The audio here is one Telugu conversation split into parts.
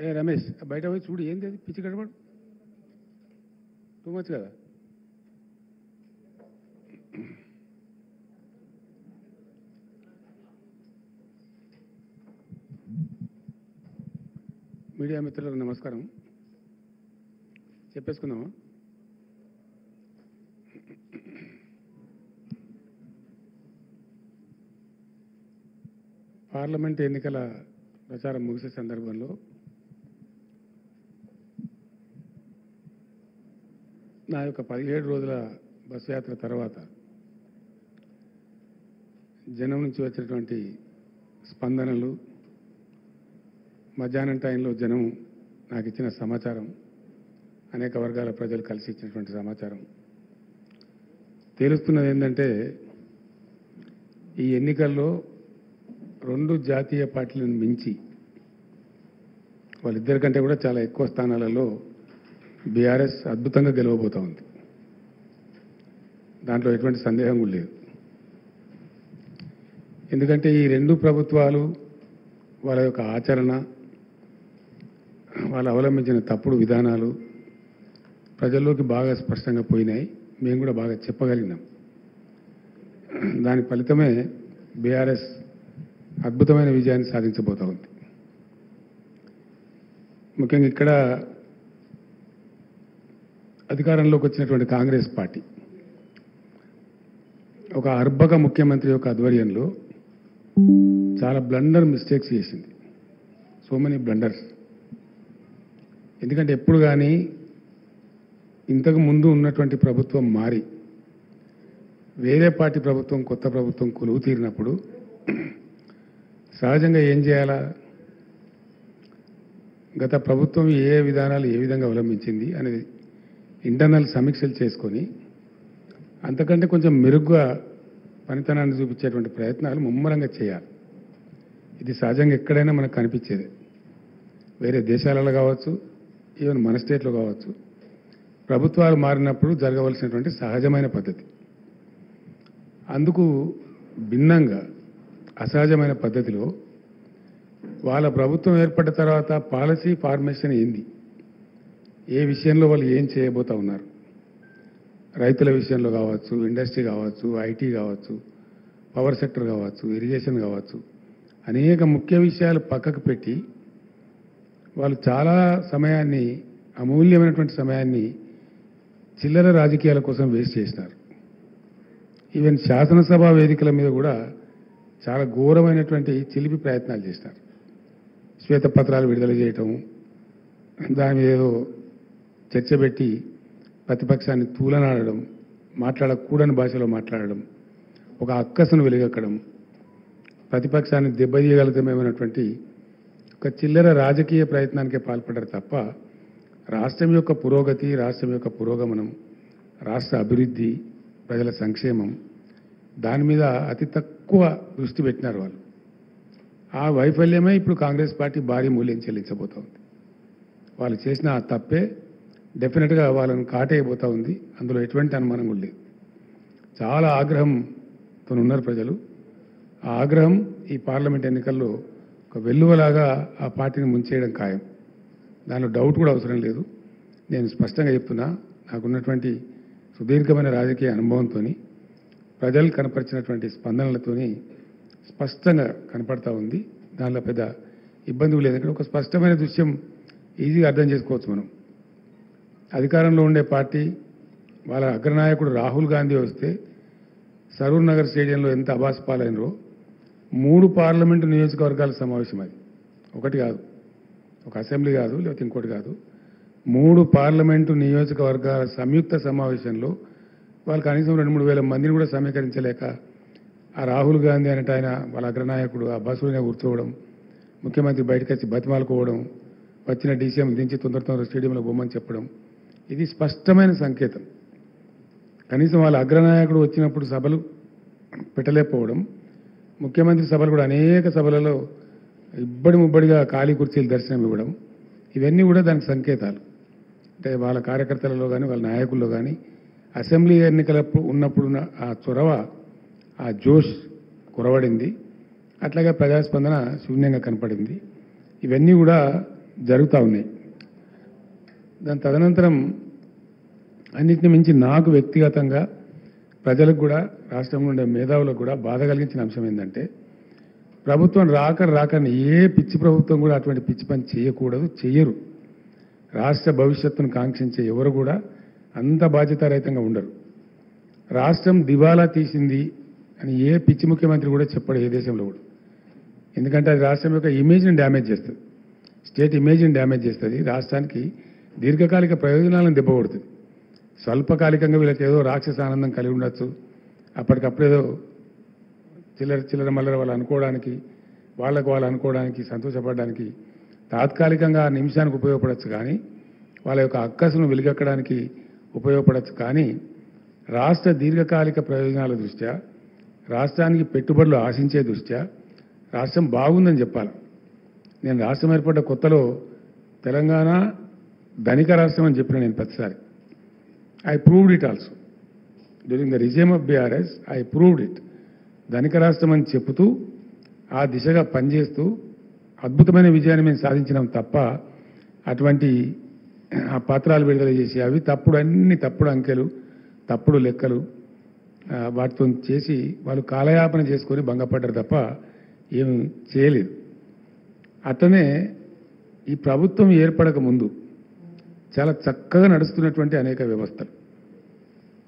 ఏ రమేష్ బయట పోయి చూడు ఏంది అది పిచ్చి గడబడు టూ మచ్ కదా. మీడియా మిత్రులకు నమస్కారం. చెప్పేసుకుందామా? పార్లమెంట్ ఎన్నికల ప్రచారం ముగిసే సందర్భంలో నా యొక్క 17 రోజుల బస్సు యాత్ర తర్వాత జనం నుంచి వచ్చినటువంటి స్పందనలు, మధ్యాహ్నం టైంలో జనం నాకు ఇచ్చిన సమాచారం, అనేక వర్గాల ప్రజలు కలిసి ఇచ్చినటువంటి సమాచారం తెలుస్తున్నది ఏంటంటే, ఈ ఎన్నికల్లో 2 జాతీయ పార్టీలను మించి వాళ్ళిద్దరికంటే కూడా చాలా ఎక్కువ స్థానాలలో బీఆర్ఎస్ అద్భుతంగా గెలవబోతూ ఉంది. దాంట్లో ఎటువంటి సందేహం కూడా లేదు. ఎందుకంటే ఈ 2 ప్రభుత్వాలు వాళ్ళ యొక్క ఆచరణ, వాళ్ళు అవలంబించిన తప్పుడు విధానాలు ప్రజల్లోకి బాగా స్పష్టంగా పోయినాయి. మేము కూడా బాగా చెప్పగలిగినాం. దాని ఫలితమే బీఆర్ఎస్ అద్భుతమైన విజయాన్ని సాధించబోతూ ఉంది. ముఖ్యంగా ఇక్కడ అధికారంలోకి వచ్చినటువంటి కాంగ్రెస్ పార్టీ ఒక అర్భక ముఖ్యమంత్రి యొక్క ఆధ్వర్యంలో చాలా బ్లండర్ మిస్టేక్స్ చేసింది. So many blunders. ఎందుకంటే ఎప్పుడు కానీ ఇంతకు ముందు ఉన్నటువంటి ప్రభుత్వం మారి వేరే పార్టీ ప్రభుత్వం, కొత్త ప్రభుత్వం కొలువు తీరినప్పుడు సహజంగా ఏం చేయాలా, గత ప్రభుత్వం ఏ విధానాలు ఏ విధంగా అవలంబించింది అనేది ఇంటర్నల్ సమీక్షలు చేసుకొని అంతకంటే కొంచెం మెరుగ్గా పనితనాన్ని చూపించేటువంటి ప్రయత్నాలు ముమ్మరంగా చేయాలి. ఇది సహజంగా ఎక్కడైనా మనకు కనిపించేది. వేరే దేశాలలో కావచ్చు, ఈవెన్ మన స్టేట్లో కావచ్చు, ప్రభుత్వాలు మారినప్పుడు జరగవలసినటువంటి సహజమైన పద్ధతి. అందుకు భిన్నంగా అసహజమైన పద్ధతిలో వాళ్ళ ప్రభుత్వం ఏర్పడ్డ తర్వాత పాలసీ ఫార్మేషన్ ఏంది, ఏ విషయంలో వాళ్ళు ఏం చేయబోతా ఉన్నారు, రైతుల విషయంలో కావచ్చు, ఇండస్ట్రీ కావచ్చు, ఐటీ కావచ్చు, పవర్ సెక్టర్ కావచ్చు, ఇరిగేషన్ కావచ్చు, అనేక ముఖ్య విషయాలు పక్కకు పెట్టి వాళ్ళు చాలా సమయాన్ని, అమూల్యమైనటువంటి సమయాన్ని చిల్లర రాజకీయాల కోసం వేస్ట్ చేసినారు. ఈవెన్ శాసనసభ వేదికల మీద కూడా చాలా ఘోరమైనటువంటి చిలిపి ప్రయత్నాలు చేసినారు. శ్వేతపత్రాలు విడుదల చేయటం, దాని మీద ఏదో చర్చ పెట్టి ప్రతిపక్షాన్ని తూలనాడడం, మాట్లాడకూడని భాషలో మాట్లాడడం, ఒక అక్కసును వెలుగక్కడం, ప్రతిపక్షాన్ని దెబ్బతీయగలుగుతామేమైనటువంటి ఒక చిల్లర రాజకీయ ప్రయత్నానికే పాల్పడ్డారు తప్ప రాష్ట్రం యొక్క పురోగతి, రాష్ట్రం యొక్క పురోగమనం, రాష్ట్ర అభివృద్ధి, ప్రజల సంక్షేమం, దాని మీద అతి తక్కువ దృష్టి పెట్టినారు వాళ్ళు. ఆ వైఫల్యమే ఇప్పుడు కాంగ్రెస్ పార్టీ భారీ మూల్యం చెల్లించబోతోంది. వాళ్ళు చేసిన ఆ తప్పే డెఫినెట్గా వాళ్ళని కాటేయబోతూ ఉంది. అందులో ఎటువంటి అనుమానం కూడా లేదు. చాలా ఆగ్రహంతో ఉన్నారు ప్రజలు. ఆ ఆగ్రహం ఈ పార్లమెంట్ ఎన్నికల్లో ఒక వెల్లువలాగా ఆ పార్టీని ముంచేయడం ఖాయం. దానిలో డౌట్ కూడా అవసరం లేదు. నేను స్పష్టంగా చెప్తున్నా, నాకున్నటువంటి సుదీర్ఘమైన రాజకీయ అనుభవంతో, ప్రజలు కనపరిచినటువంటి స్పందనలతోని స్పష్టంగా కనపడతా ఉంది. దానిలో పెద్ద ఇబ్బంది లేదు. ఇక్కడ ఒక స్పష్టమైన దృశ్యం ఈజీగా అర్థం చేసుకోవచ్చు. మనం అధికారంలో ఉండే పార్టీ, వాళ్ళ అగ్రనాయకుడు రాహుల్ గాంధీ వస్తే సరూర్ నగర్ స్టేడియంలో ఎంత అబాస్పాలైనరో 3 పార్లమెంటు నియోజకవర్గాల సమావేశం. అది ఒకటి కాదు, ఒక అసెంబ్లీ కాదు, లేకపోతే ఇంకోటి కాదు, 3 పార్లమెంటు నియోజకవర్గాల సంయుక్త సమావేశంలో వాళ్ళు కనీసం 2-3 వేల మందిని కూడా సమీకరించలేక ఆ రాహుల్ గాంధీ అనేట ఆయన వాళ్ళ అగ్రనాయకుడు ఆ బస్సులోనే కూర్చోవడం, ముఖ్యమంత్రి బయటకు వచ్చి బతిమాలుకోవడం, వచ్చిన డీసీఎం దించి తొందర స్టేడియంలో బొమ్మని చెప్పడం, ఇది స్పష్టమైన సంకేతం. కనీసం వాళ్ళ అగ్రనాయకుడు వచ్చినప్పుడు సభలు పెట్టలేకపోవడం, ముఖ్యమంత్రి సభలు కూడా అనేక సభలలో ఇబ్బడి ముబ్బడిగా ఖాళీ కుర్చీలు దర్శనం ఇవ్వడం, ఇవన్నీ కూడా దానికి సంకేతాలు. అంటే వాళ్ళ కార్యకర్తలలో కానీ వాళ్ళ నాయకుల్లో కానీ అసెంబ్లీ ఎన్నికల ఉన్నప్పుడు ఆ చొరవ, ఆ జోష్ కురవడింది. అట్లాగే ప్రజాస్పందన శూన్యంగా కనపడింది. ఇవన్నీ కూడా జరుగుతూ ఉన్నాయి. దాని తదనంతరం అన్నిటిని మించి నాకు వ్యక్తిగతంగా ప్రజలకు కూడా రాష్ట్రంలో ఉండే మేధావులకు కూడా బాధ కలిగించిన అంశం ఏంటంటే ప్రభుత్వం రాకని ఏ పిచ్చి ప్రభుత్వం కూడా అటువంటి పిచ్చి పని చేయకూడదు, చెయ్యరు. రాష్ట్ర భవిష్యత్తును కాంక్షించే ఎవరు కూడా అంత బాధ్యతారహితంగా ఉండరు. రాష్ట్రం దివాలా తీసింది అని ఏ పిచ్చి ముఖ్యమంత్రి కూడా చెప్పడు ఏ దేశంలో కూడా. ఎందుకంటే అది రాష్ట్రం యొక్క ఇమేజ్ని డ్యామేజ్ చేస్తుంది, స్టేట్ ఇమేజ్ని డ్యామేజ్ చేస్తుంది, రాష్ట్రానికి దీర్ఘకాలిక ప్రయోజనాలను దెబ్బకొడుతుంది. స్వల్పకాలికంగా వీళ్ళకి ఏదో రాక్షస ఆనందం కలిగి ఉండొచ్చు, అప్పటికప్పుడు ఏదో చిల్లర మల్లర వాళ్ళు అనుకోవడానికి, వాళ్ళు అనుకోవడానికి, సంతోషపడడానికి తాత్కాలికంగా నిమిషానికి ఉపయోగపడవచ్చు, కానీ వాళ్ళ యొక్క అక్కసును వెలిగక్కడానికి ఉపయోగపడవచ్చు. కానీ రాష్ట్ర దీర్ఘకాలిక ప్రయోజనాల దృష్ట్యా, రాష్ట్రానికి పెట్టుబడులు ఆశించే దృష్ట్యా రాష్ట్రం బాగుందని చెప్పాలి. నేను రాష్ట్రం ఏర్పడ్డ కొత్తలో తెలంగాణ ధనిక రాష్ట్రం అని చెప్పిన నేను ప్రతిసారి. I proved it also during the regime of BRS. I proved it. ధనిక రాష్ట్రం అని చెబుతూ ఆ దిశగా పనిచేస్తూ అద్భుతమైన విజయాన్ని మేము సాధించినాం తప్ప అటువంటి ఆ పత్రాలు విడుదల చేసి అవి అన్ని తప్పుడు అంకెలు, తప్పుడు లెక్కలు వాటితో చేసి వాళ్ళు కాలయాపన చేసుకొని భంగపడ్డారు తప్ప ఏమి చేయలేదు. అట్లనే ఈ ప్రభుత్వం ఏర్పడక ముందు చాలా చక్కగా నడుస్తున్నటువంటి అనేక వ్యవస్థలు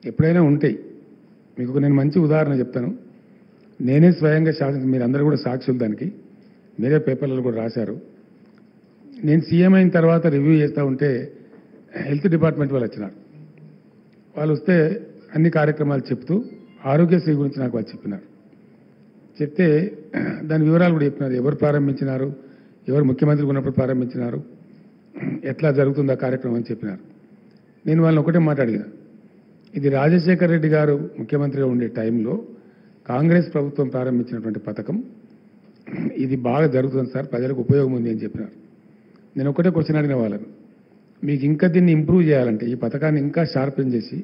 ఎప్పుడైనా ఉంటాయి. మీకు నేను మంచి ఉదాహరణ చెప్తాను. నేనే స్వయంగా మీరందరూ కూడా సాక్షులు, దానికి మీరే పేపర్లలో కూడా రాశారు. నేను సీఎం అయిన తర్వాత రివ్యూ చేస్తూ ఉంటే హెల్త్ డిపార్ట్మెంట్ వాళ్ళు వచ్చినారు. వాళ్ళు వస్తే అన్ని కార్యక్రమాలు చెప్తూ ఆరోగ్యశ్రీ గురించి నాకు వాళ్ళు చెప్పినారు. చెప్తే దాని వివరాలు కూడా చెప్పినారు. ఎవరు ప్రారంభించినారు, ఎవరు ముఖ్యమంత్రి ఉన్నప్పుడు ప్రారంభించినారు, ఎట్లా జరుగుతుంది ఆ కార్యక్రమం అని చెప్పినారు. నేను వాళ్ళని ఒకటే మాట అడిగిన, ఇది రాజశేఖర్ రెడ్డి గారు ముఖ్యమంత్రిగా ఉండే టైంలో కాంగ్రెస్ ప్రభుత్వం ప్రారంభించినటువంటి పథకం, ఇది బాగా జరుగుతుంది సార్, ప్రజలకు ఉపయోగం ఉంది అని చెప్పినారు. నేను ఒకటే క్వశ్చన్ అడిగిన వాళ్ళను, మీకు ఇంకా దీన్ని ఇంప్రూవ్ చేయాలంటే, ఈ పథకాన్ని ఇంకా షార్పెన్ చేసి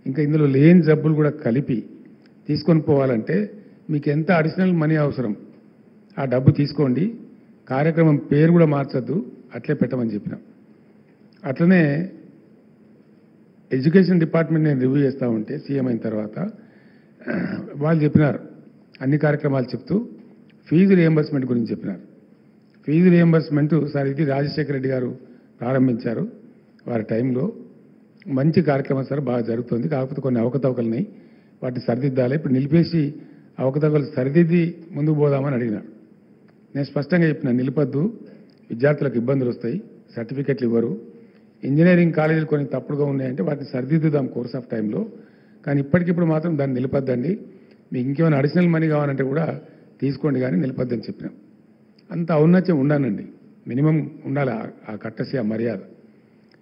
ఇంకా ఇందులో లేని జబ్బులు కూడా కలిపి తీసుకొని పోవాలంటే మీకు ఎంత అడిషనల్ మనీ అవసరం, ఆ డబ్బు తీసుకోండి, కార్యక్రమం పేరు కూడా మార్చొద్దు, అట్లే పెట్టమని చెప్పినాం. అట్లనే ఎడ్యుకేషన్ డిపార్ట్మెంట్ నేను రివ్యూ చేస్తూ ఉంటే సీఎం అయిన తర్వాత వాళ్ళు చెప్పినారు, అన్ని కార్యక్రమాలు చెప్తూ ఫీజు రియంబర్స్మెంట్ గురించి చెప్పినారు. ఫీజు రియంబర్స్మెంట్ సార్ ఇది రాజశేఖర రెడ్డి గారు ప్రారంభించారు, వారి టైంలో మంచి కార్యక్రమం సార్, బాగా జరుగుతుంది, కాకపోతే కొన్ని అవకతవకలున్నాయి, వాటిని సరిదిద్దాలి, ఇప్పుడు నిలిపేసి అవకతవకలు సరిదిద్ది ముందుకు పోదామని అడిగినారు. నేను స్పష్టంగా చెప్పిన, నిలిపొద్దు, విద్యార్థులకు ఇబ్బందులు వస్తాయి, సర్టిఫికెట్లు ఇవ్వరు, ఇంజనీరింగ్ కాలేజీలు కొన్ని తప్పుడుగా ఉన్నాయంటే వాటిని సరిదిద్దుదాం కోర్స్ ఆఫ్ టైంలో, కానీ ఇప్పటికిప్పుడు మాత్రం దాన్ని నిలపద్దండి, మీకు ఇంకేమైనా అడిషనల్ మనీ కావాలంటే కూడా తీసుకోండి కానీ నిలపద్దని చెప్పినాం. అంత ఔన్నత్యం ఉండాలండి, మినిమం ఉండాలి ఆ కట్టసి, ఆ మర్యాద.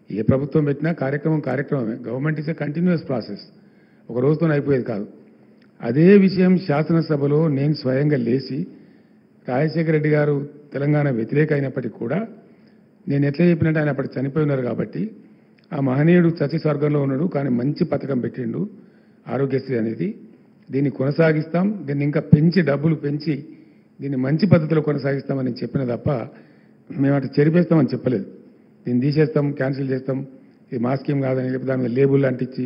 ఏ ప్రభుత్వం పెట్టినా కార్యక్రమమే. Government is a continuous process, ఒక రోజుతో అయిపోయేది కాదు. అదే విషయం శాసనసభలో నేను స్వయంగా లేచి రాజశేఖర రెడ్డి గారు తెలంగాణ వ్యతిరేక అయినప్పటికీ కూడా నేను ఎట్లా చెప్పినట్టు ఆయన అప్పటికి చనిపోయి ఉన్నారు కాబట్టి, ఆ మహనీయుడు చచ్చి స్వర్గంలో ఉన్నాడు, కానీ మంచి పథకం పెట్టిండు ఆరోగ్యశ్రీ అనేది, దీన్ని కొనసాగిస్తాం, దీన్ని ఇంకా పెంచి డబ్బులు పెంచి దీన్ని మంచి పద్ధతిలో కొనసాగిస్తామని నేను చెప్పిన తప్ప మేము అటు చెరిపేస్తామని చెప్పలేదు. దీన్ని తీసేస్తాం, క్యాన్సిల్ చేస్తాం, ఇది మా స్కీమ్ కాదని చెప్పి దాని మీద లేబుల్ అంటించి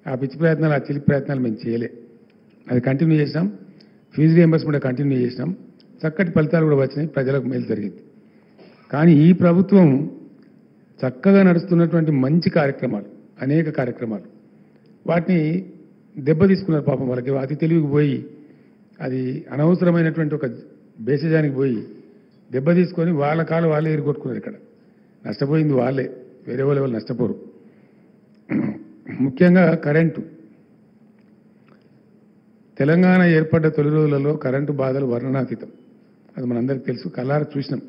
ఆ పిచ్చి ప్రయత్నాలు, ఆ చిలిపి ప్రయత్నాలు మేము చేయలే. అది కంటిన్యూ చేసినాం, ఫీజు రియంబర్స్మెంట్ కంటిన్యూ చేసినాం, చక్కటి ఫలితాలు కూడా వచ్చినాయి, ప్రజలకు మేలు జరిగింది. కానీ ఈ ప్రభుత్వం చక్కగా నడుస్తున్నటువంటి మంచి కార్యక్రమాలు, అనేక కార్యక్రమాలు, వాటిని దెబ్బ తీసుకున్నారు పాపం. వాళ్ళకి అతి తెలివికి పోయి అది అనవసరమైనటువంటి ఒక బేసజానికి పోయి దెబ్బ తీసుకొని వాళ్ళ కాలు వాళ్ళే ఎరుగొట్టుకున్నారు. ఇక్కడ నష్టపోయింది వాళ్ళే, వేరే వాళ్ళు నష్టపోరు. ముఖ్యంగా కరెంటు, తెలంగాణ ఏర్పడ్డ తొలి రోజులలో కరెంటు బాధలు వర్ణనాతీతం, అది మనందరికీ తెలుసు, కళ్ళారా చూసినాం.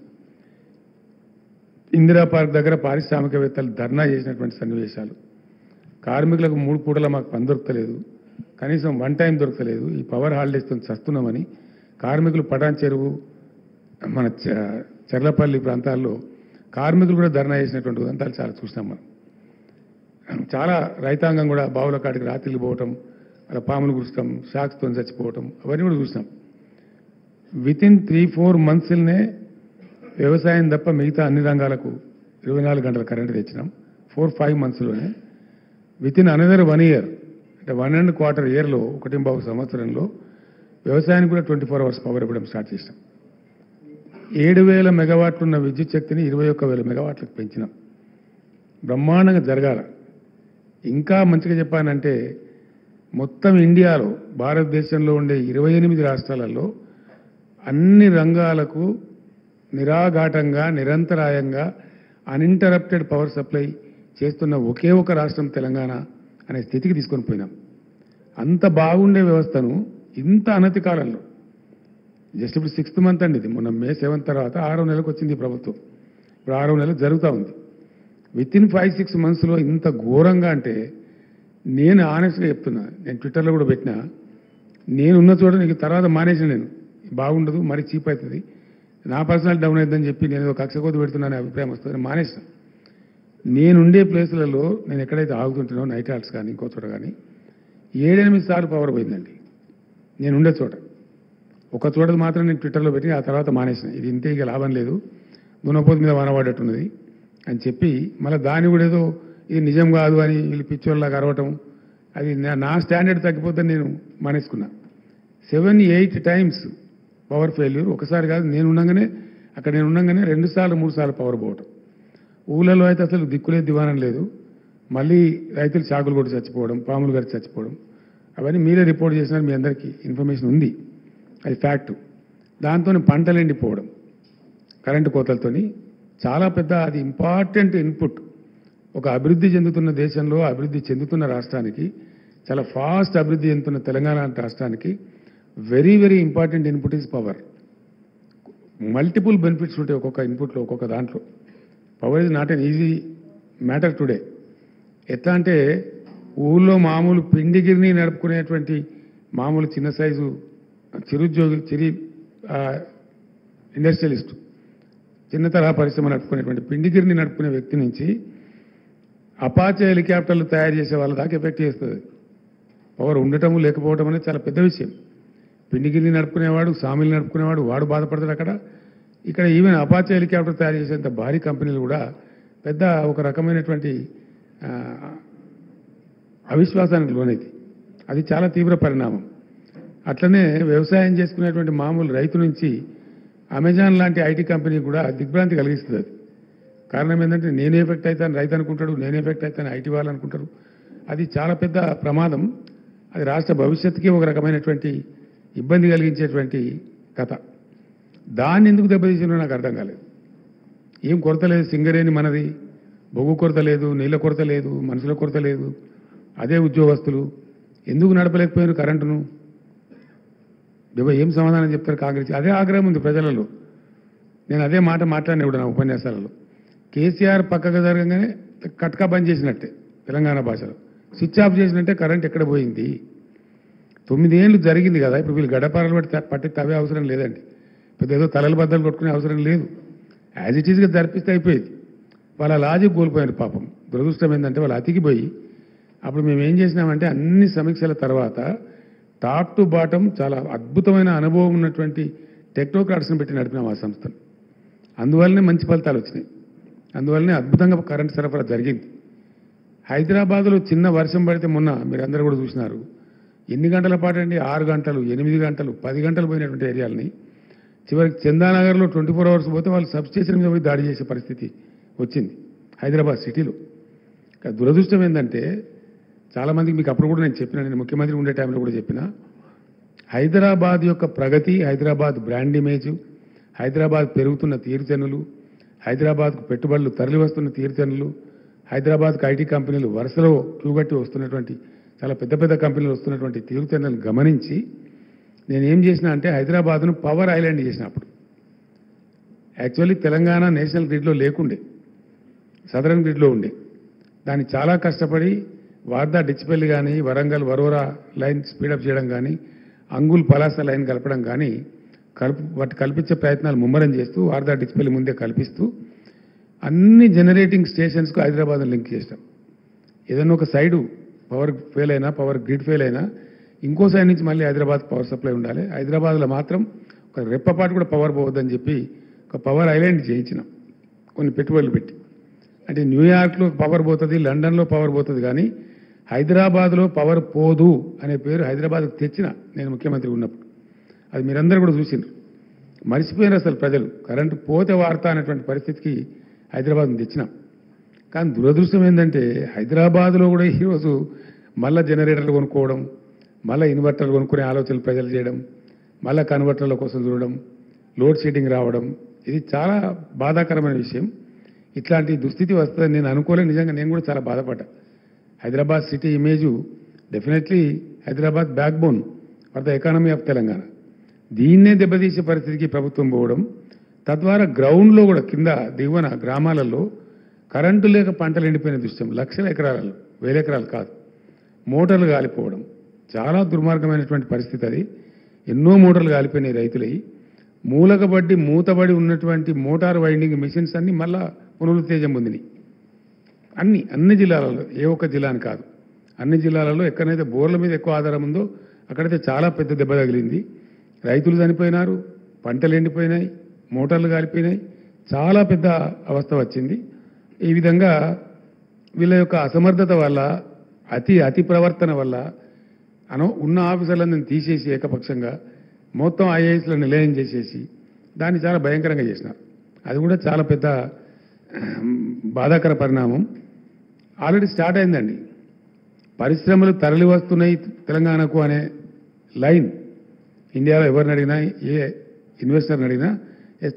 ఇందిరా పార్క్ దగ్గర పారిశ్రామికవేత్తలు ధర్నా చేసినటువంటి సన్నివేశాలు, కార్మికులకు 3 పూటల మాకు పని దొరకలేదు, కనీసం 1 టైం దొరకలేదు, ఈ పవర్ హాలిడేస్తో చస్తున్నామని కార్మికులు పటాన్ చెరువు, మన చర్లపల్లి ప్రాంతాల్లో కార్మికులు కూడా ధర్నా చేసినటువంటి ఉదంతాలు చాలా చూసినాం మనం. చాలా రైతాంగం కూడా బావుల కాడికి రాత్రిలు పోవటం, అలా పాములు గుర్చడం, షాక్స్తో చచ్చిపోవటం, అవన్నీ కూడా చూసినాం. వితిన్ 3-4 మంత్స్లోనే వ్యవసాయం తప్ప మిగతా అన్ని రంగాలకు 24 గంటల కరెంటు తెచ్చినాం. 4-5 మంత్స్లోనే. వితిన్ అనదర్ 1 ఇయర్ అంటే 1.25 ఇయర్లో 1.5 సంవత్సరంలో వ్యవసాయానికి కూడా 24 అవర్స్ పవర్ ఇవ్వడం స్టార్ట్ చేసినాం. 7,000 మెగావాట్లు ఉన్న విద్యుత్ శక్తిని 21,000 మెగావాట్లకు పెంచినాం. బ్రహ్మాండంగా జరగాల. ఇంకా మంచిగా చెప్పానంటే మొత్తం ఇండియాలో భారతదేశంలో ఉండే 28 రాష్ట్రాలలో అన్ని రంగాలకు నిరాఘాటంగా నిరంతరాయంగా అన్ఇంటరప్టెడ్ పవర్ సప్లై చేస్తున్న ఒకే ఒక రాష్ట్రం తెలంగాణ అనే స్థితికి తీసుకొని పోయినాం. అంత బాగుండే వ్యవస్థను ఇంత అనతి కాలంలో జస్ట్ ఇప్పుడు 6th మంత్ అండి, ఇది మొన్న May 7 తర్వాత 6వ నెలకు వచ్చింది ఈ ప్రభుత్వం. ఇప్పుడు 6వ నెల జరుగుతూ ఉంది. వితిన్ 5-6 మంత్స్లో ఇంత ఘోరంగా అంటే నేను ఆనెస్ట్గా చెప్తున్నా, నేను ట్విట్టర్లో కూడా పెట్టినా, నేనున్న చోట నీకు తర్వాత మానేసిన నేను బాగుండదు, మరి చీప్ అవుతుంది, నా పర్సనల్ డౌన్ అవుతుందని చెప్పి నేను కక్ష కొద్ది పెడుతున్నానే అభిప్రాయం వస్తుంది, మానేసిన. నేనుండే ప్లేసులలో నేను ఎక్కడైతే ఆగుతుంటానో నైట్ హాల్ట్స్ కానీ ఇంకో చోట కానీ 7-8 సార్లు పవర్ పోయిందండి నేనుండే చోట. ఒక చోట మాత్రం నేను ట్విట్టర్లో పెట్టి ఆ తర్వాత మానేసిన. ఇది ఇంతే, ఇక లాభం లేదు, దున్నపోతు మీద వానవాడట్టున్నది అని చెప్పి మళ్ళీ దాన్ని కూడా ఏదో ఇది నిజం కాదు అని వీళ్ళు పిచ్చోళ్ళలాగా అరవటం, అది నా స్టాండర్డ్ తగ్గిపోద్దని నేను మానేసుకున్నా. 7-8 టైమ్స్ పవర్ ఫెయిల్యూర్. ఒకసారి కాదు, నేను ఉండగానే 2 సార్లు 3 సార్లు పవర్ పోవటం. ఊళ్ళలో అయితే అసలు దిక్కులేదు, దివానం లేదు. మళ్ళీ రైతులు చాకులు కొట్టి చచ్చిపోవడం, పాములు గారి చచ్చిపోవడం, అవన్నీ మీరే రిపోర్ట్ చేసినారు, మీ అందరికీ ఇన్ఫర్మేషన్ ఉంది, అది ఫ్యాక్టు. దాంతో పంటలు ఎండిపోవడం కరెంటు కోతలతోని చాలా పెద్ద, అది ఇంపార్టెంట్ ఇన్పుట్. ఒక అభివృద్ధి చెందుతున్న దేశంలో, అభివృద్ధి చెందుతున్న రాష్ట్రానికి, చాలా ఫాస్ట్ అభివృద్ధి చెందుతున్న తెలంగాణ లాంటి రాష్ట్రానికి very very important input is power. Multiple benefits ఉంటాయి ఒక్కొక్క ఇన్పుట్లో, ఒక్కొక్క దాంట్లో. Power is not an easy matter today. ఎట్లా అంటే ఊళ్ళో మామూలు పిండిగిరిని నడుపుకునేటువంటి మామూలు చిన్న సైజు చిరుద్యోగి ఇండస్ట్రియలిస్ట్, చిన్న తరహా పరిశ్రమ నడుపుకునేటువంటి పిండిగిరిని నడుపుకునే వ్యక్తి నుంచి అపాచే హెలికాప్టర్లు తయారు చేసే వాళ్ళ దాకా ఎఫెక్ట్ చేస్తుంది. పవర్ ఉండటం లేకపోవడం అనేది చాలా పెద్ద విషయం. పిండిగిరిని నడుపుకునేవాడు, సామిల్ని నడుపుకునేవాడు, వాడు బాధపడతాడు అక్కడ. ఇక్కడ ఈవెన్ అపాచే హెలికాప్టర్ తయారు చేసేంత భారీ కంపెనీలు కూడా పెద్ద ఒక రకమైనటువంటి అవిశ్వాసానికి లోనైంది. అది చాలా తీవ్ర పరిణామం. అట్లనే వ్యవసాయం చేసుకునేటువంటి మామూలు రైతు నుంచి అమెజాన్ లాంటి ఐటీ కంపెనీ కూడా దిగ్భ్రాంతి కలిగిస్తుంది. అది కారణం ఏంటంటే నేను ఎఫెక్ట్ అవుతాను రైతు అనుకుంటాడు, నేను ఎఫెక్ట్ అవుతాను ఐటీ వాళ్ళు అనుకుంటారు. అది చాలా పెద్ద ప్రమాదం. అది రాష్ట్ర భవిష్యత్తుకి ఒక రకమైనటువంటి ఇబ్బంది కలిగించేటువంటి కథ. దాన్ని ఎందుకు దెబ్బతీసినో నాకు అర్థం కాలేదు. ఏం కొరత లేదు, సింగరేణి మనది, బొగ్గు కొరత లేదు, నీళ్ళ కొరత లేదు, మనుషుల కొరత లేదు, అదే ఉద్యోగస్తులు ఎందుకు నడపలేకపోయారు కరెంటును? ఏం సమాధానం చెప్తారు కాంగ్రెస్? అదే ఆగ్రహం ఉంది ప్రజలలో. నేను అదే మాట మాట్లాడినప్పుడు నా ఉపన్యాసాలలో, కేసీఆర్ పక్కగా జరగగానే కట్కా బంద్ చేసినట్టే, తెలంగాణ భాషలో స్విచ్ ఆఫ్ చేసినట్టే కరెంట్ ఎక్కడ పోయింది. 9 ఏళ్ళు జరిగింది కదా, ఇప్పుడు వీళ్ళు గడపారలు పట్టి తవ్వే అవసరం లేదండి, పెద్ద ఏదో తలలు బద్దలు కొట్టుకునే అవసరం లేదు. యాజ్ ఇట్ ఈజ్గా జరిపిస్తే అయిపోయేది. వాళ్ళ లాజిక్ కోల్పోయారు పాపం. దురదృష్టం ఏంటంటే వాళ్ళు అతికిపోయి, అప్పుడు మేము ఏం చేసినామంటే అన్ని సమీక్షల తర్వాత టాప్ టు బాటం చాలా అద్భుతమైన అనుభవం ఉన్నటువంటి టెక్నోక్రాట్స్ని పెట్టి నడిపినాం ఆ సంస్థను. అందువల్లనే మంచి ఫలితాలు వచ్చినాయి, అందువల్లనే అద్భుతంగా కరెంట్ సరఫరా జరిగింది. హైదరాబాద్లో చిన్న వర్షం పడితే మొన్న మీరందరూ కూడా చూసినారు, ఎన్ని గంటల పాటు అండి, 6 గంటలు, 8 గంటలు, 10 గంటలు పోయినటువంటి ఏరియాలని చివరికి చందానగర్లో 24 అవర్స్ పోతే వాళ్ళు సబ్స్టేషన్ మీద పోయి దాడి చేసే పరిస్థితి వచ్చింది హైదరాబాద్ సిటీలో. దురదృష్టం ఏంటంటే చాలామందికి మీకు అప్పుడు కూడా నేను చెప్పిన, నేను ముఖ్యమంత్రి ఉండే టైంలో కూడా చెప్పిన, హైదరాబాద్ యొక్క ప్రగతి, హైదరాబాద్ బ్రాండ్ ఇమేజ్, హైదరాబాద్ పెరుగుతున్న తీరుతెన్నులు, హైదరాబాద్కు పెట్టుబడులు తరలి వస్తున్న తీరుతెన్నులు, హైదరాబాద్కు ఐటీ కంపెనీలు వరుసలో క్యూగట్టి వస్తున్నటువంటి చాలా పెద్ద పెద్ద కంపెనీలు వస్తున్నటువంటి తీరుతెన్నులను గమనించి నేనేం చేసినా అంటే హైదరాబాద్ను పవర్ ఐలాండ్ చేసినప్పుడు, యాక్చువల్లీ తెలంగాణ నేషనల్ గ్రిడ్లో లేకుండే, సదరన్ గ్రిడ్లో ఉండే, దాన్ని చాలా కష్టపడి వార్దా డిచ్పల్లి కానీ, వరంగల్ వరోరా లైన్ స్పీడప్ చేయడం కానీ, అంగుల్ పలాస లైన్ కలపడం కానీ వాటి కల్పించే ప్రయత్నాలు ముమ్మరం చేస్తూ వార్దా డిచ్పల్లి ముందే కల్పిస్తూ అన్ని జనరేటింగ్ స్టేషన్స్కు హైదరాబాద్ లింక్ చేస్తాం. ఏదైనా ఒక సైడు పవర్ ఫెయిల్ అయినా, పవర్ గ్రిడ్ ఫెయిల్ అయినా ఇంకో సైడ్ నుంచి మళ్ళీ హైదరాబాద్ పవర్ సప్లై ఉండాలి. హైదరాబాద్లో మాత్రం ఒక రెప్పపాటు కూడా పవర్ పోవద్దని చెప్పి ఒక పవర్ ఐలాండ్ చేయించినాం కొన్ని పెట్టుబడులు పెట్టి. అంటే న్యూయార్క్లో పవర్ పోతుంది, లండన్లో పవర్ పోతుంది, కానీ హైదరాబాద్లో పవర్ పోదు అనే పేరు హైదరాబాద్కు తెచ్చిన నేను ముఖ్యమంత్రి ఉన్నప్పుడు. అది మీరందరూ కూడా చూసిండ్రు. మర్చిపోయినారు అసలు ప్రజలు. కరెంటు పోతే వార్త అనేటువంటి పరిస్థితికి హైదరాబాద్ని తెచ్చినాం. కానీ దురదృష్టం ఏంటంటే హైదరాబాద్లో కూడా ఈరోజు మళ్ళా జనరేటర్లు కొనుక్కోవడం, మళ్ళీ ఇన్వర్టర్లు కొనుక్కునే ఆలోచనలు ప్రజలు చేయడం, మళ్ళీ కన్వర్టర్ల కోసం చూడడం, లోడ్ షెడ్డింగ్ రావడం, ఇది చాలా బాధాకరమైన విషయం. ఇట్లాంటి దుస్థితి వస్తుందని నేను అనుకోలేదు. నిజంగా నేను కూడా చాలా బాధపడ్డా. Hyderabad city image definitely Hyderabad backbone for the economy of Telangana. దీన్నే దెబ్బతీసే పరిస్థితికి ప్రభుత్వం పోవడం, తద్వారా గ్రౌండ్లో కూడా కింద దిగువన గ్రామాలలో కరెంటు లేక పంటలు ఎండిపోయిన దృశ్యం. లక్షల ఎకరాలలో, వేల ఎకరాలు కాదు, మోటార్లు కాలిపోవడం చాలా దుర్మార్గమైనటువంటి పరిస్థితి. అది ఎన్నో మోటార్లు కాలిపోయినాయి రైతులై. మూలకబడ్డి మూతబడి ఉన్నటువంటి మోటార్ వైండింగ్ మిషన్స్ అన్ని మళ్ళా పునరుత్తేజం పొందినాయి. అన్ని జిల్లాలలో, ఏ ఒక్క జిల్లాని కాదు, అన్ని జిల్లాలలో ఎక్కడైతే బోర్ల మీద ఎక్కువ ఆధారం ఉందో అక్కడైతే చాలా పెద్ద దెబ్బ తగిలింది. రైతులు చనిపోయినారు, పంటలు ఎండిపోయినాయి, మోటార్లు కాలిపోయినాయి, చాలా పెద్ద అవస్థ వచ్చింది. ఈ విధంగా వీళ్ళ యొక్క అసమర్థత వల్ల, అతి ప్రవర్తన వల్ల ఉన్న ఆఫీసర్లను తీసేసి ఏకపక్షంగా మొత్తం ఐఏఎస్లను నిలయం చేసేసి దాన్ని చాలా భయంకరంగా చేసినారు. అది కూడా చాలా పెద్ద బాధాకర పరిణామం. ఆల్రెడీ స్టార్ట్ అయిందండి. పరిశ్రమలు తరలి వస్తున్నాయి తెలంగాణకు అనే లైన్ ఇండియాలో ఎవరిని అడిగినా, ఏ ఇన్వెస్టర్ని అడిగినా,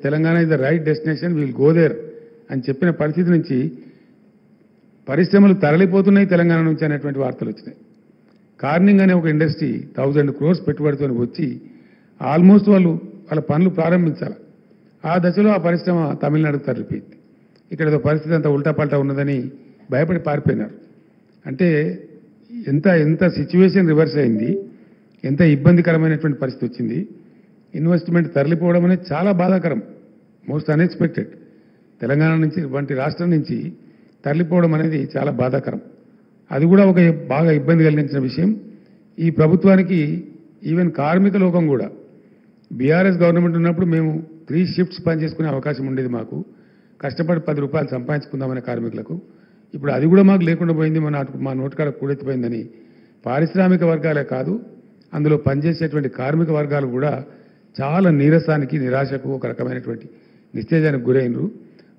Telangana is the right destination, will go there అని చెప్పిన పరిస్థితి నుంచి పరిశ్రమలు తరలిపోతున్నాయి తెలంగాణ నుంచి అనేటువంటి వార్తలు వచ్చినాయి. కార్నింగ్ అనే ఒక ఇండస్ట్రీ 1000 crores పెట్టుబడితో వచ్చి ఆల్మోస్ట్ వాళ్ళ పనులు ప్రారంభించాలి. ఆ దశలో ఆ పరిశ్రమ తమిళనాడుకు తరలిపోయింది. ఇక్కడ పరిస్థితి అంతా ఉల్టాపల్టా ఉన్నదని భయపడి పారిపోయినారు. అంటే ఎంత సిచ్యువేషన్ రివర్స్ అయింది, ఎంత ఇబ్బందికరమైనటువంటి పరిస్థితి వచ్చింది. ఇన్వెస్ట్మెంట్ తరలిపోవడం అనేది చాలా బాధాకరం, మోస్ట్ అన్ఎక్స్పెక్టెడ్. తెలంగాణ నుంచి వంటి రాష్ట్రం నుంచి తరలిపోవడం అనేది చాలా బాధాకరం. అది కూడా ఒక బాగా ఇబ్బంది కలిగించిన విషయం. ఈ ప్రభుత్వానికి ఈవెన్ కార్మిక లోకం కూడా, బీఆర్ఎస్ గవర్నమెంట్ ఉన్నప్పుడు మేము 3 shifts పనిచేసుకునే అవకాశం ఉండేది. మాకు కష్టపడి 10 రూపాయలు సంపాదించుకుందామనే కార్మికులకు ఇప్పుడు అది కూడా మాకు లేకుండా పోయింది. మా నోటికాడ కూడెత్తిపోయిందని పారిశ్రామిక వర్గాలే కాదు, అందులో పనిచేసేటువంటి కార్మిక వర్గాలు కూడా చాలా నీరసానికి, నిరాశకు, ఒక రకమైనటువంటి నిస్తేజానికి గురైనరు.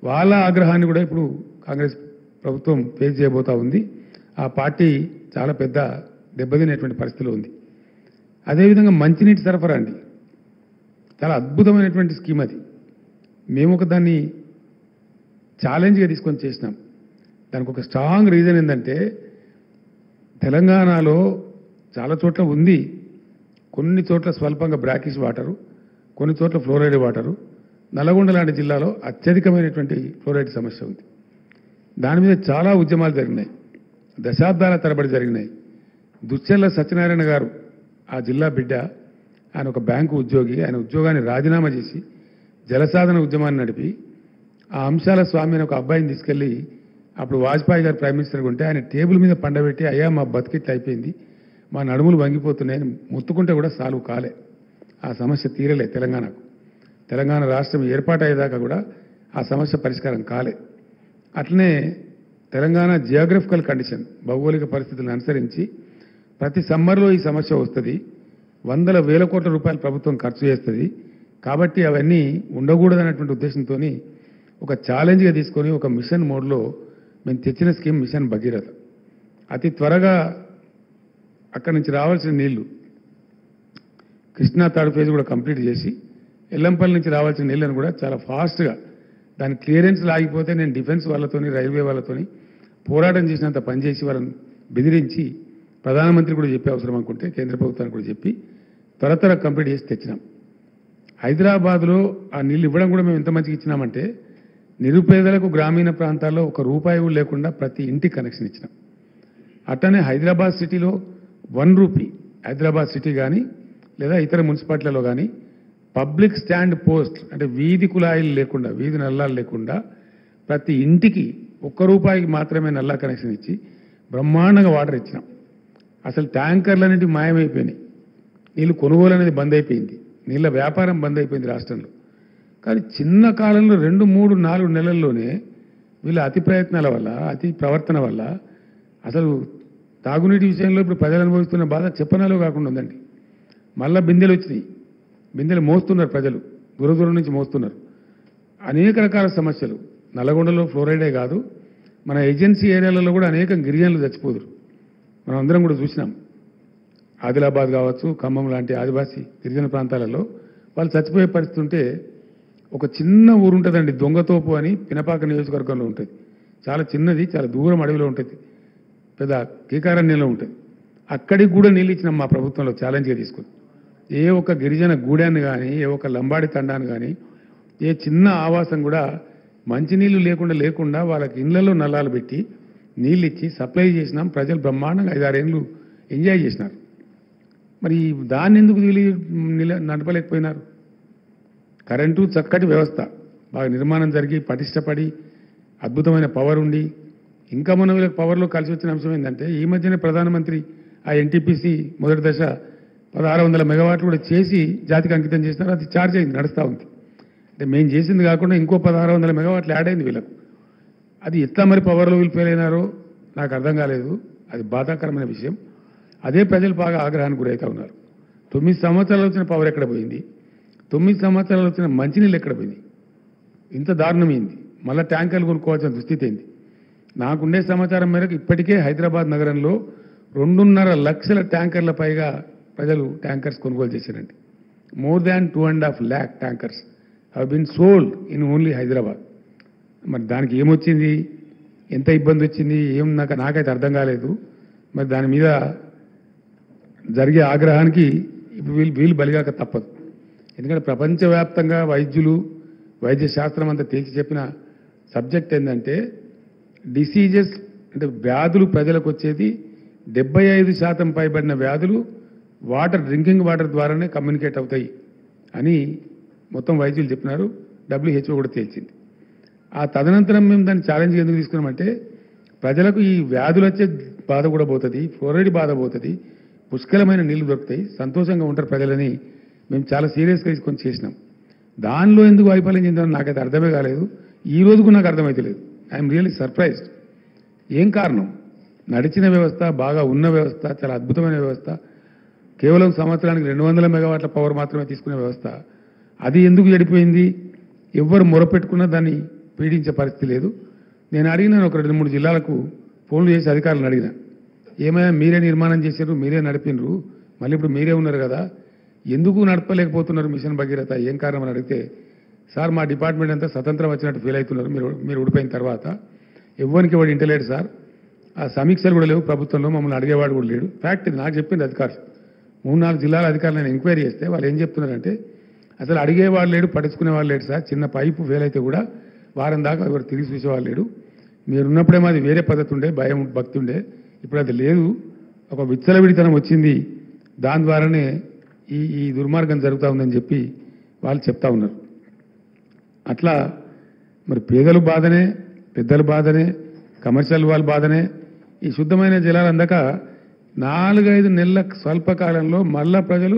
వాళ్ళ ఆగ్రహాన్ని కూడా ఇప్పుడు కాంగ్రెస్ ప్రభుత్వం ఫేస్ చేయబోతా ఉంది. ఆ పార్టీ చాలా పెద్ద దెబ్బతినేటువంటి పరిస్థితిలో ఉంది. అదేవిధంగా మంచినీటి సరఫరా అండి, చాలా అద్భుతమైనటువంటి స్కీమ్ అది. మేము దాన్ని ఛాలెంజ్గా తీసుకొని చేసినాం. దానికి ఒక స్ట్రాంగ్ రీజన్ ఏంటంటే తెలంగాణలో చాలా చోట్ల ఉంది, కొన్ని చోట్ల స్వల్పంగా బ్రాకిష్ వాటరు, కొన్ని చోట్ల ఫ్లోరైడ్ వాటరు. నల్గొండ లాంటి జిల్లాలో అత్యధికమైనటువంటి ఫ్లోరైడ్ సమస్య ఉంది. దాని మీద చాలా ఉద్యమాలు జరిగినాయి, దశాబ్దాల తరబడి జరిగినాయి. దుశ్చర్ల సత్యనారాయణ గారు ఆ జిల్లా బిడ్డ, ఆయన ఒక బ్యాంకు ఉద్యోగి. ఆయన ఉద్యోగాన్ని రాజీనామా చేసి జలసాధన ఉద్యమాన్ని నడిపి ఆ అంశాల స్వామి అని ఒక అబ్బాయిని తీసుకెళ్లి, అప్పుడు వాజ్పేయి గారు ప్రైమ్ మినిస్టర్గా ఉంటే ఆయన టేబుల్ మీద పండబెట్టి, అయ్యా మా బతికిట్లు అయిపోయింది, మా నడుములు వంగిపోతున్నాయని మొత్తుకుంటే కూడా సాల్వ్ కాలే. ఆ సమస్య తీరలే తెలంగాణకు. తెలంగాణ రాష్ట్రం ఏర్పాటయ్యేదాకా కూడా ఆ సమస్య పరిష్కారం కాలే. అట్లనే తెలంగాణ జియోగ్రఫికల్ కండిషన్, భౌగోళిక పరిస్థితులను అనుసరించి ప్రతి సమ్మర్లో ఈ సమస్య వస్తుంది. వందల వేల కోట్ల రూపాయలు ప్రభుత్వం ఖర్చు చేస్తుంది. కాబట్టి అవన్నీ ఉండకూడదనేటువంటి ఉద్దేశంతో ఒక ఛాలెంజ్గా తీసుకొని ఒక మిషన్ మోడ్లో మేము తెచ్చిన స్కీమ్ మిషన్ భగీరథ. అతి త్వరగా అక్కడి నుంచి రావాల్సిన నీళ్లు కృష్ణా థర్డ్ ఫేజ్ కూడా కంప్లీట్ చేసి, ఎల్లంపల్లి నుంచి రావాల్సిన నీళ్ళని కూడా చాలా ఫాస్ట్గా, దాని క్లియరెన్స్ లాగిపోతే నేను డిఫెన్స్ వాళ్ళతోని, రైల్వే వాళ్ళతోని పోరాటం చేసినంత పనిచేసి వాళ్ళని బెదిరించి ప్రధానమంత్రి కూడా చెప్పే అవసరం అనుకుంటే కేంద్ర ప్రభుత్వానికి కూడా చెప్పి త్వర కంప్లీట్ చేసి తెచ్చినాం. హైదరాబాద్లో ఆ నీళ్ళు ఇవ్వడం కూడా మేము ఎంత మంచిగా ఇచ్చినామంటే, నిరుపేదలకు గ్రామీణ ప్రాంతాల్లో ₹1 కూడా లేకుండా ప్రతి ఇంటికి కనెక్షన్ ఇచ్చినాం. అట్లనే హైదరాబాద్ సిటీలో ₹1, హైదరాబాద్ సిటీ కానీ లేదా ఇతర మున్సిపాలిటీలలో కానీ పబ్లిక్ స్టాండ్ పోస్ట్, అంటే వీధి కుళాయిలు లేకుండా, వీధి నల్లాలు లేకుండా ప్రతి ఇంటికి ₹1 మాత్రమే నల్లా కనెక్షన్ ఇచ్చి బ్రహ్మాండంగా వాటర్ ఇచ్చినాం. అసలు ట్యాంకర్లన్నింటి మాయమైపోయినాయి, నీళ్ళు కొనుగోలు అనేది బంద్ అయిపోయింది. నీళ్ళ వ్యాపారం బంద్ అయిపోయింది రాష్ట్రంలో. కానీ చిన్న కాలంలో 2, 3, 4 నెలల్లోనే వీళ్ళ అతి ప్రయత్నాల వల్ల, అతి ప్రవర్తన వల్ల అసలు తాగునీటి విషయంలో ఇప్పుడు ప్రజలు అనుభవిస్తున్న బాధ చెప్పనాలో కాకుండా ఉందండి. మళ్ళా బిందెలు వచ్చినాయి, బిందెలు మోస్తున్నారు ప్రజలు, దూర దూరం నుంచి మోస్తున్నారు. అనేక రకాల సమస్యలు. నల్లగొండలో ఫ్లోరైడే కాదు, మన ఏజెన్సీ ఏరియాలలో కూడా అనేక గిరిజనులు చచ్చిపోదురు. మనం అందరం కూడా చూసినాం. ఆదిలాబాద్ కావచ్చు, ఖమ్మం లాంటి ఆదివాసీ గిరిజన ప్రాంతాలలో వాళ్ళు చచ్చిపోయే పరిస్థితి ఉంటే, ఒక చిన్న ఊరు ఉంటుందండి దొంగతోపు అని, పినపాక నియోజకవర్గంలో ఉంటుంది. చాలా చిన్నది, చాలా దూరం అడవిలో ఉంటుంది, పెద్ద కీకారణ్యంలో ఉంటుంది. అక్కడికి కూడా నీళ్ళు ఇచ్చినాం మా ప్రభుత్వంలో ఛాలెంజ్గా తీసుకుని. ఏ ఒక్క గిరిజన గూడాన్ని కానీ, ఏ ఒక్క లంబాడి తండాన్ని కానీ, ఏ చిన్న ఆవాసం కూడా మంచినీళ్ళు లేకుండా వాళ్ళకి ఇళ్లలో నల్లాలు పెట్టి నీళ్ళు ఇచ్చి సప్లై చేసినాం. ప్రజలు బ్రహ్మాండంగా 5-6 ఏళ్ళు ఎంజాయ్ చేసినారు. మరి దాన్ని ఎందుకు నడపలేకపోయినారు? కరెంటు చక్కటి వ్యవస్థ, బాగా నిర్మాణం జరిగి పటిష్టపడి అద్భుతమైన పవర్ ఉండి, ఇంకా మన వీళ్ళకి పవర్లో కలిసి వచ్చిన అంశం ఏంటంటే, ఈ మధ్యనే ప్రధానమంత్రి ఆ ఎన్టీపీసీ మొదటి దశ 1600 మెగావాట్లు కూడా చేసి జాతికి అంకితం చేసినారు. అది ఛార్జ్ అయింది, నడుస్తూ ఉంది. అంటే మేము చేసింది కాకుండా ఇంకో 1600 మెగావాట్లు యాడ్ అయింది వీళ్ళకు. అది ఎట్లా మరి పవర్లో వీళ్ళు ఫెయిల్ అయినారో నాకు అర్థం కాలేదు. అది బాధాకరమైన విషయం. అదే ప్రజలు బాగా ఆగ్రహానికి గురవుతూ ఉన్నారు. 9 సంవత్సరాలు వచ్చిన పవర్ ఎక్కడ పోయింది? 9 సంవత్సరాలు వచ్చిన మంచినీళ్ళు ఎక్కడ పోయింది? ఇంత దారుణమైంది. మళ్ళీ ట్యాంకర్లు కొనుక్కోవాల్సిన దుస్థితి అయింది. నాకుండే సమాచారం మేరకు ఇప్పటికే హైదరాబాద్ నగరంలో 2.5 లక్షల ట్యాంకర్ల పైగా ప్రజలు ట్యాంకర్స్ కొనుగోలు చేశారండి. More than 2.5 lakh tankers have been sold in only Hyderabad. మరి దానికి ఏమొచ్చింది, ఎంత ఇబ్బంది వచ్చింది, ఏం నాకైతే అర్థం కాలేదు. మరి దాని మీద జరిగే ఆగ్రహానికి ఇప్పుడు వీళ్ళు బలిగాక తప్పదు. ఎందుకంటే ప్రపంచవ్యాప్తంగా వైద్యులు, వైద్య శాస్త్రం అంతా తేల్చి చెప్పిన సబ్జెక్ట్ ఏంటంటే, డిసీజెస్ అంటే వ్యాధులు ప్రజలకు వచ్చేది 75% పైబడిన వ్యాధులు డ్రింకింగ్ వాటర్ ద్వారానే కమ్యూనికేట్ అవుతాయి అని మొత్తం వైద్యులు చెప్పినారు. WHO కూడా తేల్చింది. ఆ తదనంతరం మేము దాన్ని ఛాలెంజ్ ఎందుకు తీసుకున్నామంటే, ప్రజలకు ఈ వ్యాధులు వచ్చే బాధ కూడా పోతుంది, ఫ్లోరైడ్ బాధ పోతుంది, పుష్కలమైన నీళ్లు దొరుకుతాయి, సంతోషంగా ఉంటారు ప్రజలని మేము చాలా సీరియస్గా తీసుకొని చేసినాం. దానిలో ఎందుకు వైఫల్యం చెందామని నాకైతే అర్థమే కాలేదు. ఈ రోజుకు నాకు అర్థమైతే లేదు. I'm really surprised. ఏం కారణం? నడిచిన వ్యవస్థ, బాగా ఉన్న వ్యవస్థ, చాలా అద్భుతమైన వ్యవస్థ, కేవలం సంవత్సరానికి 200 మెగావాట్ల పవర్ మాత్రమే తీసుకునే వ్యవస్థ, అది ఎందుకు చెడిపోయింది? ఎవ్వరు మొరపెట్టుకున్నా దాన్ని పీడించే పరిస్థితి లేదు. నేను అడిగినాను, ఒక 2-3 జిల్లాలకు ఫోన్లు చేసి అధికారులను అడిగిన, ఏమైనా మీరే నిర్మాణం చేశారు, మీరే నడిపినరు, మళ్ళీ ఇప్పుడు మీరే ఉన్నారు కదా, ఎందుకు నడపలేకపోతున్నారు మిషన్ భగీరథ, ఏం కారణం అని అడిగితే, సార్ మా డిపార్ట్మెంట్ అంతా స్వతంత్రం వచ్చినట్టు ఫీల్ అవుతున్నారు మీరు ఊడిపోయిన తర్వాత, ఎవరికి వాడు ఇంటలేడు సార్, ఆ సమీక్షలు కూడా లేవు ప్రభుత్వంలో, మమ్మల్ని అడిగేవాడు కూడా లేడు. ఫ్యాక్ట్ ఇది నాకు చెప్పింది అధికారులు. 3-4 జిల్లాల అధికారులు నేను ఎంక్వైరీ చేస్తే వాళ్ళు ఏం చెప్తున్నారంటే, అసలు అడిగేవాడు లేడు, పట్టించుకునేవాళ్ళు లేడు సార్, చిన్న పైపు ఫెయిల్ అయితే కూడా వారం దాకా ఎవరు తిరిగి చూసేవాళ్ళు లేడు, మీరున్నప్పుడేమో అది వేరే పద్ధతి ఉండే, భయం భక్తి ఉండే, ఇప్పుడు అది లేదు, ఒక విచ్చలవిడితనం వచ్చింది, దాని ద్వారానే ఈ దుర్మార్గం జరుగుతూ ఉందని చెప్పి వాళ్ళు చెప్తా ఉన్నారు. అట్లా మరి పేదల బాధనే, పెద్దల బాధనే, కమర్షియల్ వాళ్ళ బాధనే, ఈ శుద్ధమైన జలాలు అందక 4-5 నెలల స్వల్పకాలంలో మళ్ళా ప్రజలు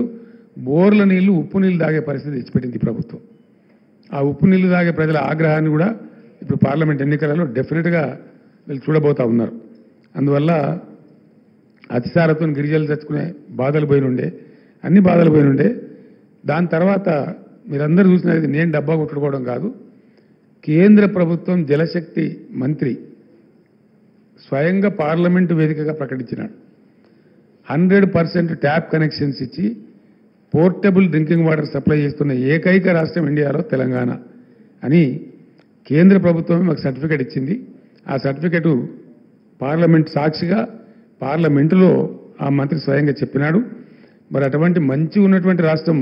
బోర్ల నీళ్లు, ఉప్పు నీళ్లు తాగే పరిస్థితి తెచ్చిపెట్టింది ప్రభుత్వం. ఆ ఉప్పు నీళ్లు తాగే ప్రజల ఆగ్రహాన్ని కూడా ఇప్పుడు పార్లమెంట్ ఎన్నికలలో డెఫినెట్గా వీళ్ళు చూడబోతా ఉన్నారు. అందువల్ల అతిసారతో గిరిజలు తెచ్చుకునే బాధలు పోయినుండే, అన్ని బాధలు పోయినుండే. దాని తర్వాత మీరందరూ చూసినది నేను డబ్బా కొట్టుకోవడం కాదు, కేంద్ర ప్రభుత్వం జలశక్తి మంత్రి స్వయంగా పార్లమెంటు వేదికగా ప్రకటించినాడు. 100% ట్యాప్ కనెక్షన్స్ ఇచ్చి పోర్టబుల్ డ్రింకింగ్ వాటర్ సప్లై చేస్తున్న ఏకైక రాష్ట్రం ఇండియాలో తెలంగాణ అని కేంద్ర ప్రభుత్వమే మాకు సర్టిఫికేట్ ఇచ్చింది. ఆ సర్టిఫికేటు పార్లమెంట్ సాక్షిగా పార్లమెంటులో ఆ మంత్రి స్వయంగా చెప్పినాడు. మరి అటువంటి మంచి ఉన్నటువంటి రాష్ట్రం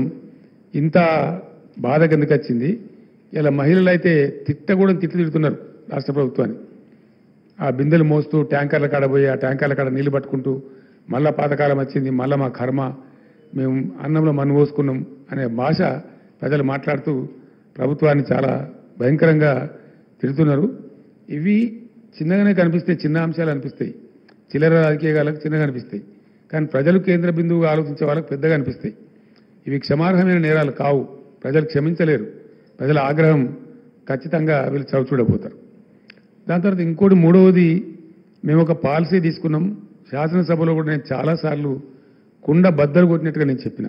ఇంత బాధ కిందకి వచ్చింది. ఇలా మహిళలు అయితే తిడుతున్నారు రాష్ట్ర ప్రభుత్వాన్ని. ఆ బిందెలు మోస్తూ ట్యాంకర్ల కాడ పోయి ఆ ట్యాంకర్ల కాడ నీళ్లు పట్టుకుంటూ మళ్ళా పాతకాలం వచ్చింది, మళ్ళా మా కర్మ, మేము అన్నంలో మన్ను పోసుకున్నాం అనే భాష ప్రజలు మాట్లాడుతూ ప్రభుత్వాన్ని చాలా భయంకరంగా తిడుతున్నారు. ఇవి చిన్నగానే కనిపిస్తాయి, చిన్న అంశాలు అనిపిస్తాయి, చిల్లర రాజకీయాలకు చిన్నగా అనిపిస్తాయి, కానీ ప్రజలు కేంద్ర బిందువుగా ఆలోచించే వాళ్ళకి పెద్దగా అనిపిస్తాయి. ఇవి క్షమార్హమైన నేరాలు కావు. ప్రజలు క్షమించలేరు. ప్రజల ఆగ్రహం ఖచ్చితంగా వీళ్ళు చవిచూడబోతారు. దాని తర్వాత ఇంకోటి మూడవది, మేము ఒక పాలసీ తీసుకున్నాం. శాసనసభలో కూడా నేను చాలాసార్లు కుండ బద్దలు కొట్టినట్టుగా నేను చెప్పిన,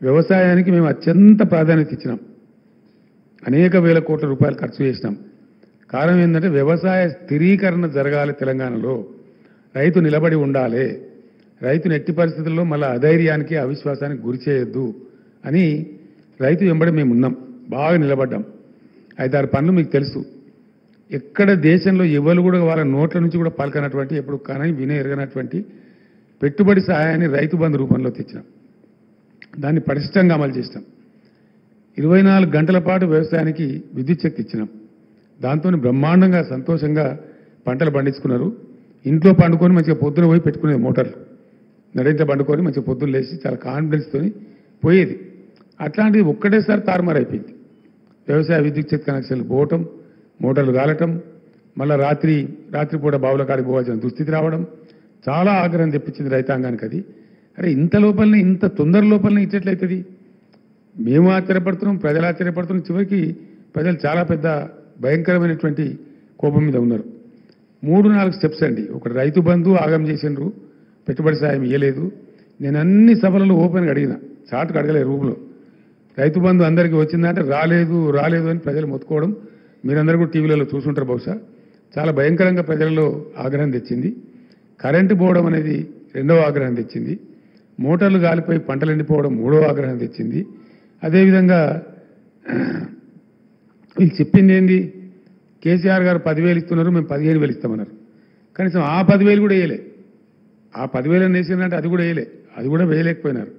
వ్యవసాయానికి మేము అత్యంత ప్రాధాన్యత ఇచ్చినాం. అనేక వేల కోట్ల రూపాయలు ఖర్చు చేసినాం. కారణం ఏంటంటే వ్యవసాయ స్థిరీకరణ జరగాలి. తెలంగాణలో రైతు నిలబడి ఉండాలి. రైతుని ఎట్టి పరిస్థితుల్లో మళ్ళీ అధైర్యానికి అవిశ్వాసానికి గురి చేయొద్దు అని రైతు వెంబడి మేము ఉన్నాం. బాగా నిలబడ్డాం. 5-6 పనులు మీకు తెలుసు. ఎక్కడ దేశంలో ఎవరు కూడా వాళ్ళ నోట్ల నుంచి కూడా పలకనటువంటి, ఎప్పుడు కానీ వినే ఎరగనటువంటి పెట్టుబడి సహాయాన్ని రైతు బంధు రూపంలో తెచ్చినాం. దాన్ని పటిష్టంగా అమలు చేసినాం. 24 గంటల పాటు వ్యవసాయానికి విద్యుత్ శక్తి ఇచ్చినాం. దాంతో బ్రహ్మాండంగా సంతోషంగా పంటలు పండించుకున్నారు. ఇంట్లో పండుకొని మంచిగా పొద్దున పోయి పెట్టుకునేది మోటార్లు. నడింట్లో పండుకొని మంచిగా పొద్దున్న లేచి చాలా కాన్ఫిడెన్స్తో పోయేది. అట్లాంటిది ఒక్కటేసారి తారుమారైపోయింది. వ్యవసాయ విద్యుత్ శక్తి కనెక్షన్లు పోవటం, మోటార్లు కాలటం, మళ్ళీ రాత్రిపూట బావుల కాడికి పోవాల్సిన దుస్థితి రావడం చాలా ఆగ్రహం తెప్పించింది రైతాంగానికి. అది అరే ఇంత లోపలనే, ఇంత తొందర లోపలనే ఇచ్చేట్లయితుంది. మేము ఆశ్చర్యపడుతున్నాం, ప్రజలు ఆశ్చర్యపడుతున్నాం. చివరికి ప్రజలు చాలా పెద్ద భయంకరమైనటువంటి కోపం మీద ఉన్నారు. 3-4 స్టెప్స్ అండి. ఒకటి రైతు బంధు ఆగం చేసిండ్రు, పెట్టుబడి సాయం ఇవ్వలేదు. నేను అన్ని సభలలో ఓపెన్గా అడిగిన, చాటుకు అడగలేదు రూపులో. రైతు బంధు అందరికీ వచ్చిందంటే రాలేదు అని ప్రజలు మొత్తుకోవడం మీరందరూ కూడా టీవీలలో చూసుంటారు బహుశా. చాలా భయంకరంగా ప్రజలలో ఆగ్రహం తెచ్చింది. కరెంటు పోవడం అనేది రెండవ ఆగ్రహం తెచ్చింది. మోటార్లు గాలిపోయి పంటలు ఎండిపోవడం మూడవ ఆగ్రహం తెచ్చింది. అదేవిధంగా వీళ్ళు చెప్పింది ఏంది, కేసీఆర్ గారు 10,000 ఇస్తున్నారు, మేము 15,000 ఇస్తామన్నారు. కనీసం ఆ 10,000 కూడా వేయలే. ఆ 10,000 వేసిందంటే అది కూడా వేయలే. అది కూడా వేయలేకపోయినారు.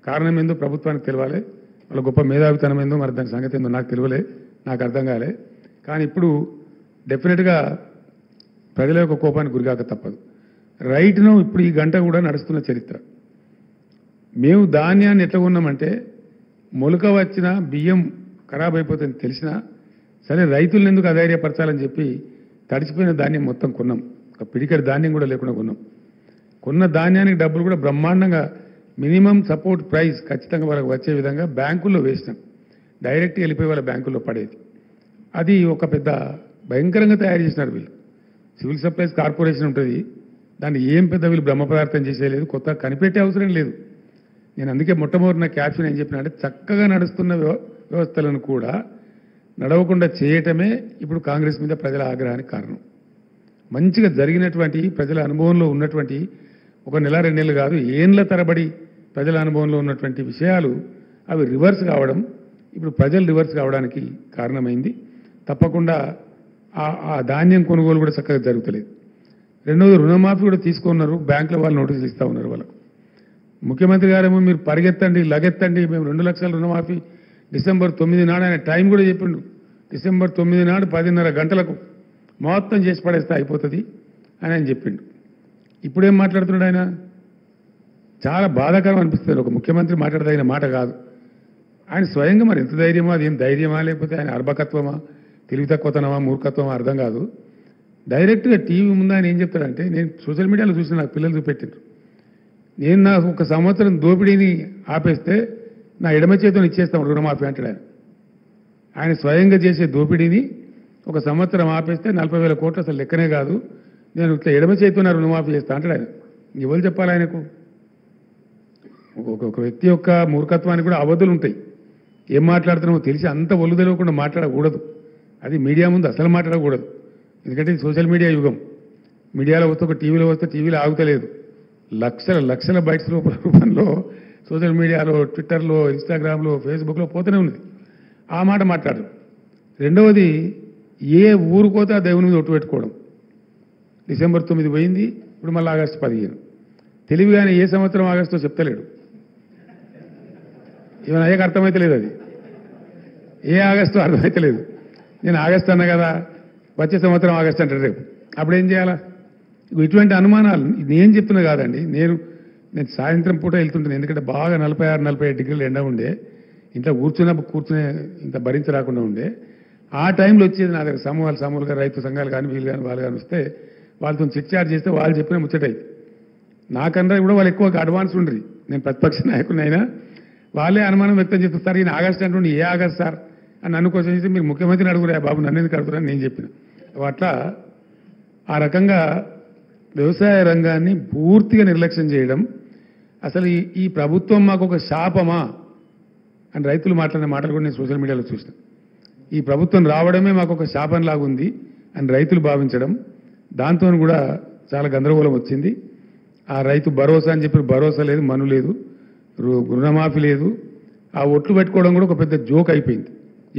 కారణం ఏందో ప్రభుత్వానికి తెలియాలి. వాళ్ళ గొప్ప మేధావితనం ఏందో, మరి దాని సంగతి ఏందో నాకు తెలియలే, నాకు అర్థం కాలే. కానీ ఇప్పుడు డెఫినెట్గా ప్రజల యొక్క కోపానికి గురికాక తప్పదు. రైట్ను ఇప్పుడు ఈ గంట కూడా నడుస్తున్న చరిత్ర. మేము ధాన్యాన్ని ఎట్లా కొన్నామంటే, మొలక వచ్చిన బియ్యం ఖరాబ్ అయిపోతుంది తెలిసినా సరే రైతులను ఎందుకు అధైర్యపరచాలని చెప్పి తడిచిపోయిన ధాన్యం మొత్తం కొన్నాం. ఒక పిడికడి ధాన్యం కూడా లేకుండా కొన్నాం. కొన్న ధాన్యానికి డబ్బులు కూడా బ్రహ్మాండంగా మినిమం సపోర్ట్ ప్రైస్ ఖచ్చితంగా వాళ్ళకి వచ్చే విధంగా బ్యాంకుల్లో వేసినాం. డైరెక్ట్గా వెళ్ళిపోయి వాళ్ళ బ్యాంకుల్లో పడేది. అది ఒక పెద్ద భయంకరంగా తయారు చేసినారు వీళ్ళు. సివిల్ సప్లైస్ కార్పొరేషన్ ఉంటుంది, దాన్ని ఏం పెద్ద వీళ్ళు బ్రహ్మ పదార్థం చేసేయలేదు, కొత్తగా కనిపెట్టే అవసరం లేదు. నేను అందుకే మొట్టమొదటి నా క్యాప్షన్ ఏం చెప్పినా అంటే, చక్కగా నడుస్తున్న వ్యవస్థలను కూడా నడవకుండా చేయటమే ఇప్పుడు కాంగ్రెస్ మీద ప్రజల ఆగ్రహానికి కారణం. మంచిగా జరిగినటువంటి ప్రజల అనుభవంలో ఉన్నటువంటి ఒక నెల 2 నెలలు కాదు, ఏండ్ల తరబడి ప్రజల అనుభవంలో ఉన్నటువంటి విషయాలు అవి రివర్స్ కావడం, ఇప్పుడు ప్రజలు రివర్స్ కావడానికి కారణమైంది. తప్పకుండా ఆ ధాన్యం కొనుగోలు కూడా చక్కగా జరుగుతలేదు. రెండోది రుణమాఫీ కూడా తీసుకున్నారు. బ్యాంకుల వాళ్ళు నోటీసులు ఇస్తూ ఉన్నారు వాళ్ళకు. ముఖ్యమంత్రి గారేమో మీరు పరిగెత్తండి, లగెత్తండి, మేము 2 లక్షల రుణమాఫీ డిసెంబర్ 9 నాడు, ఆయన టైం కూడా చెప్పిండు, డిసెంబర్ 9 నాడు 10:30 గంటలకు మొత్తం చేసి పడేస్తే అయిపోతుంది అని ఆయన చెప్పిండు. ఇప్పుడేం మాట్లాడుతున్నాడు ఆయన? చాలా బాధాకరం అనిపిస్తుంది. ఒక ముఖ్యమంత్రి మాట్లాడదగిన మాట కాదు. ఆయన స్వయంగా మరి ఎంత ధైర్యమా, అది ఏం ధైర్యమా, లేకపోతే ఆయన అర్భకత్వమా, తెలివి తక్కువతనమా, మూర్ఖత్వమా అర్థం కాదు. డైరెక్ట్గా టీవీ ముందు ఆయన ఏం చెప్తాడంటే, నేను సోషల్ మీడియాలో చూసిన, నాకు పిల్లలు చూపెట్టారు, నేను నా 1 సంవత్సరం దోపిడీని ఆపేస్తే నా ఎడమ చేతిని ఇచ్చేస్తాం రుణమాఫీ అంటాడు ఆయన. ఆయన స్వయంగా చేసే దోపిడీని 1 సంవత్సరం ఆపేస్తే 40,000 కోట్లు అసలు లెక్కనే కాదు, నేను ఇట్లా ఎడమ చేతిన రుణమాఫీ చేస్తా అంటాడు ఆయన. ఎవరు చెప్పాలి ఆయనకు? ఒక వ్యక్తి యొక్క మూర్ఖత్వానికి కూడా అవధులు ఉంటాయి. ఏం మాట్లాడుతున్నామో తెలిసి అంత ఒళ్ళు తెలియకుండా మాట్లాడకూడదు. అది మీడియా ముందు అసలు మాట్లాడకూడదు. ఎందుకంటే ఇది సోషల్ మీడియా యుగం. మీడియాలో వస్తే, ఒక టీవీలో వస్తే టీవీలో ఆగుతలేదు, లక్షల బైట్స్ రూపంలో సోషల్ మీడియాలో, ట్విట్టర్లో, ఇన్స్టాగ్రామ్లో, ఫేస్బుక్లో పోతూనే ఉన్నది. ఆ మాట మాట్లాడరు. రెండవది, ఏ ఊరుకోతే ఆ దేవుని మీద ఒట్టు పెట్టుకోవడం. డిసెంబర్ 9 పోయింది, ఇప్పుడు మళ్ళీ ఆగస్టు 15. తెలివిగానే ఏ సంవత్సరం ఆగస్టో చెప్తలేడు. ఇవన్నీ అయ్యాక అర్థమైతే లేదు. అది ఏ ఆగస్టు అర్థమైతే లేదు. నేను ఆగస్టు అన్నా కదా, వచ్చే సంవత్సరం ఆగస్టు అంటారు రేపు. అప్పుడేం చేయాలా? ఇటువంటి అనుమానాలు నేను చెప్తున్నా కాదండి. నేను సాయంత్రం పూట వెళ్తుంటాను. ఎందుకంటే బాగా 46-47 డిగ్రీలు ఎండ ఉండే, ఇంట్లో కూర్చునే ఇంత భరించరాకుండా ఉండే. ఆ టైంలో వచ్చేది నా దగ్గర సమూహాలుగా రైతు సంఘాలు కానీ, వీళ్ళు కానీ, వాళ్ళు కానీ వస్తే వాళ్ళతో చిట్చాట్ చేస్తే వాళ్ళు చెప్పిన ముచ్చటై. నాకన్నా కూడా వాళ్ళు ఎక్కువ అడ్వాన్స్ ఉండరు. నేను ప్రతిపక్ష నాయకుడినైనా వాళ్ళే అనుమానం వ్యక్తం చేస్తారు, సార్ ఈయన ఆగస్టు అంటుండే ఏ ఆగస్ట్ సార్ అని నన్ను క్వశ్చన్ చేసి మీరు ముఖ్యమంత్రిని అడుగురా బాబు, నన్ను ఎందుకు అడుగుతారని నేను చెప్పిన. అట్లా ఆ రకంగా వ్యవసాయ రంగాన్ని పూర్తిగా నిర్లక్ష్యం చేయడం, అసలు ఈ ప్రభుత్వం మాకు ఒక శాపమా అని రైతులు మాట్లాడిన మాటలు కూడా నేను సోషల్ మీడియాలో చూసిన. ఈ ప్రభుత్వం రావడమే మాకు ఒక శాపంలాగుంది అని రైతులు భావించడం, దాంతో కూడా చాలా గందరగోళం వచ్చింది. ఆ రైతు భరోసా అని చెప్పి భరోసా లేదు, మను లేదు, రుణమాఫీ లేదు. ఆ ఒట్లు పెట్టుకోవడం కూడా ఒక పెద్ద జోక్ అయిపోయింది.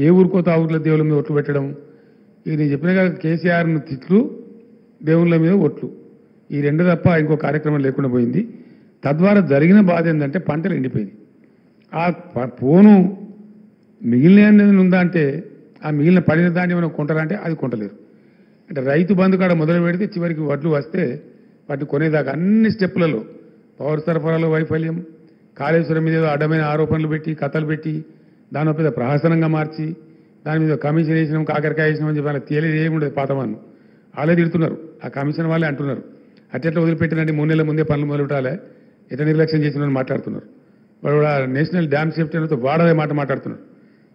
ఏ ఊరికో ఆ ఊర్లో దేవుళ్ళ మీద ఒట్లు పెట్టడం. ఇక నేను చెప్పిన కదా, కేసీఆర్ను తిట్లు, దేవుళ్ళ మీద ఒట్లు, ఈ రెండు తప్ప ఇంకో కార్యక్రమం లేకుండా పోయింది. తద్వారా జరిగిన బాధ ఏంటంటే పంటలు ఎండిపోయింది. ఆ పోను మిగిలిన ఉందా అంటే ఆ మిగిలిన పడిన దాన్ని ఏమైనా కొంటారా అంటే అది కొంటలేరు. అంటే రైతు బంధు కాడ మొదలు పెడితే చివరికి వడ్లు వస్తే వాటిని కొనేదాకా అన్ని స్టెప్పులలో పౌర సరఫరాలో వైఫల్యం, కాళేశ్వరం మీద అడ్డమైన ఆరోపణలు పెట్టి కథలు పెట్టి దాని పెద్ద ప్రహసనంగా మార్చి దాని మీద కమిషన్ వేసినాం, కాకరకాయ వేసినాం అని చెప్పి అలా తేలేదు ఏముండదు. పాతమాను వాళ్ళే తిడుతున్నారు, ఆ కమిషన్ వాళ్ళే అంటున్నారు. అట్లా వదిలిపెట్టినండి 3 నెలల ముందే పనులు మొదలుపెట్టాలి, ఎట్లా నిర్లక్ష్యం చేసినని మాట్లాడుతున్నారు. వాడు కూడా నేషనల్ డ్యామ్ సేఫ్టీ అనేది వాడదే మాట మాట్లాడుతున్నారు.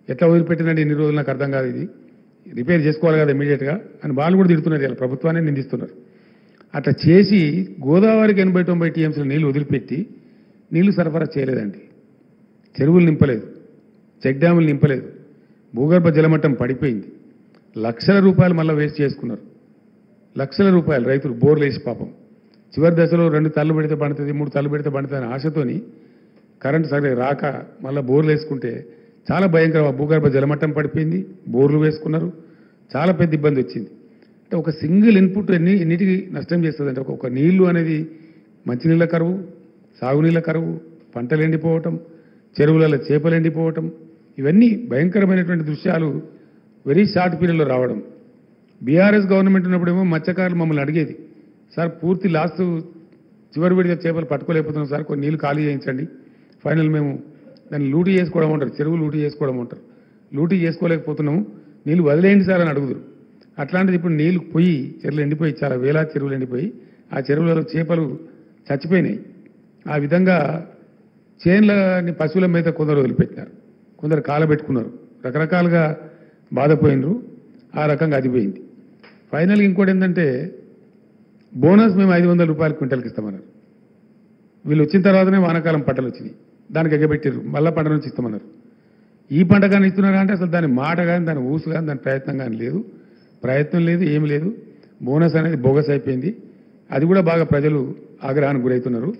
ఎట్లా వదిలిపెట్టినండి ఇన్ని రోజులు నాకు అర్థం కాదు, ఇది రిపేర్ చేసుకోవాలి కదా ఇమీడియట్గా అని వాళ్ళు కూడా తిడుతున్నారు. ఇలా ప్రభుత్వాన్ని నిందిస్తున్నారు. అట్లా చేసి గోదావరికి 80-90 టీఎంసీల నీళ్లు వదిలిపెట్టి నీళ్లు సరఫరా చేయలేదండి. చెరువులు నింపలేదు, చెక్ డ్యాములు నింపలేదు, భూగర్భ జలమట్టం పడిపోయింది. లక్షల రూపాయలు మళ్ళీ వేస్ట్ చేసుకున్నారు. లక్షల రూపాయలు రైతులు బోర్లు వేసి పాపం చివరి దశలో 2 తల్లు పెడితే పండుతుంది, 3 తల్లు పెడితే పండుతుంది అనే ఆశతోని కరెంటు సరిగ్గా రాక మళ్ళీ బోర్లు వేసుకుంటే చాలా భయంకర భూగర్భ జలమట్టం పడిపోయింది. బోర్లు వేసుకున్నారు, చాలా పెద్ద ఇబ్బంది వచ్చింది. అంటే ఒక సింగిల్ ఇన్పుట్ ఎన్నిటికి నష్టం చేస్తుంది అంటే ఒక నీళ్లు అనేది మంచినీళ్ళ కరువు, సాగునీళ్ళ కరువు, పంటలు ఎండిపోవటం, చెరువులలో చేపలు ఎండిపోవటం, ఇవన్నీ భయంకరమైనటువంటి దృశ్యాలు వెరీ షార్ట్ పీరియడ్లో రావడం. బీఆర్ఎస్ గవర్నమెంట్ ఉన్నప్పుడేమో మత్స్యకారులు మమ్మల్ని అడిగేది, సార్ పూర్తి లాస్ట్ చివరి విడిగా చేపలు పట్టుకోలేకపోతున్నాం సార్, కొన్ని నీళ్లు ఖాళీ చేయించండి. ఫైనల్ మేము దాన్ని లూటీ చేసుకోవడం ఉంటారు, చెరువు లూటీ చేసుకోవడం ఉంటారు, లూటీ చేసుకోలేకపోతున్నాము, నీళ్ళు వదిలేయండి సార్ అని అడుగుదురు. అట్లాంటిది ఇప్పుడు నీళ్లు పోయి చెరువులు ఎండిపోయి చాలా వేలాది చెరువులు ఎండిపోయి ఆ చెరువులలో చేపలు చచ్చిపోయినాయి. ఆ విధంగా చేన్లని పశువుల మీద కొందరు వదిలిపెట్టినారు, కొందరు కాలబెట్టుకున్నారు, రకరకాలుగా బాధపోయినరు. ఆ రకంగా అది పోయింది. ఫైనల్గా ఇంకోటి ఏంటంటే బోనస్ మేము 500 రూపాయలు క్వింటల్కి ఇస్తామన్నారు. వీళ్ళు వచ్చిన తర్వాతనే వానాకాలం పంటలు వచ్చినాయి, దానికి ఎగబెట్టారు, మళ్ళీ పంట నుంచి ఇస్తామన్నారు. ఈ పంట కానీ ఇస్తున్నారా అంటే అసలు దాని మాట కానీ దాని ఊసు కానీ దాని ప్రయత్నం కానీ లేదు, ప్రయత్నం లేదు, ఏమి లేదు. బోనస్ అనేది బోగస్ అయిపోయింది. అది కూడా బాగా ప్రజలు ఆగ్రహానికి గురవుతున్నారు.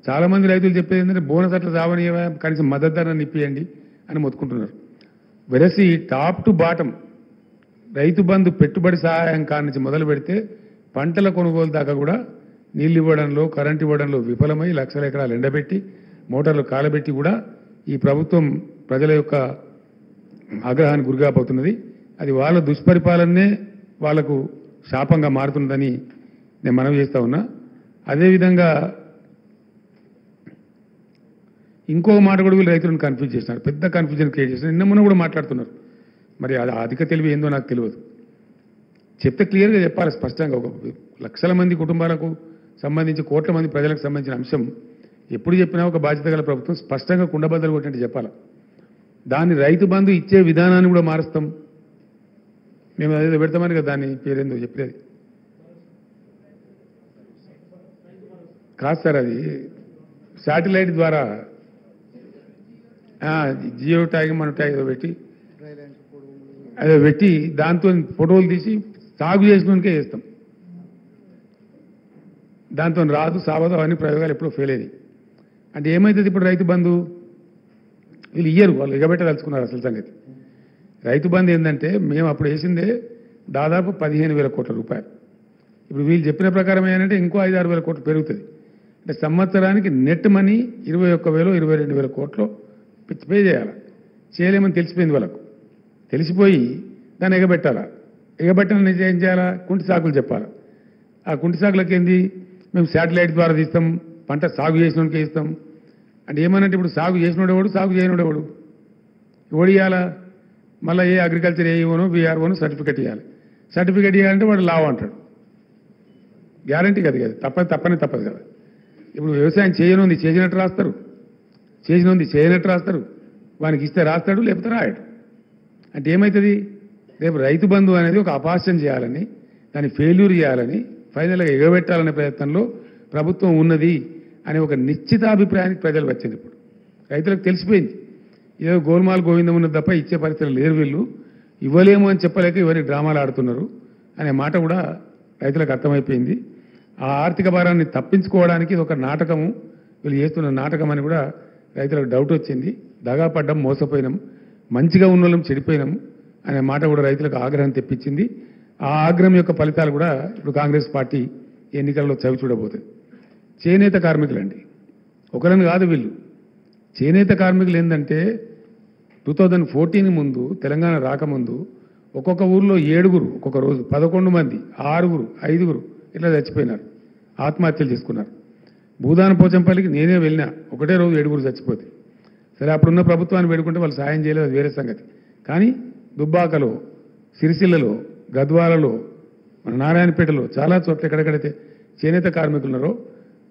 చాలామంది రైతులు చెప్పేది ఏంటంటే బోనస్ అట్లా రావని కనీసం మద్దతు ధరను ఇప్పియండి అని మొత్తుకుంటున్నారు. వెరసి top to bottom Rythu Bandhu పెట్టుబడి సహాయం కాడి నుంచి మొదలు పెడితే పంటల కొనుగోలు దాకా కూడా నీళ్ళు ఇవ్వడంలో, కరెంట్ ఇవ్వడంలో విఫలమై లక్షల ఎకరాలు ఎండబెట్టి మోటార్లు కాలబెట్టి కూడా ఈ ప్రభుత్వం ప్రజల యొక్క ఆగ్రహానికి గురికాపోతున్నది. అది వాళ్ళ దుష్పరిపాలనే వాళ్లకు శాపంగా మారుతున్నదని నేను మనవి చేస్తా ఉన్నా. అదేవిధంగా ఇంకో మాట కూడా వీళ్ళు రైతులను కన్ఫ్యూజ్ చేస్తున్నారు, పెద్ద కన్ఫ్యూజన్ క్రియేట్ చేస్తున్నారు. నిన్న మొన్న కూడా మాట్లాడుతున్నారు. మరి అది అధిక తెలివి ఏందో నాకు తెలియదు. చెప్తే క్లియర్గా చెప్పాలి స్పష్టంగా. ఒక లక్షల మంది కుటుంబాలకు సంబంధించి కోట్ల మంది ప్రజలకు సంబంధించిన అంశం ఎప్పుడు చెప్పినా ఒక బాధ్యత గల ప్రభుత్వం స్పష్టంగా కుండబద్దలు కొట్టినట్టు చెప్పాలి. దాన్ని రైతు బంధు ఇచ్చే విధానాన్ని కూడా మారుస్తాం మేము, అదేదో పెడతామని కదా దాని పేరేందో చెప్పేది కాదు సార్, అది శాటిలైట్ ద్వారా జియో ట్యాగ్ మన ట్యాగ్ ఏదో పెట్టి అదే పెట్టి దాంతో ఫోటోలు తీసి సాగు చేసినకే చేస్తాం. దాంతో రాదు సావదు అవన్నీ ప్రయోగాలు ఎప్పుడో ఫెయిల్ అయ్యాయి. అంటే ఏమవుతుంది ఇప్పుడు రైతు బంధు వీళ్ళు ఇయ్యరు, వాళ్ళు ఎగబెట్టదలుచుకున్నారు. అసలు సంగతి రైతు బంధు ఏంటంటే మేము అప్పుడు వేసిందే దాదాపు 15,000 కోట్ల రూపాయలు. ఇప్పుడు వీళ్ళు చెప్పిన ప్రకారం ఏంటంటే ఇంకో 5-6 వేల కోట్లు పెరుగుతుంది. అంటే సంవత్సరానికి నెట్ మనీ 21,000 22,000 కోట్లు పే చేయాలి. చేయలేమని తెలిసిపోయింది వాళ్ళకు. తెలిసిపోయి దాన్ని ఎగబెట్టాలా. ఎగబెట్టని ఏం చేయాలా? కుంటి సాకులు చెప్పాలి. ఆ కుంటి సాకులకి ఏంది, మేము శాటిలైట్ ద్వారా తీస్తాం, పంట సాగు చేసినోడికే ఇస్తాం. అంటే ఏమనంటే ఇప్పుడు సాగు చేసినోడేవాడు, సాగు చేయనోడేవాడు ఎవడు ఇవ్వాలా? మళ్ళీ ఏ అగ్రికల్చర్ ఏఈఓనో బీఆర్ఓనో సర్టిఫికెట్ ఇవ్వాలి. సర్టిఫికెట్ ఇవ్వాలంటే వాడు లావు అంటాడు. గ్యారంటీ కదా, కదా తప్పని తప్పదు కదా. ఇప్పుడు వ్యవసాయం చేయనుంది, చేసినట్టు రాస్తారు. చేసినది చేయనట్టు రాస్తారు, వానికి ఇస్తే రాస్తాడు, లేకపోతే రాయడు. అంటే ఏమవుతుంది? రేపు రైతు బంధు అనేది ఒక అపాస్యం చేయాలని, దాన్ని ఫెయిల్యూర్ చేయాలని, ఫైనల్గా ఎగబెట్టాలనే ప్రయత్నంలో ప్రభుత్వం ఉన్నది అనే ఒక నిశ్చితాభిప్రాయానికి ప్రజలు వచ్చింది. ఇప్పుడు రైతులకు తెలిసిపోయింది, ఏదో గోల్మాల్ గోవిందం ఉన్నది తప్ప ఇచ్చే పరిస్థితులు లేరు, వీళ్ళు ఇవ్వలేము అని చెప్పలేక ఇవన్నీ డ్రామాలు ఆడుతున్నారు అనే మాట కూడా రైతులకు అర్థమైపోయింది. ఆ ఆర్థిక భారాన్ని తప్పించుకోవడానికి ఇది ఒక నాటకము, వీళ్ళు చేస్తున్న నాటకం అని కూడా రైతులకు డౌట్ వచ్చింది. దగాపడ్డం, మోసపోయినాం, మంచిగా ఉన్న వాళ్ళం చెడిపోయినాం అనే మాట కూడా రైతులకు ఆగ్రహం తెప్పించింది. ఆ ఆగ్రహం యొక్క ఫలితాలు కూడా ఇప్పుడు కాంగ్రెస్ పార్టీ ఎన్నికల్లో చవి చూడబోతుంది. చేనేత కార్మికులండి, ఒకరని కాదు వీళ్ళు. చేనేత కార్మికులు ఏంటంటే 2014 ముందు, తెలంగాణ రాకముందు ఒక్కొక్క ఊర్లో 7 ఒక్కొక్క రోజు, 11 మంది, 6 5 ఇట్లా చచ్చిపోయినారు, ఆత్మహత్యలు చేసుకున్నారు. భూదాన పోచంపల్లికి నేనే వెళ్ళినా, ఒకటే రోజు 7 చచ్చిపోతే. సరే అప్పుడున్న ప్రభుత్వాన్ని వేడుకుంటే వాళ్ళు సాయం చేయలేదు, అది వేరే సంగతి. కానీ దుబ్బాకలో, సిరిసిల్లలో, గద్వాలలో, మన నారాయణపేటలో చాలా చోట్ల ఎక్కడెక్కడైతే చేనేత కార్మికులు ఉన్నారో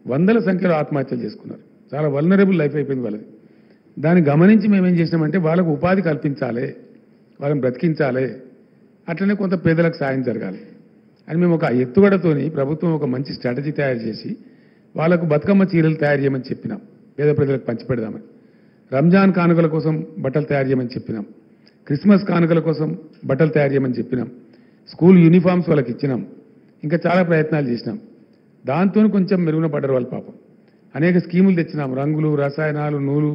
వందల సంఖ్యలో ఆత్మహత్యలు చేసుకున్నారు. చాలా వల్నరబుల్ లైఫ్ అయిపోయింది వాళ్ళది. దాన్ని గమనించి మేమేం చేసినామంటే వాళ్ళకు ఉపాధి కల్పించాలి, వాళ్ళని బ్రతికించాలి, అట్లనే కొంత పేదలకు సాయం జరగాలి అని మేము ఒక ఎత్తుగడతోని ప్రభుత్వం ఒక మంచి స్ట్రాటజీ తయారు చేసి వాళ్ళకు బతుకమ్మ చీరలు తయారు చేయమని చెప్పినాం, పేద ప్రజలకు పంచిపెడదామని. రంజాన్ కానుకల కోసం బట్టలు తయారు చేయమని చెప్పినాం, క్రిస్మస్ కానుకల కోసం బట్టలు తయారు చేయమని చెప్పినాం, స్కూల్ యూనిఫామ్స్ వాళ్ళకి ఇచ్చినాం, ఇంకా చాలా ప్రయత్నాలు చేసినాం. దాంతో కొంచెం మెరుగున పడ్డారు వాళ్ళు పాపం. అనేక స్కీములు తెచ్చినాం, రంగులు, రసాయనాలు, నూలు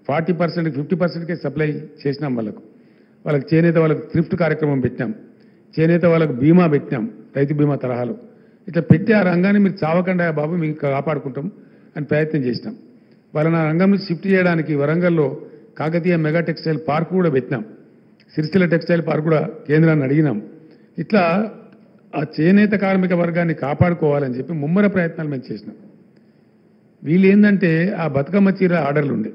40% 50%కే సప్లై చేసినాం వాళ్ళకు. వాళ్ళకి చేనేత వాళ్ళకి థ్రిఫ్ట్ కార్యక్రమం పెట్టినాం, చేనేత వాళ్ళకు బీమా పెట్టినాం, రైతు బీమా తరహాలో. ఇట్లా పెట్టి ఆ రంగాన్ని మీరు చావకుండా బాబు మీకు కాపాడుకుంటాం అని ప్రయత్నం చేసినాం. వాళ్ళని ఆ రంగం నుంచి షిఫ్ట్ చేయడానికి వరంగల్లో కాకతీయ మెగా టెక్స్టైల్ పార్క్ కూడా పెట్టినాం, సిరిసిల్ల టెక్స్టైల్ పార్క్ కూడా కేంద్రాన్ని అడిగినాం. ఇట్లా ఆ చేనేత కార్మిక వర్గాన్ని కాపాడుకోవాలని చెప్పి ముమ్మర ప్రయత్నాలు మేము చేసినాం. వీళ్ళు ఏంటంటే ఆ బతుకమ్మ చీర ఆర్డర్లు ఉండే,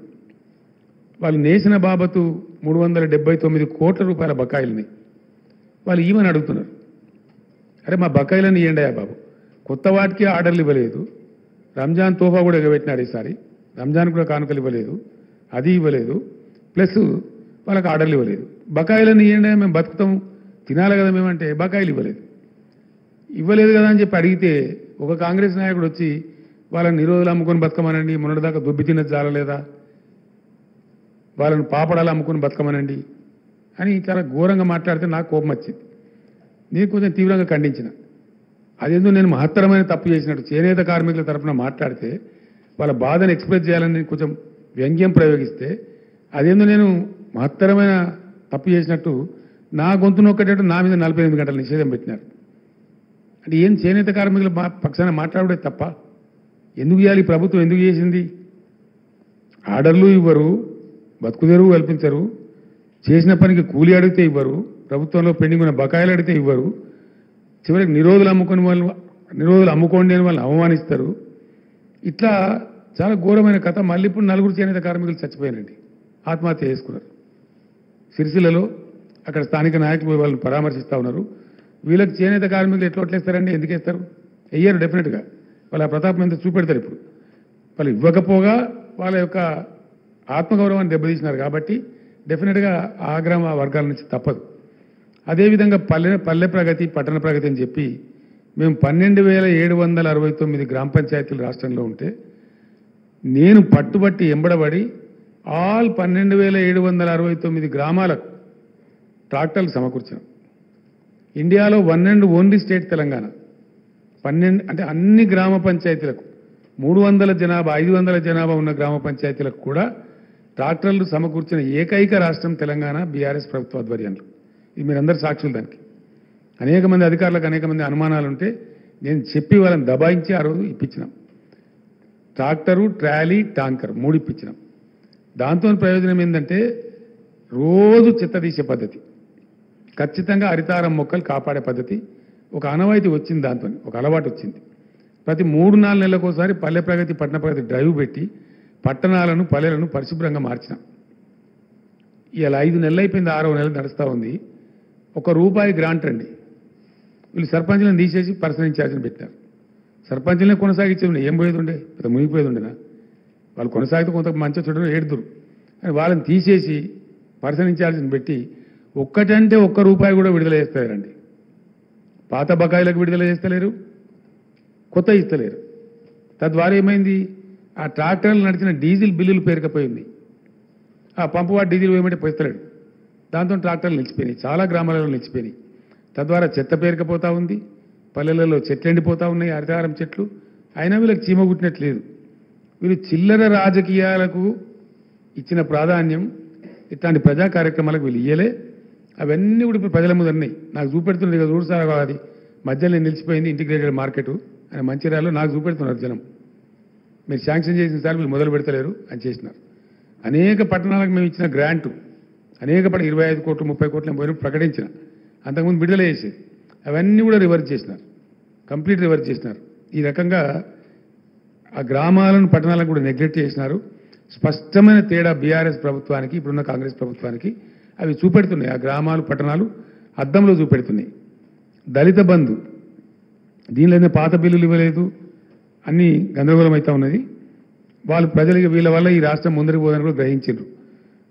వాళ్ళు నేసిన బాబతు 379 కోట్ల రూపాయల బకాయిల్ని వాళ్ళు ఈమని అడుగుతున్నారు. అరే మా బకాయిలను ఇవ్వండియా బాబు, కొత్త వాటికి ఆర్డర్లు ఇవ్వలేదు, రంజాన్ తోఫా కూడా ఎగబెట్టినాడు ఈసారి, రంజాన్ కూడా కానుకలు ఇవ్వలేదు, అది ఇవ్వలేదు, ప్లస్ వాళ్ళకి ఆర్డర్లు ఇవ్వలేదు. బకాయిలను ఇవ్వండి, మేము బతుకుతాము, తినాలి కదా మేమంటే బకాయిలు ఇవ్వలేదు కదా అని చెప్పి అడిగితే ఒక కాంగ్రెస్ నాయకుడు వచ్చి వాళ్ళని నిరోధులు అమ్ముకొని బతకమనండి, మొన్నటిదాకా దుబ్బి తిన్నది చాలలేదా, వాళ్ళని పాపడాలు అమ్ముకొని బతకమనండి అని చాలా ఘోరంగా మాట్లాడితే నాకు కోపం వచ్చింది. నేను కొంచెం తీవ్రంగా ఖండించిన. అదేందో నేను మహత్తరమైన తప్పు చేసినట్టు చేనేత కార్మికుల తరఫున మాట్లాడితే వాళ్ళ బాధను ఎక్స్ప్రెస్ చేయాలని నేను కొంచెం వ్యంగ్యం ప్రయోగిస్తే అదేందో నేను మహత్తరమైన తప్పు చేసినట్టు నా గొంతు నొక్కటట్టు నా మీద 48 గంటల నిషేధం పెట్టినారు. అంటే ఏం చేనేత కార్మికుల పక్షాన మాట్లాడే తప్ప? ఎందుకు చేయాలి? ప్రభుత్వం ఎందుకు చేసింది? ఆర్డర్లు ఇవ్వరు, బతుకుదెరువు కల్పించరు, చేసిన పనికి కూలి అడిగితే ఇవ్వరు, ప్రభుత్వంలో పెండింగ్ ఉన్న బకాయిలు అడిగితే ఇవ్వరు, చివరికి నిరోధులు అమ్ముకోండి అని వాళ్ళని అవమానిస్తారు. ఇట్లా చాలా ఘోరమైన కథ. మళ్ళీ ఇప్పుడు 4 చేనేత కార్మికులు చచ్చిపోయారండి, ఆత్మహత్య చేసుకున్నారు సిరిసిల్లలో. అక్కడ స్థానిక నాయకులు వాళ్ళని పరామర్శిస్తూ ఉన్నారు. వీళ్ళకి చేనేత కార్మికులు ఎట్లా వట్లేస్తారండి? ఎందుకు వేస్తారు? వెయ్యరు డెఫినెట్గా. వాళ్ళ ప్రతాపం ఎంత చూపెడతారు. ఇప్పుడు వాళ్ళు ఇవ్వకపోగా వాళ్ళ యొక్క ఆత్మగౌరవాన్ని దెబ్బతీసినారు కాబట్టి డెఫినెట్గా ఆగ్రహం ఆ వర్గాల నుంచి తప్పదు. అదేవిధంగా పల్లె ప్రగతి, పట్టణ ప్రగతి అని చెప్పి మేము 12,769 గ్రామ పంచాయతీలు రాష్ట్రంలో ఉంటే నేను పట్టుబట్టి ఎంబడబడి ఆల్ 12,769 గ్రామాలకు ట్రాక్టర్లు సమకూర్చాం. ఇండియాలో one and only state Telangana. 12 అంటే అన్ని గ్రామ పంచాయతీలకు 300 జనాభా 500 జనాభా ఉన్న గ్రామ పంచాయతీలకు కూడా ట్రాక్టర్లు సమకూర్చిన ఏకైక రాష్ట్రం తెలంగాణ, బీఆర్ఎస్ ప్రభుత్వ ఆధ్వర్యంలో. ఇది మీరందరూ సాక్షులు. దానికి అనేక మంది అధికారులకు అనేక మంది అనుమానాలు ఉంటే నేను చెప్పి వాళ్ళని దబాయించి ఆ రోజు ఇప్పించినాం. ట్రాక్టరు, ట్రాలీ, టాంకర్ 3 ఇప్పించినాం. దాంతో ప్రయోజనం ఏంటంటే రోజు చెత్త తీసే పద్ధతి, ఖచ్చితంగా హరితారం మొక్కలు కాపాడే పద్ధతి ఒక ఆనవాయితీ వచ్చింది. దాంతో ఒక అలవాటు వచ్చింది. ప్రతి 3-4 నెలలకోసారి పల్లె ప్రగతి, పట్టణ ప్రగతి డ్రైవ్ పెట్టి పట్టణాలను, పల్లెలను పరిశుభ్రంగా మార్చినాం. ఇలా 5 నెలలు అయిపోయింది, 6వ నెల నడుస్తూ ఉంది. ₹1 గ్రాంట్ అండి. వీళ్ళు సర్పంచ్లను తీసేసి పర్సనల్ ఇన్ఛార్జిని పెట్టారు. సర్పంచ్లనే కొనసాగించే ఉండే, ఏం పోయేది ఉండే, పెద్ద మునిగిపోయేది ఉండేనా? వాళ్ళు కొనసాగితే కొంత మంచి చూడడం ఏడుదురు అని వాళ్ళని తీసేసి పర్సన్ ఇన్ఛార్జిని పెట్టి ఒక్కటంటే ఒక్క రూపాయి కూడా విడుదల చేస్తారండి. పాత బకాయిలకు విడుదల చేస్తలేరు, కొత్త ఇస్తలేరు. తద్వారా ఏమైంది, ఆ ట్రాక్టర్లు నడిచిన డీజిల్ బిల్లులు పేరుకపోయింది. ఆ పంపువాడు డీజిల్ వేయమంటే పోస్తలేడు, దాంతో ట్రాక్టర్లు నిలిచిపోయినాయి, చాలా గ్రామాలలో నిలిచిపోయినాయి. తద్వారా చెత్త పేరుకపోతా ఉంది, పల్లెలలో చెట్లు ఎండిపోతూ ఉన్నాయి, హరితహారం చెట్లు. అయినా వీళ్ళకి చీమ కుట్టినట్లేదు. వీళ్ళు చిల్లర రాజకీయాలకు ఇచ్చిన ప్రాధాన్యం ఇట్లాంటి ప్రజా కార్యక్రమాలకు వీళ్ళు ఇయ్యలే. అవన్నీ కూడా ఇప్పుడు ప్రజల ముందు ఉన్నాయి. నాకు చూపెడుతుంది కదా, చూడు సార్ అది మధ్యలో నిలిచిపోయింది ఇంటిగ్రేటెడ్ మార్కెట్ అని మంచిర్యాలలో నాకు చూపెడుతున్నారు జనం. మీరు శాంక్షన్ చేసిన సార్ వీళ్ళు మొదలు పెడతలేరు అని చేసినారు. అనేక పట్టణాలకు మేము ఇచ్చిన గ్రాంటు అనేక 25 కోట్లు 30 కోట్లు పోయిన ప్రకటించిన, అంతకుముందు విడుదల చేసేది అవన్నీ కూడా రివర్స్ చేసినారు, కంప్లీట్ రివర్స్ చేసినారు. ఈ రకంగా ఆ గ్రామాలను పట్టణాలను కూడా నెగ్లెక్ట్ చేసినారు. స్పష్టమైన తేడా బీఆర్ఎస్ ప్రభుత్వానికి ఇప్పుడున్న కాంగ్రెస్ ప్రభుత్వానికి అవి చూపెడుతున్నాయి. ఆ గ్రామాలు పట్టణాలు అద్దంలో చూపెడుతున్నాయి. దళిత బంధు దీనిలోనే పాత బిల్లులు ఇవ్వలేదు, అన్నీ గందరగోళం అవుతా ఉన్నది. వాళ్ళు ప్రజలకి వీళ్ళ వల్ల ఈ రాష్ట్రం ముందరికి పోదని కూడా గ్రహించారు.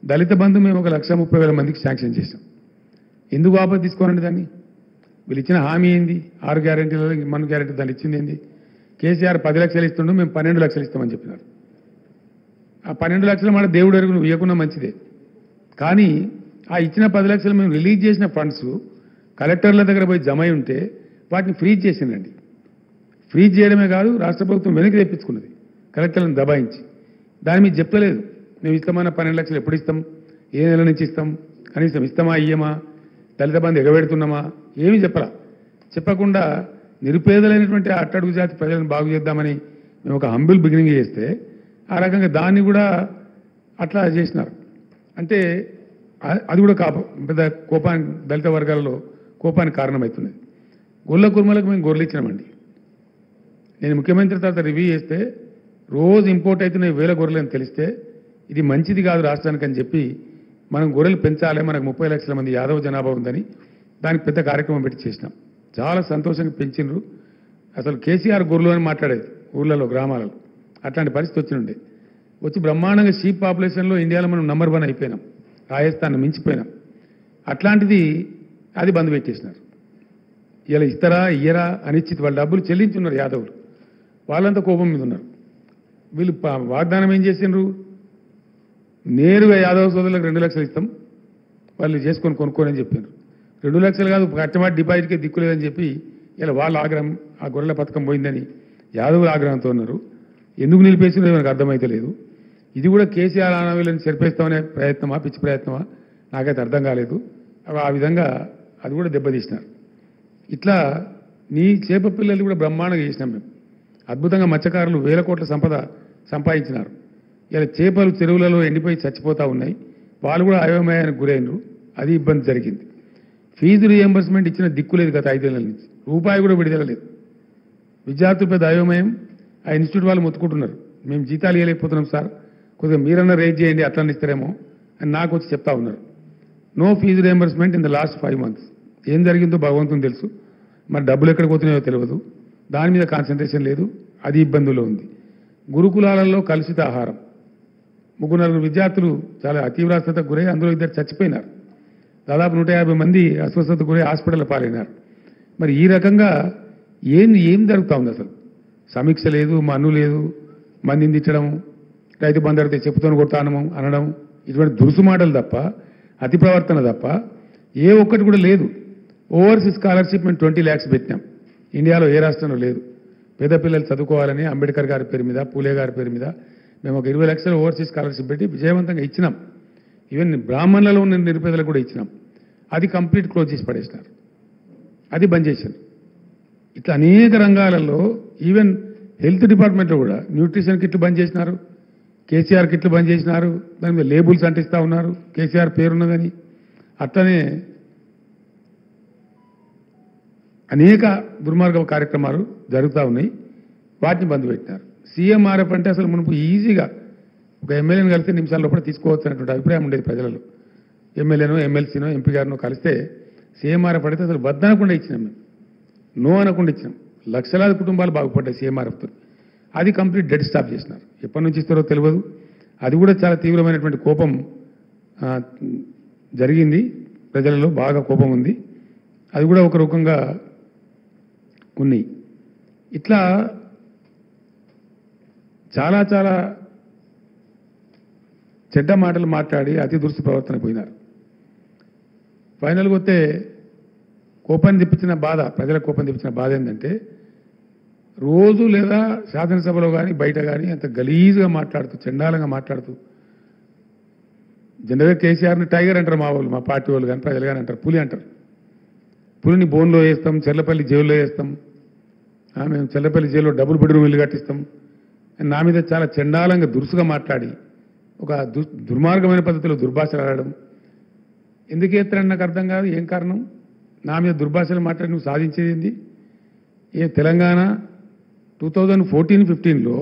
దళిత బంధు మేము 1,30,000 మందికి శాంక్షన్ చేశాం. ఎందుకు వాపసు తీసుకోనండి దాన్ని? వీళ్ళు ఇచ్చిన హామీ ఏంది? 6 గ్యారెంటీలలో మన గ్యారెంటీ దాన్ని ఇచ్చింది ఏంది? కేసీఆర్ 10 లక్షలు ఇస్తుండో మేము 12 లక్షలు ఇస్తామని చెప్పినారు. ఆ 12 లక్షలు మన దేవుడు ఎరుగు నువ్వు ఇవ్వకున్నా మంచిదే, కానీ ఆ ఇచ్చిన 10 లక్షలు మేము రిలీజ్ చేసిన ఫండ్స్ కలెక్టర్ల దగ్గర పోయి జమ అయి ఉంటే వాటిని ఫ్రీజ్ చేసిందండి. ఫ్రీజ్ చేయడమే కాదు, రాష్ట్ర ప్రభుత్వం వెనక్కి తెప్పించుకున్నది కలెక్టర్లను దబాయించి. దాని మీద చెప్పలేదు. మేము ఇస్తామన్న 12 లక్షలు ఎప్పుడు ఇస్తాం, ఏ నెల నుంచి ఇస్తాం, కనీసం ఇస్తామా ఇయ్యమా, దళిత బంధు ఎగబెడుతున్నామా, ఏమీ చెప్పరా. చెప్పకుండా నిరుపేదలైనటువంటి అట్టడుగు జాతి ప్రజలను బాగు చేద్దామని మేము ఒక హంబుల్ బిగినింగ్ చేస్తే ఆ రకంగా దాన్ని కూడా అట్లా చేసినారు. అంటే అది కూడా పెద్ద కోపానికి, దళిత వర్గాలలో కోపానికి కారణమవుతున్నది. గొల్ల కుర్మలకు మేము గొర్రెలు ఇచ్చినామండి. నేను ముఖ్యమంత్రి తర్వాత రివ్యూ చేస్తే రోజు ఇంపోర్ట్ అవుతున్న 1000 గొర్రెలు అని తెలిస్తే ఇది మంచిది కాదు రాష్ట్రానికి అని చెప్పి మనం గొర్రెలు పెంచాలి, మనకు 30 లక్షల మంది యాదవ జనాభా ఉందని దానికి పెద్ద కార్యక్రమం పెట్టి చేసినాం. చాలా సంతోషంగా పెంచినరు. అసలు కేసీఆర్ గొర్రెలు అని మాట్లాడేది ఊళ్ళలో గ్రామాలలో. అట్లాంటి పరిస్థితి వచ్చినుండే. వచ్చి బ్రహ్మాండంగా షీప్ పాపులేషన్లో ఇండియాలో మనం నంబర్ 1 అయిపోయినాం, రాజస్థాన్ మించిపోయినాం. అట్లాంటిది అది బంద్ పెట్టేసినారు. ఇలా ఇస్తారా ఇయ్యరా అనిశ్చిత, వాళ్ళ డబ్బులు చెల్లించున్నారు యాదవులు, వాళ్ళంతా కోపం మీద ఉన్నారు. వీళ్ళు వాగ్దానం ఏం చేసిండ్రు, నేరుగా యాదవ సోదరులకు 2 లక్షలు ఇస్తాం, వాళ్ళు చేసుకొని కొనుక్కోని అని చెప్పారు. 2 లక్షలు కాదు, కట్టమాట డిపాజిట్కే దిక్కులేదని చెప్పి ఇలా వాళ్ళ ఆగ్రహం, ఆ గొర్రెల పథకం పోయిందని యాదవులు ఆగ్రహంతో ఉన్నారు. ఎందుకు నిలిపేసిందో మనకు అర్థమైతే లేదు. ఇది కూడా కేసీఆర్ ఆనవీళ్ళని సరిపేస్తామనే ప్రయత్నమా, పిచ్చి ప్రయత్నమా నాకైతే అర్థం కాలేదు. ఆ విధంగా అది కూడా దెబ్బతీసినారు. ఇట్లా నీ చేప పిల్లలు కూడా బ్రహ్మాండంగా చేసినాం మేము. అద్భుతంగా మత్స్యకారులు 1000 కోట్ల సంపద సంపాదించినారు. ఇలా చేపలు చెరువులలో ఎండిపోయి చచ్చిపోతూ ఉన్నాయి, వాళ్ళు కూడా అయోమయానికి గురైనరు. అది ఇబ్బంది జరిగింది. ఫీజు రీఎంబర్స్మెంట్ ఇచ్చిన దిక్కులేదు గత 5 ఏళ్ల నుంచి, రూపాయి కూడా విడుదల లేదు. విద్యార్థులు పెద్ద అయోమయం. ఆ ఇన్స్టిట్యూట్ వాళ్ళు మొత్తుకుంటున్నారు, మేము జీతాలు ఇవ్వలేకపోతున్నాం సార్, కొద్దిగా మీరన్నా రేజ్ చేయండి, అట్లా ఇస్తారేమో అని నాకు వచ్చి చెప్తా ఉన్నారు. No fee reimbursement in the last 5 months. ఏం జరిగిందో భగవంతుని తెలుసు. మరి డబ్బులు ఎక్కడికి పోతున్నాయో తెలియదు, దాని మీద కాన్సన్ట్రేషన్ లేదు, అది ఇబ్బందుల్లో ఉంది. గురుకులాలలో కలుషిత ఆహారం, 3-4 విద్యార్థులు చాలా అతీవ్రతకు గురై అందులో 2 చచ్చిపోయినారు. దాదాపు 150 మంది అస్వస్థతకు గురై హాస్పిటల్ పాలైనారు. మరి ఈ రకంగా ఏం జరుగుతూ ఉంది? అసలు సమీక్ష లేదు, మన్ను లేదు, మందిని తిట్టడం, రైతు బంధు అడిగితే చెప్పుతోని కొడతానము అనడం, ఇటువంటి దురుసు మాటలు తప్ప, అతి ప్రవర్తన తప్ప ఏ ఒక్కటి కూడా లేదు. ఓవర్సీస్ స్కాలర్షిప్ మేము 20 lakhs పెట్టినాం, ఇండియాలో ఏ రాష్ట్రంలో లేదు. పేద పిల్లలు చదువుకోవాలని అంబేద్కర్ గారి పేరు మీద, పూలే గారి పేరు మీద మేము ఒక 20 లక్షల ఓవర్సీస్ స్కాలర్షిప్ పెట్టి విజయవంతంగా ఇచ్చినాం. ఈవెన్ బ్రాహ్మణులలో ఉన్న నిరుపేదలకు కూడా ఇచ్చినాం. అది కంప్లీట్ క్లోజ్ చేసి పడేసినారు, అది బంద్ చేశారు. ఇట్లా అనేక రంగాలలో, ఈవెన్ హెల్త్ డిపార్ట్మెంట్లో కూడా న్యూట్రిషన్ కిట్లు బంద్ చేసినారు, కేసీఆర్ కిట్లు బంద్ చేసినారు, దాని మీద లేబుల్స్ అంటిస్తూ ఉన్నారు కేసీఆర్ పేరున్నదని. అట్లనే అనేక దుర్మార్గ కార్యక్రమాలు జరుగుతూ ఉన్నాయి, వాటిని బంద్ పెట్టినారు. సీఎంఆర్ఎఫ్ అంటే అసలు మునుపు ఈజీగా ఒక ఎమ్మెల్యేని కలిస్తే నిమిషాల లోపల తీసుకోవచ్చు అనేటువంటి అభిప్రాయం ఉండేది ప్రజలలో. ఎమ్మెల్యేనో ఎమ్మెల్సీనో ఎంపీ గారినో కలిస్తే సీఎంఆర్ఎఫ్ అడిగితే అసలు వద్దనకుండా ఇచ్చినాం మేము, నో అనకుండా ఇచ్చినాం. లక్షలాది కుటుంబాలు బాగుపడ్డాయి సీఎంఆర్ఎఫ్తో. అది కంప్లీట్ డెడ్ స్టాప్ చేసినారు. ఎప్పటి నుంచి ఇస్తారో తెలియదు. అది కూడా చాలా తీవ్రమైనటువంటి కోపం జరిగింది. ప్రజలలో బాగా కోపం ఉంది. అది కూడా ఒక రకంగా ఉన్నాయి. ఇట్లా చాలా చాలా చెడ్డ మాటలు మాట్లాడి అతి దురుసు ప్రవర్తన పోయినారు. ఫైనల్గా వస్తే కోపాన్ని తెప్పించిన బాధ, ప్రజల కోపం తెప్పించిన బాధ ఏంటంటే రోజు లేదా శాసనసభలో కానీ బయట కానీ అంత గలీజ్గా మాట్లాడుతూ చండాలంగా మాట్లాడుతూ జనరల్గా కేసీఆర్ని టైగర్ అంటారు మా వాళ్ళు, మా పార్టీ వాళ్ళు కానీ ప్రజలు కానీ అంటారు, పులి అంటారు. పులిని బోన్లో వేస్తాం, చెర్లపల్లి జైల్లో వేస్తాం, మేము చెర్లపల్లి జైల్లో డబుల్ బెడ్రూమ్ ఇల్లు కట్టిస్తాం. నా మీద చాలా చండాలంగా దురుసుగా మాట్లాడి ఒక దుర్మార్గమైన పద్ధతిలో దుర్భాషలు ఆడడం ఎందుకు ఎత్తారని నాకు అర్థం కాదు. ఏం కారణం? నా మీద దుర్భాషలు మాట్లాడి నువ్వు సాధించేది ఏంది? తెలంగాణ 2014-15లో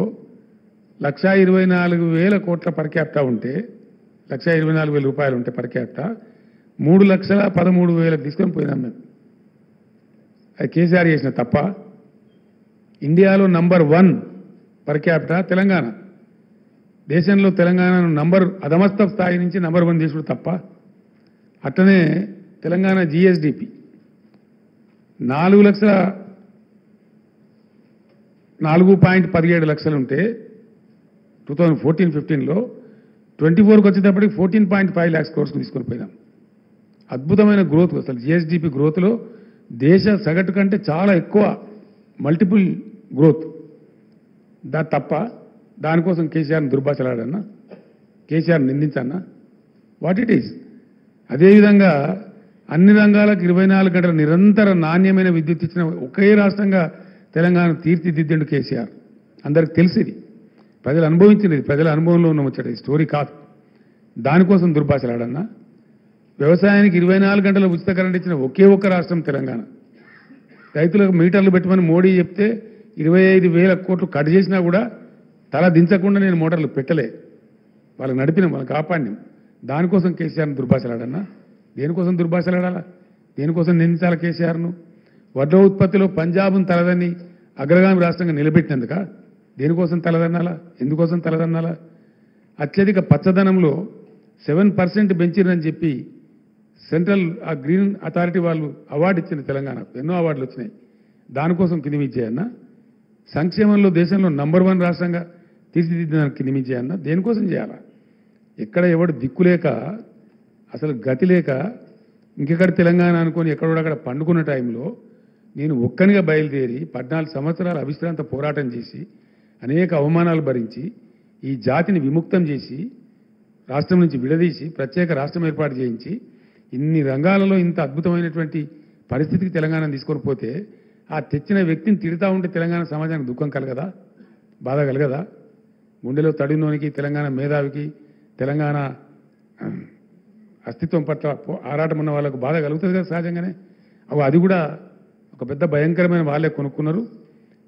1,24,000 కోట్ల పర్ క్యాపిటా ఉంటే 1,24,000 రూపాయలు ఉంటే పర్ క్యాపిటా 3,13,000 తీసుకొని పోయినాం మేము. అది కేసీఆర్ చేసిన తప్ప. ఇండియాలో నంబర్ 1 పర్ క్యాపిటా తెలంగాణ. దేశంలో తెలంగాణను అధమస్థ స్థాయి నుంచి నంబర్ 1 తీసుడు తప్ప. అట్లనే తెలంగాణ జిఎస్డిపి 4,17 లక్షలు ఉంటే 2014-15లో 24కి వచ్చేటప్పటికి 14.5 lakhs crores తీసుకొని పోయినాం. అద్భుతమైన గ్రోత్. అసలు జిఎస్డిపి గ్రోత్లో దేశ సగటు కంటే చాలా ఎక్కువ మల్టిపుల్ గ్రోత్. తప్ప దానికోసం కేసీఆర్ని దుర్భాషలాడన్నా, కేసీఆర్ నిందించన్నా? What it is. అదేవిధంగా అన్ని రంగాలకు 24 గంటల నిరంతర నాణ్యమైన విద్యుత్ ఇచ్చిన ఒకే రాష్ట్రంగా తెలంగాణ తీర్చిదిద్దండు కేసీఆర్. అందరికి తెలిసింది, ప్రజలు అనుభవించినది, ప్రజల అనుభవంలో ఉన్న ముచ్చట, ఈ స్టోరీ కాదు. దానికోసం దుర్భాషలాడన్నా? వ్యవసాయానికి 24 గంటల ఉచిత కరెంట్ ఇచ్చిన ఒకే ఒక్క రాష్ట్రం తెలంగాణ. రైతులకు మీటర్లు పెట్టమని మోడీ చెప్తే 25,000 కోట్లు కట్ చేసినా కూడా తల దించకుండా నేను మోటార్లు పెట్టలే. వాళ్ళకి నడిపినాం, వాళ్ళకి కాపాడినాం. దానికోసం కేసీఆర్ను దుర్భాషలాడన్నా? దేనికోసం దుర్భాషలాడాలా? దేనికోసం నిందించాలా కేసీఆర్ను? వడ్ల ఉత్పత్తిలో పంజాబ్ను తలదన్ని అగ్రగామి రాష్ట్రంగా నిలబెట్టినందుక? దేనికోసం తలదన్నాలా? ఎందుకోసం తలదన్నాలా? అత్యధిక పచ్చదనంలో 7% పెంచిరని చెప్పి సెంట్రల్ గ్రీన్ అథారిటీ వాళ్ళు అవార్డు ఇచ్చింది తెలంగాణకు. ఎన్నో అవార్డులు వచ్చినాయి. దానికోసం కిందిమిచ్చేయన్నా? సంక్షేమంలో దేశంలో నంబర్ 1 రాష్ట్రంగా తీర్చిదిద్దడానికి కిందిమిచ్చేయన్నా? దేనికోసం చేయాలా? ఎక్కడ ఎవడు దిక్కులేక, అసలు గతి లేక ఇంకెక్కడ తెలంగాణ అనుకొని ఎక్కడోడక్కడ పండుకున్న టైంలో నేను ఒక్కనిగా బయలుదేరి 14 సంవత్సరాలు అవిశ్రాంత పోరాటం చేసి అనేక అవమానాలు భరించి ఈ జాతిని విముక్తం చేసి రాష్ట్రం నుంచి విడదీసి ప్రత్యేక రాష్ట్రం ఏర్పాటు చేయించి ఇన్ని రంగాలలో ఇంత అద్భుతమైనటువంటి పరిస్థితికి తెలంగాణ తీసుకొని పోతే ఆ తెచ్చిన వ్యక్తిని తిడతా ఉంటే తెలంగాణ సమాజానికి దుఃఖం కలగదా? బాధ కలగదా? గుండెలో తడినోనికి, తెలంగాణ మేధావికి, తెలంగాణ అస్తిత్వం పట్ల ఆరాటం ఉన్న వాళ్ళకు బాధ కలుగుతుంది కదా సహజంగానే. అది కూడా ఒక పెద్ద భయంకరమైన వాళ్ళే కొనుక్కున్నారు.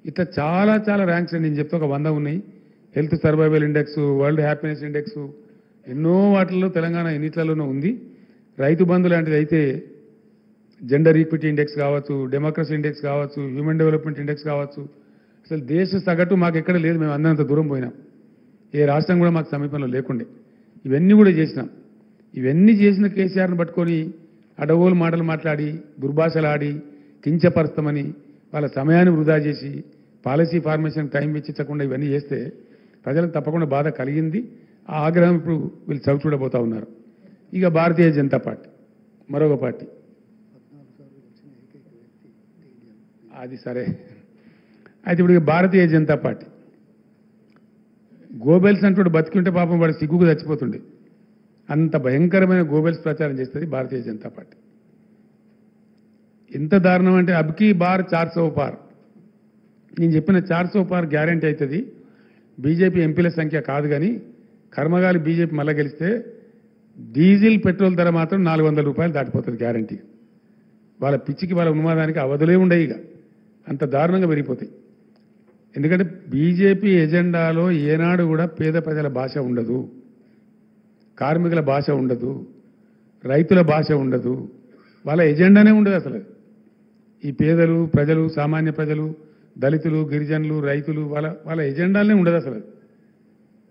ఇట్లా చాలా చాలా ర్యాంక్స్ నేను చెప్తే ఒక 100 ఉన్నాయి. Health survival index, world happiness index, ఎన్నో వాటిల్లో తెలంగాణ ఎన్నిట్లలోనూ ఉంది. రైతు బంధు లాంటిది అయితే జెండర్ ఈక్విటీ ఇండెక్స్ కావచ్చు, డెమోక్రసీ ఇండెక్స్ కావచ్చు, హ్యూమన్ డెవలప్మెంట్ ఇండెక్స్ కావచ్చు. అసలు దేశ సగటు మాకు ఎక్కడ లేదు. మేము అందరంత దూరం పోయినాం. ఏ రాష్ట్రం కూడా మాకు సమీపంలో లేకుండే. ఇవన్నీ కూడా చేసినాం. ఇవన్నీ చేసిన కేసీఆర్ని పట్టుకొని అడగోలు మాటలు మాట్లాడి దుర్భాషలాడి కించపరుస్తామని వాళ్ళ సమయాన్ని వృధా చేసి పాలసీ ఫార్మేషన్ టైం వెచ్చించకుండా ఇవన్నీ చేస్తే ప్రజలకు తప్పకుండా బాధ కలిగింది. ఆ ఆగ్రహం ఇప్పుడు వీళ్ళు చవి చూడబోతా ఉన్నారు. ఇక భారతీయ జనతా పార్టీ మరొక పార్టీ. అది సరే. అయితే ఇప్పుడు భారతీయ జనతా పార్టీ గోబెల్స్ అంటూ బతికింటే పాపం వాడు సిగ్గుకు చచ్చిపోతుండే. అంత భయంకరమైన గోబెల్స్ ప్రచారం చేస్తుంది భారతీయ జనతా పార్టీ. ఎంత దారుణం అంటే అబ్కీ బార్ 400 పార్. నేను చెప్పిన 400 పార్ గ్యారంటీ అవుతుంది. బీజేపీ ఎంపీల సంఖ్య కాదు కానీ కర్మగాలి బీజేపీ మళ్ళా గెలిస్తే డీజిల్ పెట్రోల్ ధర మాత్రం 400 రూపాయలు దాటిపోతుంది గ్యారంటీ. వాళ్ళ పిచ్చికి వాళ్ళ ఉన్మాదానికి అవధులే ఉండవు. ఇక అంత దారుణంగా పెరిగిపోతాయి. ఎందుకంటే బీజేపీ ఎజెండాలో ఏనాడు కూడా పేద ప్రజల భాష ఉండదు, కార్మికుల భాష ఉండదు, రైతుల భాష ఉండదు. వాళ్ళ ఎజెండానే ఉండదు అసలు. ఈ పేదలు, ప్రజలు, సామాన్య ప్రజలు, దళితులు గిరిజనులు రైతులు వాళ్ళ ఎజెండాలనే ఉండదు అసలు అది.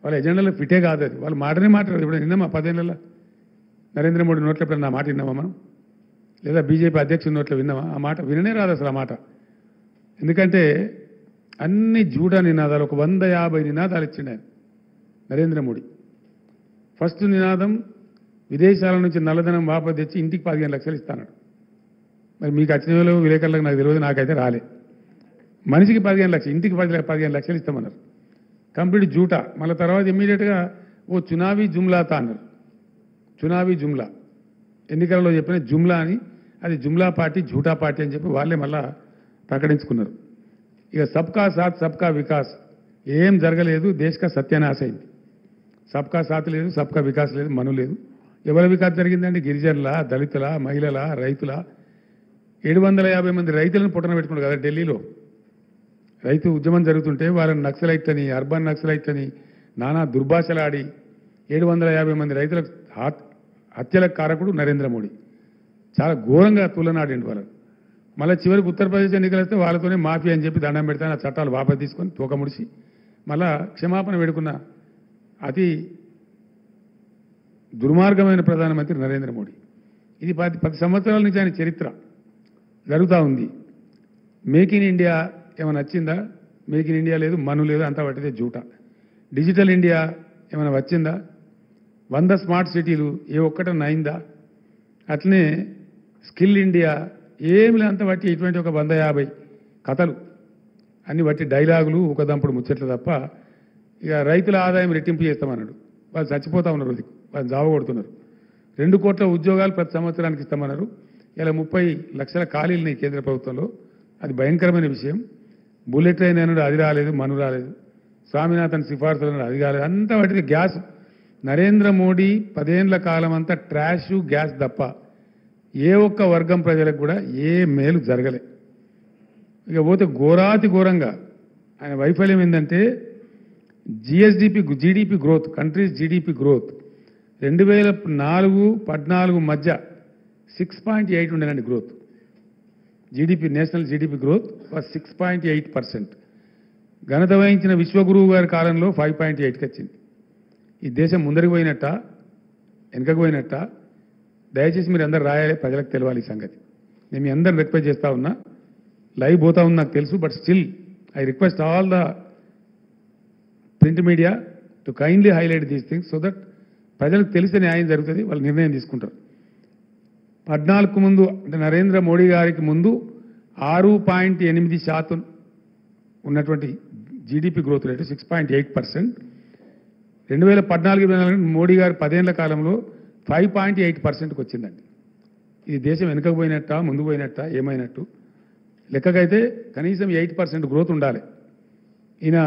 వాళ్ళ ఎజెండాలో ఫిటే కాదు అది. వాళ్ళు మాటనే మాట్లాడదు. ఇప్పుడు విన్నామా 10 ఏళ్ళలో నరేంద్ర మోడీ నోట్లో ఎప్పుడైనా నా మాట విన్నామా మనం? లేదా బీజేపీ అధ్యక్షుడి నోట్లో విన్నామా? ఆ మాట విననే రాదు అసలు ఆ మాట. ఎందుకంటే అన్ని జూడా నినాదాలు, ఒక 150 నినాదాలు ఇచ్చిండు ఆయన నరేంద్ర మోడీ. ఫస్ట్ నినాదం విదేశాల నుంచి నల్లధనం వాపసు తెచ్చి ఇంటికి 15 లక్షలు ఇస్తాడు. మరి మీకు వచ్చిన వేళ విలేకరులకు నాకు తెలియదు, నాకైతే రాలే. మనిషికి 15 లక్షలు, ఇంటికి 15 లక్షలు ఇస్తామన్నారు. కంప్లీట్ జూటా. మళ్ళీ తర్వాత ఇమ్మీడియట్గా ఓ చునావీ జుమ్లాతా అన్నారు. చునావీ జుమ్లా, ఎన్నికలలో చెప్పిన జుమ్లా అని, అది జుమ్లా పార్టీ జూటా పార్టీ అని చెప్పి వాళ్ళే మళ్ళా ప్రకటించుకున్నారు. ఇక సబ్కా సాత్ సబ్కా వికాస్ ఏం జరగలేదు, దేశక సత్యనాశ అయింది. సబ్కా సాత్ లేదు, సబ్కా వికాస్ లేదు, మను లేదు. ఎవరి వికాస్ జరిగిందండి? గిరిజనుల, దళితుల, మహిళల, రైతుల. 750 మంది రైతులను పుట్టన పెట్టుకున్నారు కదా ఢిల్లీలో. రైతు ఉద్యమం జరుగుతుంటే వాళ్ళని నక్సలైట్ అని, అర్బన్ నక్సలైట్ అని నానా దుర్భాషలాడి 750 మంది రైతులకు హత్యలకు కారకుడు నరేంద్ర మోడీ. చాలా ఘోరంగా తులనాడండి వాళ్ళని. మళ్ళీ చివరికి ఉత్తరప్రదేశ్ ఎన్నికలు వస్తే వాళ్ళతోనే మాఫీ అని చెప్పి దండం పెడతాను, ఆ చట్టాలు వాపసు తీసుకొని తూక ముడిచి మళ్ళా క్షమాపణ వేడుకున్న అతి దుర్మార్గమైన ప్రధానమంత్రి నరేంద్ర మోడీ. ఇది 10 సంవత్సరాల నుంచి ఆయన చరిత్ర జరుగుతూ ఉంది. మేక్ ఇన్ ఇండియా ఏమైనా వచ్చిందా? మేక్ ఇన్ ఇండియా లేదు, మను లేదు, అంతా పట్టితే జూటా. డిజిటల్ ఇండియా ఏమైనా వచ్చిందా? 100 స్మార్ట్ సిటీలు ఏ ఒక్కటన్నా అయిందా? అట్లనే స్కిల్ ఇండియా ఏమి అంత బట్టి ఇటువంటి ఒక 150 కథలు అన్ని బట్టి డైలాగులు, ఒక దంపుడు ముచ్చట్లు తప్ప. ఇక రైతుల ఆదాయం రెట్టింపు చేస్తామన్నాడు. వాళ్ళు చచ్చిపోతా ఉన్నారు, వాళ్ళు జావ కొడుతున్నారు. 2 కోట్ల ఉద్యోగాలు ప్రతి సంవత్సరానికి ఇస్తామన్నారు. ఇలా 30 లక్షల ఖాళీలు కేంద్ర ప్రభుత్వంలో. అది భయంకరమైన విషయం. బుల్లెట్ ట్రైన్ అన్నాడు, అది రాలేదు, మను రాలేదు. స్వామినాథన్ సిఫార్సులు అన్నాడు, అది కాలేదు. అంతా వాటికి గ్యాస్. నరేంద్ర మోడీ 10 ఏళ్ల కాలం అంతా ట్రాష్ గ్యాస్ తప్ప ఏ ఒక్క వర్గం ప్రజలకు కూడా ఏ మేలు జరగలే. ఇక పోతే ఘోరాతి ఘోరంగా ఆయన వైఫల్యం ఏంటంటే GDP growth, countries GDP growth 2004-14 మధ్య 6.8 ఉండేనండి growth. GDP, national GDP growth 6.8%. ఘనత వహించిన విశ్వగురువు గారి కాలంలో 5.8కి వచ్చింది. ఈ దేశం ముందరికి పోయినట్ట, వెనకకు పోయినట్ట? దయచేసి మీరు అందరు రాయాలి, ప్రజలకు తెలియాలి ఈ సంగతి. నేను మీ అందరిని రిక్వెస్ట్ చేస్తా ఉన్నా. లైవ్ పోతా ఉన్నా నాకు తెలుసు, but still I request all the print media to kindly highlight these things so that ప్రజలకు తెలిసే న్యాయం జరుగుతుంది, వాళ్ళు నిర్ణయం తీసుకుంటారు. 14 ముందు అంటే నరేంద్ర మోడీ గారికి ముందు 6.8% ఉన్నటువంటి జీడీపీ గ్రోత్ రేటు 6.8%. 2014 మోడీ గారు 10 ఏళ్ల కాలంలో 5.8%కి వచ్చిందండి. ఇది దేశం వెనుకపోయినట్ట, ముందు పోయినట్ట, ఏమైనట్టు? లెక్కకైతే కనీసం 8% గ్రోత్ ఉండాలి. ఈయన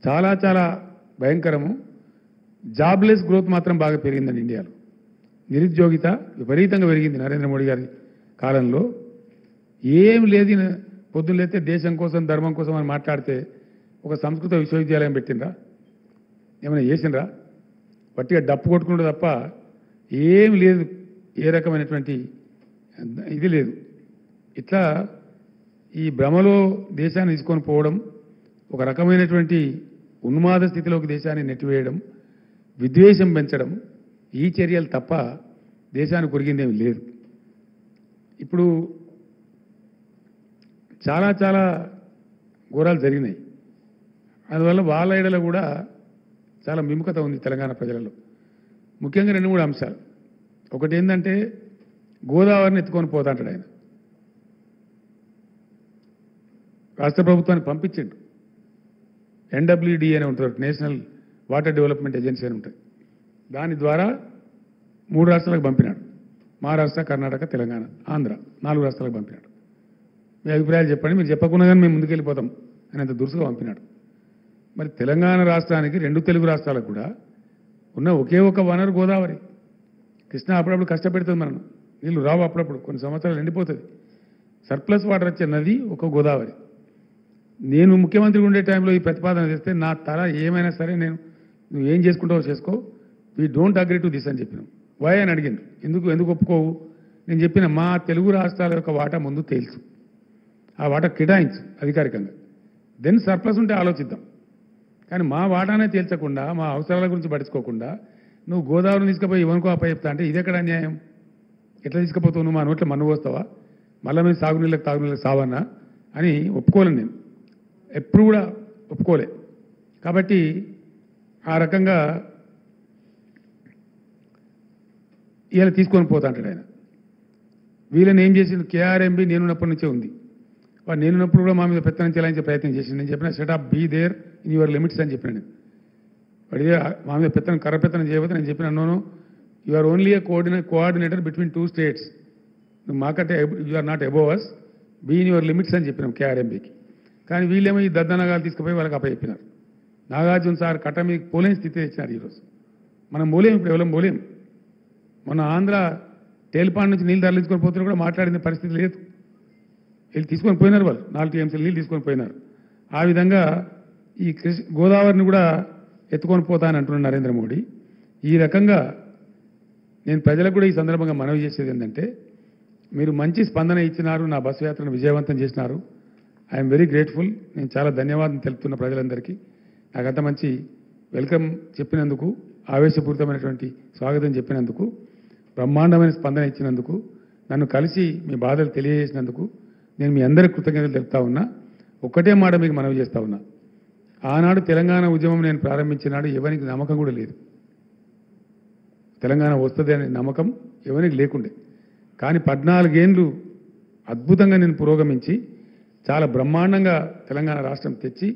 చాలా చాలా భయంకరము. జాబ్లెస్ గ్రోత్ మాత్రం బాగా పెరిగిందండి ఇండియాలో. నిరుద్యోగిత విపరీతంగా పెరిగింది నరేంద్ర మోడీ గారి కాలంలో. ఏం లేదు, పొద్దున్నైతే దేశం కోసం, ధర్మం కోసం అని మాట్లాడితే ఒక సంస్కృత విశ్వవిద్యాలయం పెట్టినరా? ఏమైనా చేసినరా? వట్టిగా డప్పు కొట్టుకుంటే తప్ప ఏం లేదు. ఏ రకమైనటువంటి ఇది లేదు. ఇట్లా ఈ భ్రమలో దేశాన్ని తీసుకొని పోవడం, ఒక రకమైనటువంటి ఉన్మాద స్థితిలోకి దేశాన్ని నెట్టివేయడం, విద్వేషం పెంచడం, ఈ చర్యలు తప్ప దేశానికి కొరిగిందేమి లేదు. ఇప్పుడు చాలా చాలా ఘోరాలు జరిగినాయి. అందువల్ల వాళ్ళ ఏడలో కూడా చాలా విముఖత ఉంది తెలంగాణ ప్రజలలో. ముఖ్యంగా 2-3 అంశాలు. ఒకటి ఏంటంటే గోదావరిని ఎత్తుకొని పోతా అంటాడు ఆయన. రాష్ట్ర ప్రభుత్వాన్ని పంపించిండు. NWD అని ఉంటుంది, నేషనల్ వాటర్ డెవలప్మెంట్ ఏజెన్సీ అని ఉంటుంది. దాని ద్వారా 3 రాష్ట్రాలకు పంపినాడు. మహారాష్ట్ర, కర్ణాటక, తెలంగాణ, ఆంధ్ర 4 రాష్ట్రాలకు పంపినాడు. మీ అభిప్రాయాలు చెప్పండి, మీరు చెప్పకుండా కానీ మేము ముందుకెళ్ళిపోతాం అని అంత దురుసుగా పంపినాడు. మరి తెలంగాణ రాష్ట్రానికి 2 తెలుగు రాష్ట్రాలకు కూడా ఉన్న ఒకే ఒక వనరు గోదావరి. కృష్ణ అప్పుడప్పుడు కష్టపెడుతుంది మనం, నీళ్ళు రావు, అప్పుడప్పుడు కొన్ని సంవత్సరాలు ఎండిపోతుంది. సర్ప్లస్ వాటర్ వచ్చే నది ఒక గోదావరి. నేను ముఖ్యమంత్రి ఉండే టైంలో ఈ ప్రతిపాదన చేస్తే నా తల ఏమైనా సరే నువ్వు ఏం చేసుకుంటావో చేసుకో, we don't agree to this అని చెప్పినాం. వై అని అడిగిండు. ఎందుకు ఒప్పుకోవు? నేను చెప్పిన మా తెలుగు రాష్ట్రాల యొక్క వాటా ముందు తేల్చు. ఆ వాటా కేటాయించు అధికారికంగా, దెన్ సర్ప్లస్ ఉంటే ఆలోచిద్దాం. కానీ మా వాటానే తేల్చకుండా, మా అవసరాల గురించి పట్టించుకోకుండా నువ్వు గోదావరిని తీసుకుపోయి ఇవనుకో అప్పచెప్తా అంటే ఇదెక్కడ అన్యాయం? ఎట్లా తీసుకుపోతావు? నువ్వు మా నోట్లో మన్ను పోస్తావా? మళ్ళీ మేము తాగునీళ్ళకి సావన్నా అని ఒప్పుకోలేను నేను, ఎప్పుడు కూడా ఒప్పుకోలే. కాబట్టి ఆ రకంగా ఇలా తీసుకొని పోతా అంటాడు ఆయన. వీళ్ళని ఏం చేసిండు? కేఆర్ఎంబి నేనున్నప్పటి నుంచే ఉంది. వాడు నేనున్నప్పుడు కూడా మా మీద పెత్తనం చెలాయించే ప్రయత్నం చేసిండు. నేను చెప్పిన setup be there in your limits అని చెప్పిన నేను. వాడి మా మీద పెత్తనం కర్ర పెత్తనం చేయబోతే నేను చెప్పిన no, you are only a coordinator between 2 states. నువ్వు మాకంటే you are not above us, be in your limits అని చెప్పినాం కేఆర్ఎంబికి. కానీ వీళ్ళేమో ఈ దద్దనగాలు తీసుకుపోయి వాళ్ళకి అప్పచెప్పినారు. నాగార్జున సార్ కట్ట మీకు పోలేని స్థితి తెచ్చినారు ఈరోజు. మనం పోలేం, ఇప్పుడు ఎవరం పోలేం. మన ఆంధ్ర తేలిపాడు నుంచి నీళ్ళు తరలించుకొని పోతున్నా కూడా మాట్లాడిన పరిస్థితి లేదు. వీళ్ళు తీసుకొని పోయినారు, వాళ్ళు 4 TMC నీళ్ళు తీసుకొని పోయినారు. ఆ విధంగా ఈ గోదావరిని కూడా ఎత్తుకొని పోతానని అంటున్నారు నరేంద్ర మోడీ. ఈ రకంగా నేను ప్రజలకు కూడా ఈ సందర్భంగా మనవి చేసేది ఏంటంటే, మీరు మంచి స్పందన ఇచ్చినారు, నా బస్సు యాత్రను విజయవంతం చేసినారు. I'm very grateful. నేను చాలా ధన్యవాదం తెలుపుతున్న ప్రజలందరికీ. నాకంత మంచి వెల్కమ్ చెప్పినందుకు, ఆవేశపూరితమైనటువంటి స్వాగతం చెప్పినందుకు, బ్రహ్మాండమైన స్పందన ఇచ్చినందుకు, నన్ను కలిసి మీ బాధలు తెలియజేసినందుకు నేను మీ అందరికీ కృతజ్ఞతలు తెలుపుతా ఉన్నా. ఒక్కటే మాట మీకు మనవి చేస్తా ఉన్నా, ఆనాడు తెలంగాణ ఉద్యమం నేను ప్రారంభించినాడు ఎవరికి నమ్మకం కూడా లేదు. తెలంగాణ వస్తుంది అనే నమ్మకం ఎవరికి లేకుండే. కానీ 14 ఏళ్ళు అద్భుతంగా నేను పురోగమించి చాలా బ్రహ్మాండంగా తెలంగాణ రాష్ట్రం తెచ్చి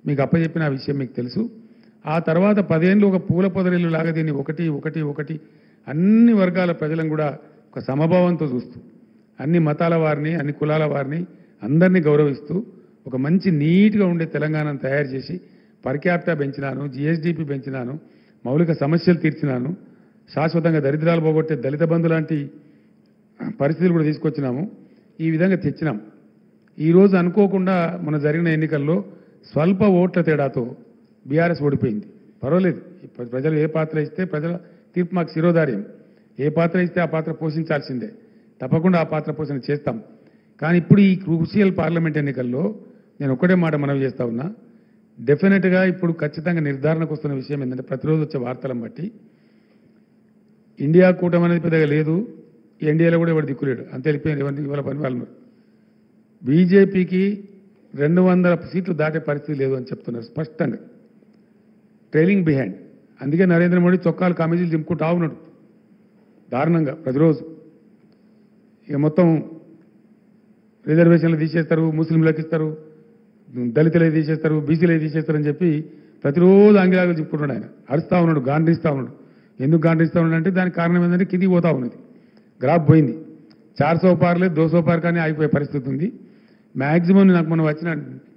మీకు అప్పచెప్పిన విషయం మీకు తెలుసు. ఆ తర్వాత 10 ఏళ్ళు ఒక పూల పొదరిల్లు లాగా దీన్ని ఒకటి అన్ని వర్గాల ప్రజలను కూడా ఒక సమభావంతో చూస్తూ, అన్ని మతాల వారిని, అన్ని కులాల వారిని అందరినీ గౌరవిస్తూ ఒక మంచి నీట్గా ఉండే తెలంగాణను తయారు చేసి పర్ క్యాపిటా పెంచినాను, జిఎస్డిపి పెంచినాను, మౌలిక సమస్యలు తీర్చినాను, శాశ్వతంగా దరిద్రాలు పోగొట్టే దళిత బంధు లాంటి పరిస్థితులు కూడా తీసుకొచ్చినాము. ఈ విధంగా తెచ్చినాం. ఈరోజు అనుకోకుండా మన జరిగిన ఎన్నికల్లో స్వల్ప ఓట్ల తేడాతో బీఆర్ఎస్ ఓడిపోయింది. పర్వాలేదు, ప్రజలు ఏ పాత్ర ఇస్తే ప్రజల తీర్పు మాకు శిరోధార్యం. ఏ పాత్ర ఇస్తే ఆ పాత్ర పోషించాల్సిందే, తప్పకుండా ఆ పాత్ర పోషణ చేస్తాం. కానీ ఇప్పుడు ఈ క్రూషియల్ పార్లమెంట్ ఎన్నికల్లో నేను ఒక్కటే మాట మనవి చేస్తా ఉన్నా, డెఫినెట్గా ఇప్పుడు ఖచ్చితంగా నిర్ధారణకు వస్తున్న విషయం ఏంటంటే, ప్రతిరోజు వచ్చే వార్తలను బట్టి ఇండియా కూటమి అనేది పెద్దగా లేదు, ఎన్డీఏలో కూడా ఎవరు దిక్కులేడు, అంతే వెళ్ళిపోయింది. ఎవరిని ఇవాళ పని వాళ్ళు బీజేపీకి 200 సీట్లు దాటే పరిస్థితి లేదు అని చెప్తున్నారు స్పష్టంగా, ట్రైలింగ్ బిహైండ్. అందుకే నరేంద్ర మోడీ చొక్కాలు కమిటీలు దింపుకుంటా ఉన్నాడు దారుణంగా ప్రతిరోజు. ఇక మొత్తం రిజర్వేషన్లు తీసేస్తారు, ముస్లింలకు ఇస్తారు, దళితులే తీసేస్తారు, బీసీలే తీసేస్తారని చెప్పి ప్రతిరోజు అంగిలాగా చెప్పుకుంటున్నాడు ఆయన. అరుస్తూ ఉన్నాడు, గాండ్రిస్తూ ఉన్నాడు. ఎందుకు గాండ్రిస్తూ ఉన్నాడు అంటే దానికి కారణం ఏంటంటే కిందికి పోతా ఉన్నది, గ్రాఫ్ పోయింది. 400 పార్లే 200 పార్ కానీ ఆగిపోయే పరిస్థితి ఉంది. మ్యాక్సిమం నాకు మనం వచ్చిన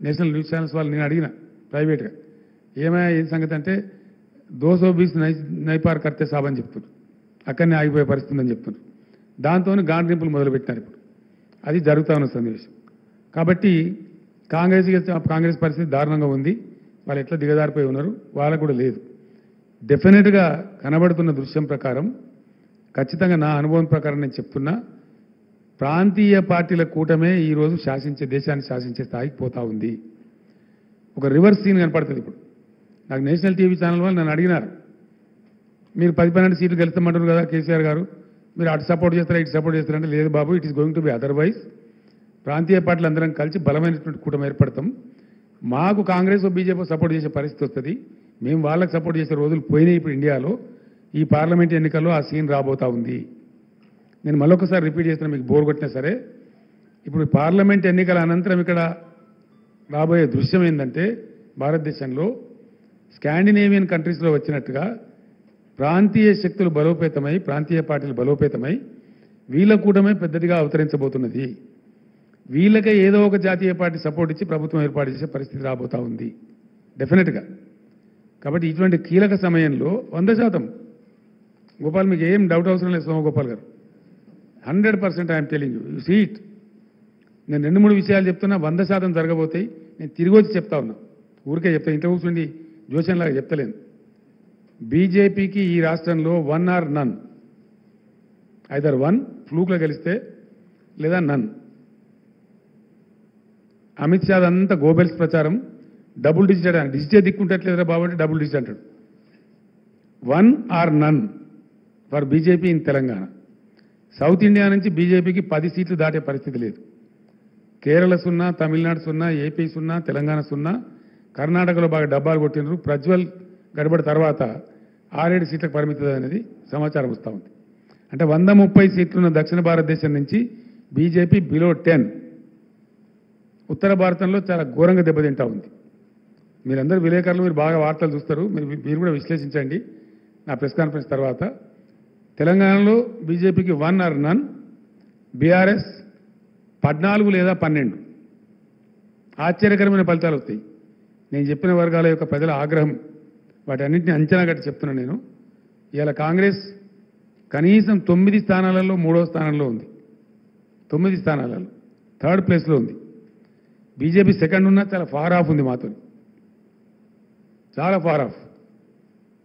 నేషనల్ న్యూస్ ఛానల్స్ వాళ్ళు నేను అడిగిన ప్రైవేట్గా, ఏమైనా ఏం సంగతి అంటే 220 నైపార్ కర్తే సాబ్ అని చెప్తున్నారు, అక్కడనే ఆగిపోయే పరిస్థితి అని చెప్తున్నారు. దాంతో గాండ్రింపులు మొదలుపెట్టినారు. ఇప్పుడు అది జరుగుతూ ఉన్న సన్నివేశం. కాబట్టి కాంగ్రెస్ పరిస్థితి దారుణంగా ఉంది. వాళ్ళు ఎట్లా దిగజారిపోయి ఉన్నారు, వాళ్ళకు కూడా లేదు. డెఫినెట్గా కనబడుతున్న దృశ్యం ప్రకారం, ఖచ్చితంగా నా అనుభవం ప్రకారం నేను చెప్తున్నా, ప్రాంతీయ పార్టీల కూటమే ఈరోజు దేశాన్ని శాసించే స్థాయికి పోతా ఉంది. ఒక రివర్స్ సీన్ కనపడుతుంది ఇప్పుడు. నాకు నేషనల్ టీవీ ఛానల్ వాళ్ళు నన్ను అడిగినారు, మీరు 10-12 సీట్లు గెలుస్తామంటారు కదా కేసీఆర్ గారు, మీరు అటు సపోర్ట్ చేస్తారా ఇటు సపోర్ట్ చేస్తారంటే, లేదు బాబు, it is going to be otherwise. ప్రాంతీయ పార్టీలు అందరం కలిసి బలమైనటువంటి కూటమి ఏర్పడతాం. మాకు కాంగ్రెస్ బీజేపీ సపోర్ట్ చేసే పరిస్థితి వస్తుంది, మేము వాళ్ళకి సపోర్ట్ చేసే రోజులు పోయినాయి. ఇప్పుడు ఇండియాలో ఈ పార్లమెంట్ ఎన్నికల్లో ఆ సీన్ రాబోతా ఉంది. నేను మళ్ళొకసారి రిపీట్ చేస్తున్నా, మీకు బోర్ కొట్టినా సరే. ఇప్పుడు పార్లమెంట్ ఎన్నికల అనంతరం ఇక్కడ రాబోయే దృశ్యం ఏంటంటే, భారతదేశంలో స్కాండినేవియన్ కంట్రీస్లో వచ్చినట్టుగా ప్రాంతీయ శక్తులు బలోపేతమై, ప్రాంతీయ పార్టీలు బలోపేతమై వీళ్ళ కూటమే పెద్దదిగా అవతరించబోతున్నది. వీళ్ళకే ఏదో ఒక జాతీయ పార్టీ సపోర్ట్ ఇచ్చి ప్రభుత్వం ఏర్పాటు చేసే పరిస్థితి రాబోతా ఉంది డెఫినెట్గా. కాబట్టి ఇటువంటి కీలక సమయంలో 100% గోపాల్, మీకు ఏం డౌట్ అవసరం లేదు సోమగోపాల్ గారు, 100% I'm telling you see it. నేను 2-3 విషయాలు చెప్తున్నా, 100% జరగబోతాయి. నేను తిరిగి వచ్చి చెప్తా ఉన్నా, ఊరికే చెప్తా, ఇంట్లో కూర్చుండి జోషన్లాగా చెప్తలేను. బీజేపీకి ఈ రాష్ట్రంలో 1 or none, ఐదర్ 1 ఫ్లూక్లో గెలిస్తే లేదా నన్. అమిత్ షా అంతా గోబెల్స్ ప్రచారం, డబుల్ డిజిట్ అని. డిజిటే దిక్కుంటట్లేదురా బాబు అంటే డబుల్ డిజిట్ అంటాడు. 1 or none for BJP in Telangana. South India నుంచి బీజేపీకి 10 సీట్లు దాటే పరిస్థితి లేదు. కేరళ 0, తమిళనాడు 0, ఏపీ 0, తెలంగాణ 0, కర్ణాటకలో బాగా డబ్బాలు కొట్టినారు. ప్రజ్వల్ గడబడి తర్వాత 6-7 సీట్లకు పరిమితం అనేది సమాచారం వస్తూ ఉంది. అంటే 130 సీట్లున్న దక్షిణ భారతదేశం నుంచి బీజేపీ బిలో 10. ఉత్తర భారతంలో చాలా ఘోరంగా దెబ్బతింటా ఉంది. మీరందరూ విలేకరులు, మీరు బాగా వార్తలు చూస్తారు, మీరు కూడా విశ్లేషించండి నా ప్రెస్ కాన్ఫరెన్స్ తర్వాత. తెలంగాణలో బీజేపీకి 1 or none, బీఆర్ఎస్ 14 లేదా 12. ఆశ్చర్యకరమైన ఫలితాలు వస్తాయి. నేను చెప్పిన వర్గాల యొక్క ప్రజల ఆగ్రహం, వాటన్నింటినీ అంచనా కట్టి చెప్తున్నాను నేను. ఇవాళ కాంగ్రెస్ కనీసం 9 స్థానాలలో 3వ స్థానంలో ఉంది. 9 స్థానాలలో 3rd ప్లేస్లో ఉంది. బీజేపీ సెకండ్ ఉన్నా చాలా ఫార్ ఆఫ్ ఉంది మాతో, చాలా far off.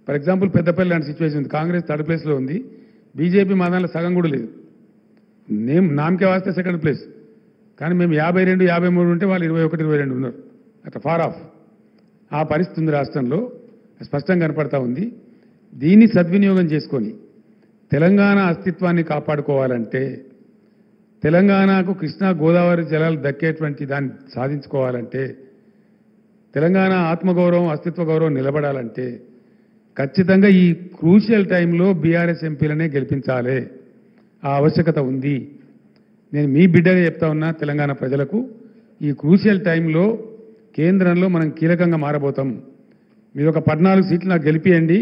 For example Peddapalli లాంటి సిచ్యువేషన్ ఉంది. కాంగ్రెస్ 3rd ప్లేస్లో ఉంది, బీజేపీ మా దాంట్లో సగం కూడా లేదు. నామకే వాస్తే సెకండ్ ప్లేస్, కానీ మేము 52, 53 ఉంటే వాళ్ళు 21, 22 ఉన్నారు. అట్లా ఫార్ ఆఫ్. ఆ పరిస్థితి ఉంది రాష్ట్రంలో, స్పష్టంగా కనపడతా ఉంది. దీన్ని సద్వినియోగం చేసుకొని తెలంగాణ అస్తిత్వాన్ని కాపాడుకోవాలంటే, తెలంగాణకు కృష్ణా గోదావరి జలాలు దక్కేటువంటి దాన్ని సాధించుకోవాలంటే, తెలంగాణ ఆత్మగౌరవం, అస్తిత్వ గౌరవం నిలబడాలంటే ఖచ్చితంగా ఈ క్రూషియల్ టైంలో బీఆర్ఎస్ ఎంపీలనే గెలిపించాలి. ఆ ఆవశ్యకత ఉంది. నేను మీ బిడ్డగా చెప్తా ఉన్నా తెలంగాణ ప్రజలకు, ఈ క్రూషియల్ టైంలో కేంద్రంలో మనం కీలకంగా మారబోతాం. మీరు ఒక 14 సీట్లు నాకు గెలిపియండి,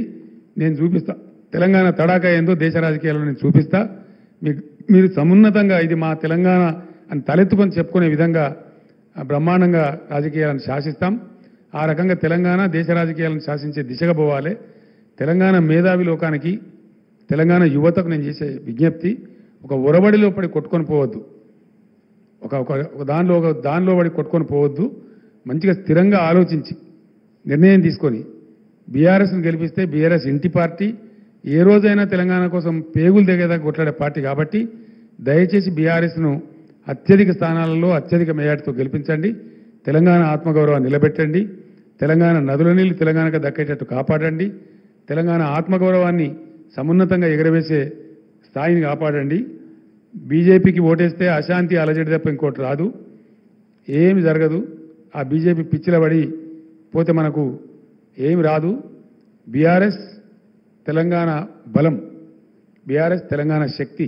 నేను చూపిస్తా తెలంగాణ తడాకా ఏందో దేశ రాజకీయాల్లో నేను చూపిస్తా. మీరు సమున్నతంగా ఇది మా తెలంగాణ అని తలెత్తుకొని చెప్పుకునే విధంగా బ్రహ్మాండంగా రాజకీయాలను శాసిస్తాం. ఆ రకంగా తెలంగాణ దేశ రాజకీయాలను శాసించే దిశగా పోవాలి. తెలంగాణ మేధావి లోకానికి, తెలంగాణ యువతకు నేను చేసే విజ్ఞప్తి, ఒక ఒరబడిలో పడి కొట్టుకొని పోవద్దు, ఒక దానిలో పడి కొట్టుకొని పోవద్దు. మంచిగా స్థిరంగా ఆలోచించి నిర్ణయం తీసుకొని బీఆర్ఎస్ను గెలిపిస్తే, బీఆర్ఎస్ ఇంటి పార్టీ, ఏ రోజైనా తెలంగాణ కోసం పేగులు దిగేదాకా కొట్లాడే పార్టీ కాబట్టి దయచేసి బీఆర్ఎస్ను అత్యధిక స్థానాలలో అత్యధిక మెజార్టీతో గెలిపించండి. తెలంగాణ ఆత్మగౌరవాన్ని నిలబెట్టండి. తెలంగాణ నదుల నీళ్లు తెలంగాణకు దక్కేటట్టు కాపాడండి. తెలంగాణ ఆత్మగౌరవాన్ని సమున్నతంగా ఎగరవేసే స్థాయిని కాపాడండి. బీజేపీకి ఓటేస్తే అశాంతి, అలజడి తప్ప ఇంకోటి రాదు, ఏమి జరగదు. ఆ బీజేపీ పిచ్చిల పడి పోతే మనకు ఏమి రాదు. బీఆర్ఎస్ తెలంగాణ బలం, బీఆర్ఎస్ తెలంగాణ శక్తి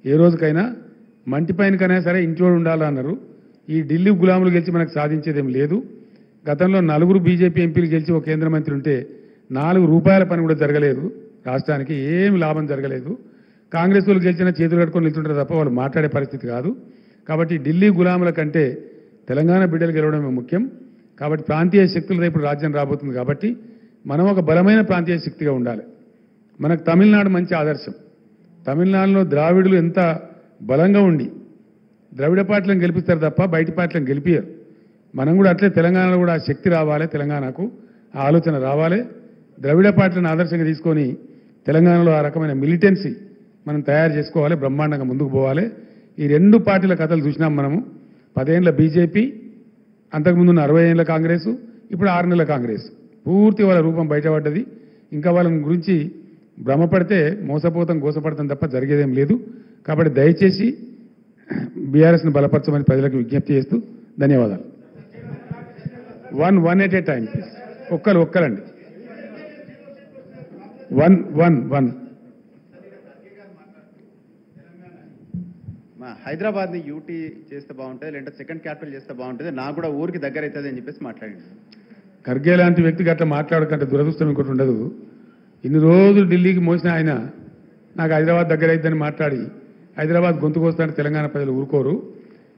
ఏ రోజుకైనా మంటిపైనకైనా సరే ఇంట్లో ఉండాలన్నారు. ఈ ఢిల్లీ గులాములు గెలిచి మనకు సాధించేదేం లేదు. గతంలో 4 బీజేపీ ఎంపీలు గెలిచి ఒక కేంద్ర మంత్రి ఉంటే 4 రూపాయల పని కూడా జరగలేదు, రాష్ట్రానికి ఏమి లాభం జరగలేదు. కాంగ్రెస్ వాళ్ళు గెలిచిన చేతులు కట్టుకొని నిల్చుంటారు తప్ప వాళ్ళు మాట్లాడే పరిస్థితి కాదు. కాబట్టి ఢిల్లీ గులాముల కంటే తెలంగాణ బిడ్డలు గెలవడమే ముఖ్యం. కాబట్టి ప్రాంతీయ శక్తులతో ఇప్పుడు రాజ్యం రాబోతుంది కాబట్టి మనం ఒక బలమైన ప్రాంతీయ శక్తిగా ఉండాలి. మనకు తమిళనాడు మంచి ఆదర్శం. తమిళనాడులో ద్రావిడులు ఎంత బలంగా ఉండి ద్రవిడ పార్టీలను గెలిపిస్తారు తప్ప బయట పార్టీలను గెలిపియరు. మనం కూడా అట్లే తెలంగాణలో కూడా ఆ శక్తి రావాలి, తెలంగాణకు ఆ ఆలోచన రావాలి. ద్రవిడ పార్టీలను ఆదర్శంగా తీసుకొని తెలంగాణలో ఆ రకమైన మిలిటెన్సీ మనం తయారు చేసుకోవాలి, బ్రహ్మాండంగా ముందుకు పోవాలి. ఈ 2 పార్టీల కథలు చూసినాం మనము. 10 ఏళ్ల బీజేపీ, అంతకుముందున్న 60 ఏళ్ల కాంగ్రెస్, ఇప్పుడు 6 నెలల కాంగ్రెస్. పూర్తి వాళ్ళ రూపం బయటపడ్డది. ఇంకా వాళ్ళ గురించి భ్రమపడితే మోసపోతాం, గోసపడతాం తప్ప జరిగేదేం లేదు. కాబట్టి దయచేసి బీఆర్ఎస్ను బలపరచమని ప్రజలకు విజ్ఞప్తి చేస్తూ ధన్యవాదాలు. One at a time please. ఒక్కరండి. వన్ హైదరాబాద్ని యూటీ చేస్తే బాగుంటుంది, లేదంటే సెకండ్ క్యాపిటల్ చేస్తే బాగుంటుంది, నాకు కూడా ఊరికి దగ్గర అవుతుంది అని చెప్పేసి మాట్లాడింది. ఖర్గే లాంటి వ్యక్తికి అట్లా మాట్లాడకంటే దురదృష్టం ఇంకోటి ఉండదు. ఇన్ని రోజులు ఢిల్లీకి మోసిన ఆయన నాకు హైదరాబాద్ దగ్గర అయిద్దని మాట్లాడి హైదరాబాద్ గొంతుకు వస్తానని తెలంగాణ ప్రజలు ఊరుకోరు.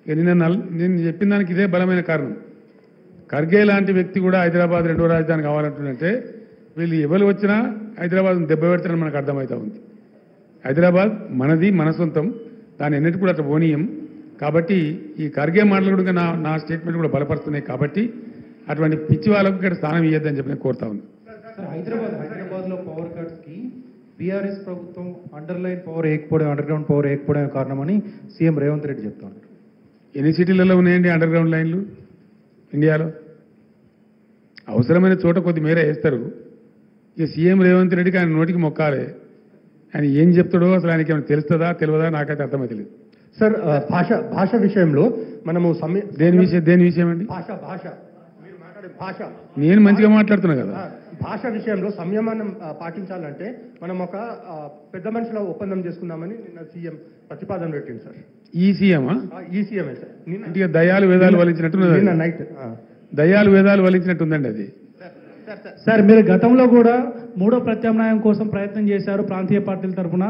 ఇక నేను చెప్పిన దానికి ఇదే బలమైన కారణం. ఖర్గే లాంటి వ్యక్తి కూడా హైదరాబాద్ 2వ రాజధాని కావాలంటుందంటే వీళ్ళు ఎవరు వచ్చినా హైదరాబాద్ను దెబ్బ పెడతారని మనకు అర్థమవుతా ఉంది. హైదరాబాద్ మనది, మన సొంతం, దాన్ని ఎన్నిటి కూడా అట్లా పోనీయం. కాబట్టి ఈ ఖర్గే మాటలు కూడా నా స్టేట్మెంట్ కూడా బలపరుస్తున్నాయి. కాబట్టి అటువంటి పిచ్చి వాళ్ళకు ఇక్కడ స్థానం ఇవ్వద్దని చెప్పి నేను కోరుతా ఉన్నాను. హైదరాబాద్లో పవర్ కట్స్కి బీఆర్ఎస్ ప్రభుత్వం అండర్లైన్ పవర్ వేయకపోవడం, అండర్గ్రౌండ్ పవర్ వేయకపోవడమే కారణమని సీఎం రేవంత్ రెడ్డి చెప్తున్నారు. ఎన్ని సిటీలలో ఉన్నాయండి అండర్ గ్రౌండ్ లైన్లు? ఇండియాలో? అవసరమైన చోట కొద్ది మేర వేస్తారు. ఇక సీఎం రేవంత్ రెడ్డికి ఆయన నోటికి మొక్కాలి. ఆయన ఏం చెప్తాడో అసలు ఆయనకి ఏమైనా తెలుస్తుందా తెలియదా నాకైతే అర్థమైతలేదు. సార్ భాష విషయంలో మనము దేని విషయం అండి? భాష మీరు మాట్లాడే భాష నేను మంచిగా మాట్లాడుతున్నా కదా. భాష విషయంలో సంయమనం పాటించాలంటే మనం ఒక పెద్ద మనుషుల ఒప్పందం చేసుకుందామని నిన్న సీఎం ప్రతిపాదన పెట్టింది సార్. ఈ సీఎమా? ఈ సీఎంఏ సార్. అంటే దయాలు వేదాలు వలించినట్టున్నది. నిన్న నైట్ దయాలు వేదాలు వలించినట్టుందండి అది. సార్ మీరు గతంలో కూడా మూడో ప్రత్యామ్నాయం కోసం ప్రయత్నం చేశారు ప్రాంతీయ పార్టీల తరఫున.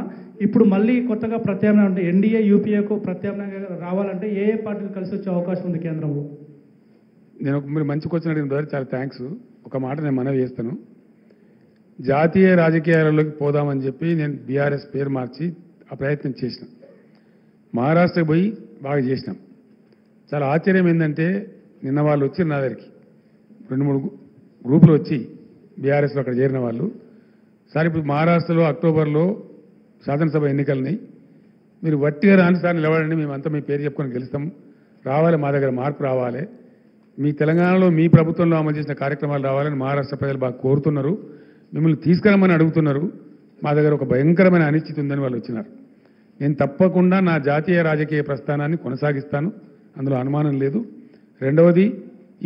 ఇప్పుడు మళ్ళీ కొత్తగా ప్రత్యామ్నాయం అంటే ఎన్డీఏ యూపీఏకు ప్రత్యామ్నాయంగా రావాలంటే ఏ పార్టీలు కలిసి వచ్చే అవకాశం ఉంది కేంద్రంలో? మీరు మంచి క్వశ్చన్ అడిగిన ద్వారా చాలా థ్యాంక్స్. ఒక మాట నేను మనవి చేస్తాను. జాతీయ రాజకీయాలలోకి పోదామని చెప్పి నేను బీఆర్ఎస్ పేరు మార్చి ఆ ప్రయత్నం చేసిన. మహారాష్ట్రకి పోయి బాగా చేసినాం. చాలా ఆశ్చర్యం ఏంటంటే నిన్న వాళ్ళు వచ్చి నా దగ్గరికి 2-3 గ్రూపులు వచ్చి బీఆర్ఎస్లో అక్కడ చేరిన వాళ్ళు, సార్ ఇప్పుడు మహారాష్ట్రలో అక్టోబర్లో శాసనసభ ఎన్నికలని మీరు వట్టిగా రాని సార్ నిలబడండి, మేమంతా మీ పేరు చెప్పుకొని గెలుస్తాం, రావాలి, మా దగ్గర మార్పు రావాలి, మీ తెలంగాణలో మీ ప్రభుత్వంలో అమలు చేసిన కార్యక్రమాలు రావాలని మహారాష్ట్ర ప్రజలు బాగా కోరుతున్నారు, మిమ్మల్ని తీసుకురమ్మని అడుగుతున్నారు, మా దగ్గర ఒక భయంకరమైన అనిశ్చితి ఉందని వాళ్ళు వచ్చినారు. నేను తప్పకుండా నా జాతీయ రాజకీయ ప్రస్థానాన్ని కొనసాగిస్తాను, అందులో అనుమానం లేదు. రెండవది,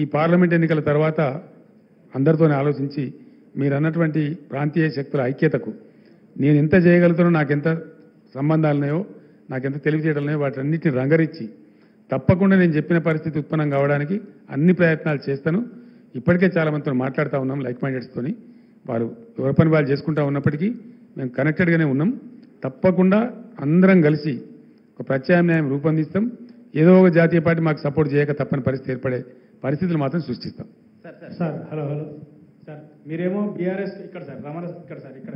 ఈ పార్లమెంట్ ఎన్నికల తర్వాత అందరితోనే ఆలోచించి మీరు అన్నటువంటి ప్రాంతీయ శక్తుల ఐక్యతకు నేను ఎంత చేయగలుగుతానో, నాకెంత సంబంధాలున్నాయో, నాకెంత తెలివితేటలున్నాయో వాటన్నిటిని రంగరించి తప్పకుండా నేను చెప్పిన పరిస్థితి ఉత్పన్నం కావడానికి అన్ని ప్రయత్నాలు చేస్తాను. ఇప్పటికే చాలా మందితో మాట్లాడుతూ ఉన్నాం, లైక్ మైండెడ్స్తోని. వారు ఎవరి పని వాళ్ళు చేసుకుంటూ ఉన్నప్పటికీ మేము కనెక్టెడ్గానే ఉన్నాం. తప్పకుండా అందరం కలిసి ఒక ప్రత్యామ్నాయం రూపొందిస్తాం. ఏదో ఒక జాతీయ పార్టీ మాకు సపోర్ట్ చేయక తప్పని పరిస్థితి ఏర్పడే పరిస్థితులు మాత్రం సృష్టిస్తాం. సార్ హలో సార్, మీరేమో బీఆర్ఎస్ ఇక్కడ సార్ ఇక్కడ సార్ ఇక్కడ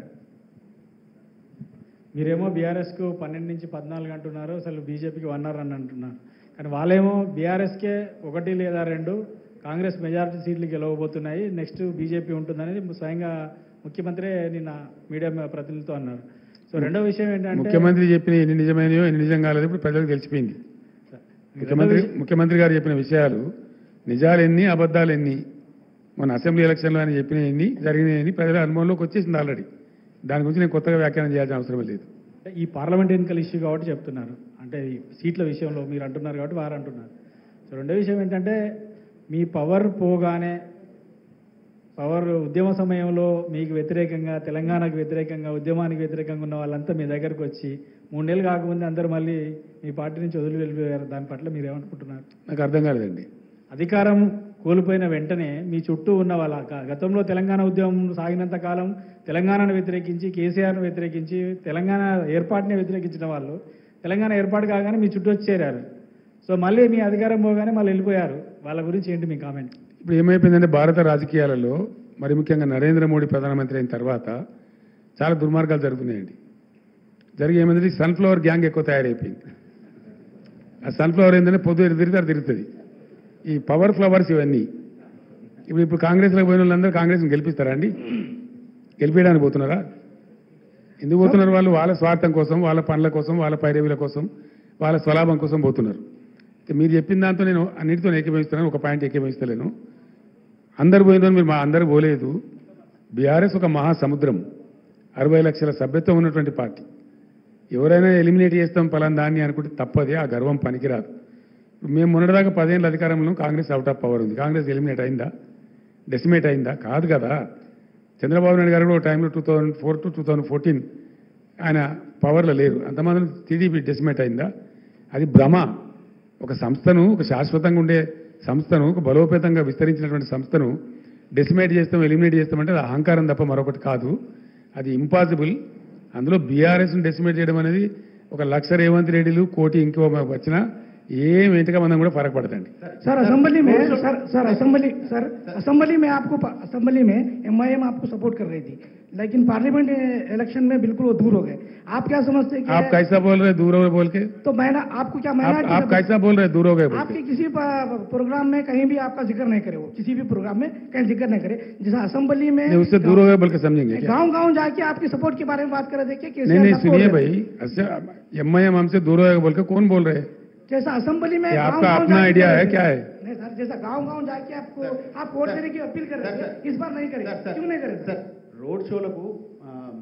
మీరేమో బీఆర్ఎస్కు 12 నుంచి 14 అంటున్నారు, అసలు బీజేపీకి 1 అవర్ అని అంటున్నారు. కానీ వాళ్ళేమో బీఆర్ఎస్కే 1 లేదా 2 కాంగ్రెస్ మెజారిటీ సీట్లు గెలవబోతున్నాయి, నెక్స్ట్ బీజేపీ ఉంటుందనేది స్వయంగా ముఖ్యమంత్రి నిన్న మీడియా ప్రతినిధులతో అన్నారు. సో రెండో విషయం ఏంటంటే ముఖ్యమంత్రి చెప్పిన ఎన్ని నిజమైనయో ఎన్ని నిజం కాలేదు ఇప్పుడు ప్రజలకు తెలిసిపోయింది. ముఖ్యమంత్రి గారు చెప్పిన విషయాలు నిజాలు ఎన్ని అబద్ధాలు ఎన్ని, మన అసెంబ్లీ ఎలక్షన్లో ఆయన చెప్పిన ఎన్ని జరిగినాయని ప్రజల అనుభవంలోకి వచ్చేసింది ఆల్రెడీ. దాని గురించి నేను కొత్తగా వ్యాఖ్యానం చేయాల్సిన అవసరం లేదు. అంటే ఈ పార్లమెంట్ ఎన్నికల ఇష్యూ కాబట్టి చెప్తున్నారు, అంటే ఈ సీట్ల విషయంలో మీరు అంటున్నారు కాబట్టి వారు అంటున్నారు. సో రెండో విషయం ఏంటంటే మీ పవర్ పోగానే, పవర్ ఉద్యమ సమయంలో మీకు వ్యతిరేకంగా, తెలంగాణకు వ్యతిరేకంగా, ఉద్యమానికి వ్యతిరేకంగా ఉన్న వాళ్ళంతా మీ దగ్గరకు వచ్చి 3 నెలలు కాకముందే అందరూ మళ్ళీ మీ పార్టీ నుంచి వదిలి వెళ్ళిపోయారు. దాని పట్ల మీరు ఏమనుకుంటున్నారు? నాకు అర్థం కాలేదండి. అధికారం కోల్పోయిన వెంటనే మీ చుట్టూ ఉన్న వాళ్ళ గతంలో తెలంగాణ ఉద్యమం సాగినంత కాలం తెలంగాణను వ్యతిరేకించి, కేసీఆర్ను వ్యతిరేకించి, తెలంగాణ ఏర్పాటుని వ్యతిరేకించిన వాళ్ళు తెలంగాణ ఏర్పాటు కాగానే మీ చుట్టూ వచ్చి చేరారు. సో మళ్ళీ మీ అధికారం పోగానే మళ్ళీ వెళ్ళిపోయారు. వాళ్ళ గురించి ఏంటి మీ కామెంట్? ఇప్పుడు ఏమైపోయిందంటే భారత రాజకీయాలలో మరి ముఖ్యంగా నరేంద్ర మోడీ ప్రధానమంత్రి అయిన తర్వాత చాలా దుర్మార్గాలు జరుగుతున్నాయండి. జరిగి ఏమైందంటే సన్ఫ్లవర్ గ్యాంగ్ ఎక్కువ తయారైపోయింది. ఆ సన్ఫ్లవర్ ఏంటంటే పొద్దు తిరుగుతుంది. ఈ పవర్ ఫ్లవర్స్ ఇవన్నీ ఇప్పుడు కాంగ్రెస్లో పోయిన వాళ్ళందరూ కాంగ్రెస్ని గెలిపిస్తారా అండి? గెలిపించడానికి పోతున్నారా? ఎందుకు పోతున్నారు? వాళ్ళు వాళ్ళ స్వార్థం కోసం, వాళ్ళ పనుల కోసం, వాళ్ళ పైరవీల కోసం, వాళ్ళ స్వలాభం కోసం పోతున్నారు. మీరు చెప్పిన దాంతో నేను అన్నిటితో ఏకీభవిస్తున్నాను, ఒక పాయింట్ ఏకీభవిస్తలేను. అందరు పోయిన మీరు మా అందరూ పోలేదు. బీఆర్ఎస్ ఒక మహాసముద్రం, 60 లక్షల సభ్యత్వం ఉన్నటువంటి పార్టీ. ఎవరైనా ఎలిమినేట్ చేస్తాం పలానా దాన్ని అనుకుంటే తప్పదే, ఆ గర్వం పనికిరాదు. మేము మొన్నటిదాకా 10 ఏళ్ళ అధికారంలో కాంగ్రెస్ అవుట్ ఆఫ్ పవర్ ఉంది. కాంగ్రెస్ ఎలిమినేట్ అయిందా? డెసిమేట్ అయిందా? కాదు కదా. చంద్రబాబు నాయుడు గారు కూడా ఒక టైంలో 2004 to 2014 ఆయన పవర్లో లేరు, అంతమంది టీడీపీ డెసిమేట్ అయిందా? అది భ్రమ. ఒక సంస్థను, ఒక శాశ్వతంగా ఉండే సంస్థను, ఒక బలోపేతంగా విస్తరించినటువంటి సంస్థను డెసిమేట్ చేస్తాం, ఎలిమినేట్ చేస్తామంటే అది అహంకారం తప్ప మరొకటి కాదు. అది ఇంపాసిబుల్. అందులో బీఆర్ఎస్ను డెసిమేట్ చేయడం అనేది 1 లక్ష రేవంత్ రెడ్డిలు, కోటి ఇంకో వచ్చినా ఏం ఎంతగా మనం కూడా ఫరक పడదండి. सर असेंबली में असेंबली में आपको असेंबली में एमआईएम आपको सपोर्ट कर रही थी, लेकिन पार्लियामेंट इलेक्शन में बिल्कुल वो दूर हो गए. आप क्या समझते हैं? आप कैसा बोल रहे दूर हो गए बोल के? तो मैं आपको क्या आप कैसा बोल रहे दूर हो गए? आपके किसी प्रोग्राम में कहीं भी आपका जिक्र नहीं करे, वो किसी भी प्रोग्राम में कहीं जिक्र नहीं करे. जैसा असेंबली में उससे दूर हो गए बोल के समझेंगे? गाँव जाके आपके सपोर्ट के बारे में बात करे. देखिए नहीं सुनिए भाई, एमआईएम हमसे दूर हो गए बोल के कौन बोल रहे हैं? जैसा असेंबली में आपका अपना आइडिया है क्या है? नहीं सर, जैसा गांव-गांव जाके आपको आप वोट देने की अपील कर रहे थे, इस बार नहीं करेंगे, क्यों नहीं करेंगे? సార్ రోడ్ షోలకు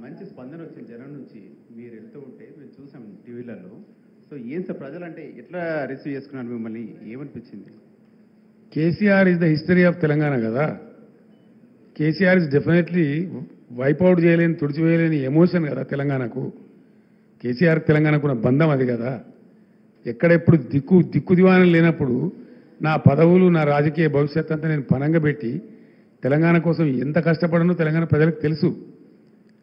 మంచి స్పందన వచ్చింది జనం నుంచి. మీరు వెళ్తూ ఉంటే మేము చూసాం టీవీలలో. సో ఏం సార్ ప్రజలంటే ఎట్లా రిసీవ్ చేసుకున్నారు మిమ్మల్ని, ఏమనిపించింది? KCR is the history of Telangana కదా. కేసీఆర్ ఇస్ డెఫినెట్లీ వైపౌట్ చేయలేని, తుడిచివేయలేని ఎమోషన్ కదా తెలంగాణకు. కేసీఆర్ తెలంగాణకు ఉన్న బంధం అది కదా. ఎక్కడెప్పుడు దిక్కు దివాణం లేనప్పుడు నా పదవులు, నా రాజకీయ భవిష్యత్ అంతా నేను పనంగా పెట్టి తెలంగాణ కోసం ఎంత కష్టపడనో తెలంగాణ ప్రజలకు తెలుసు.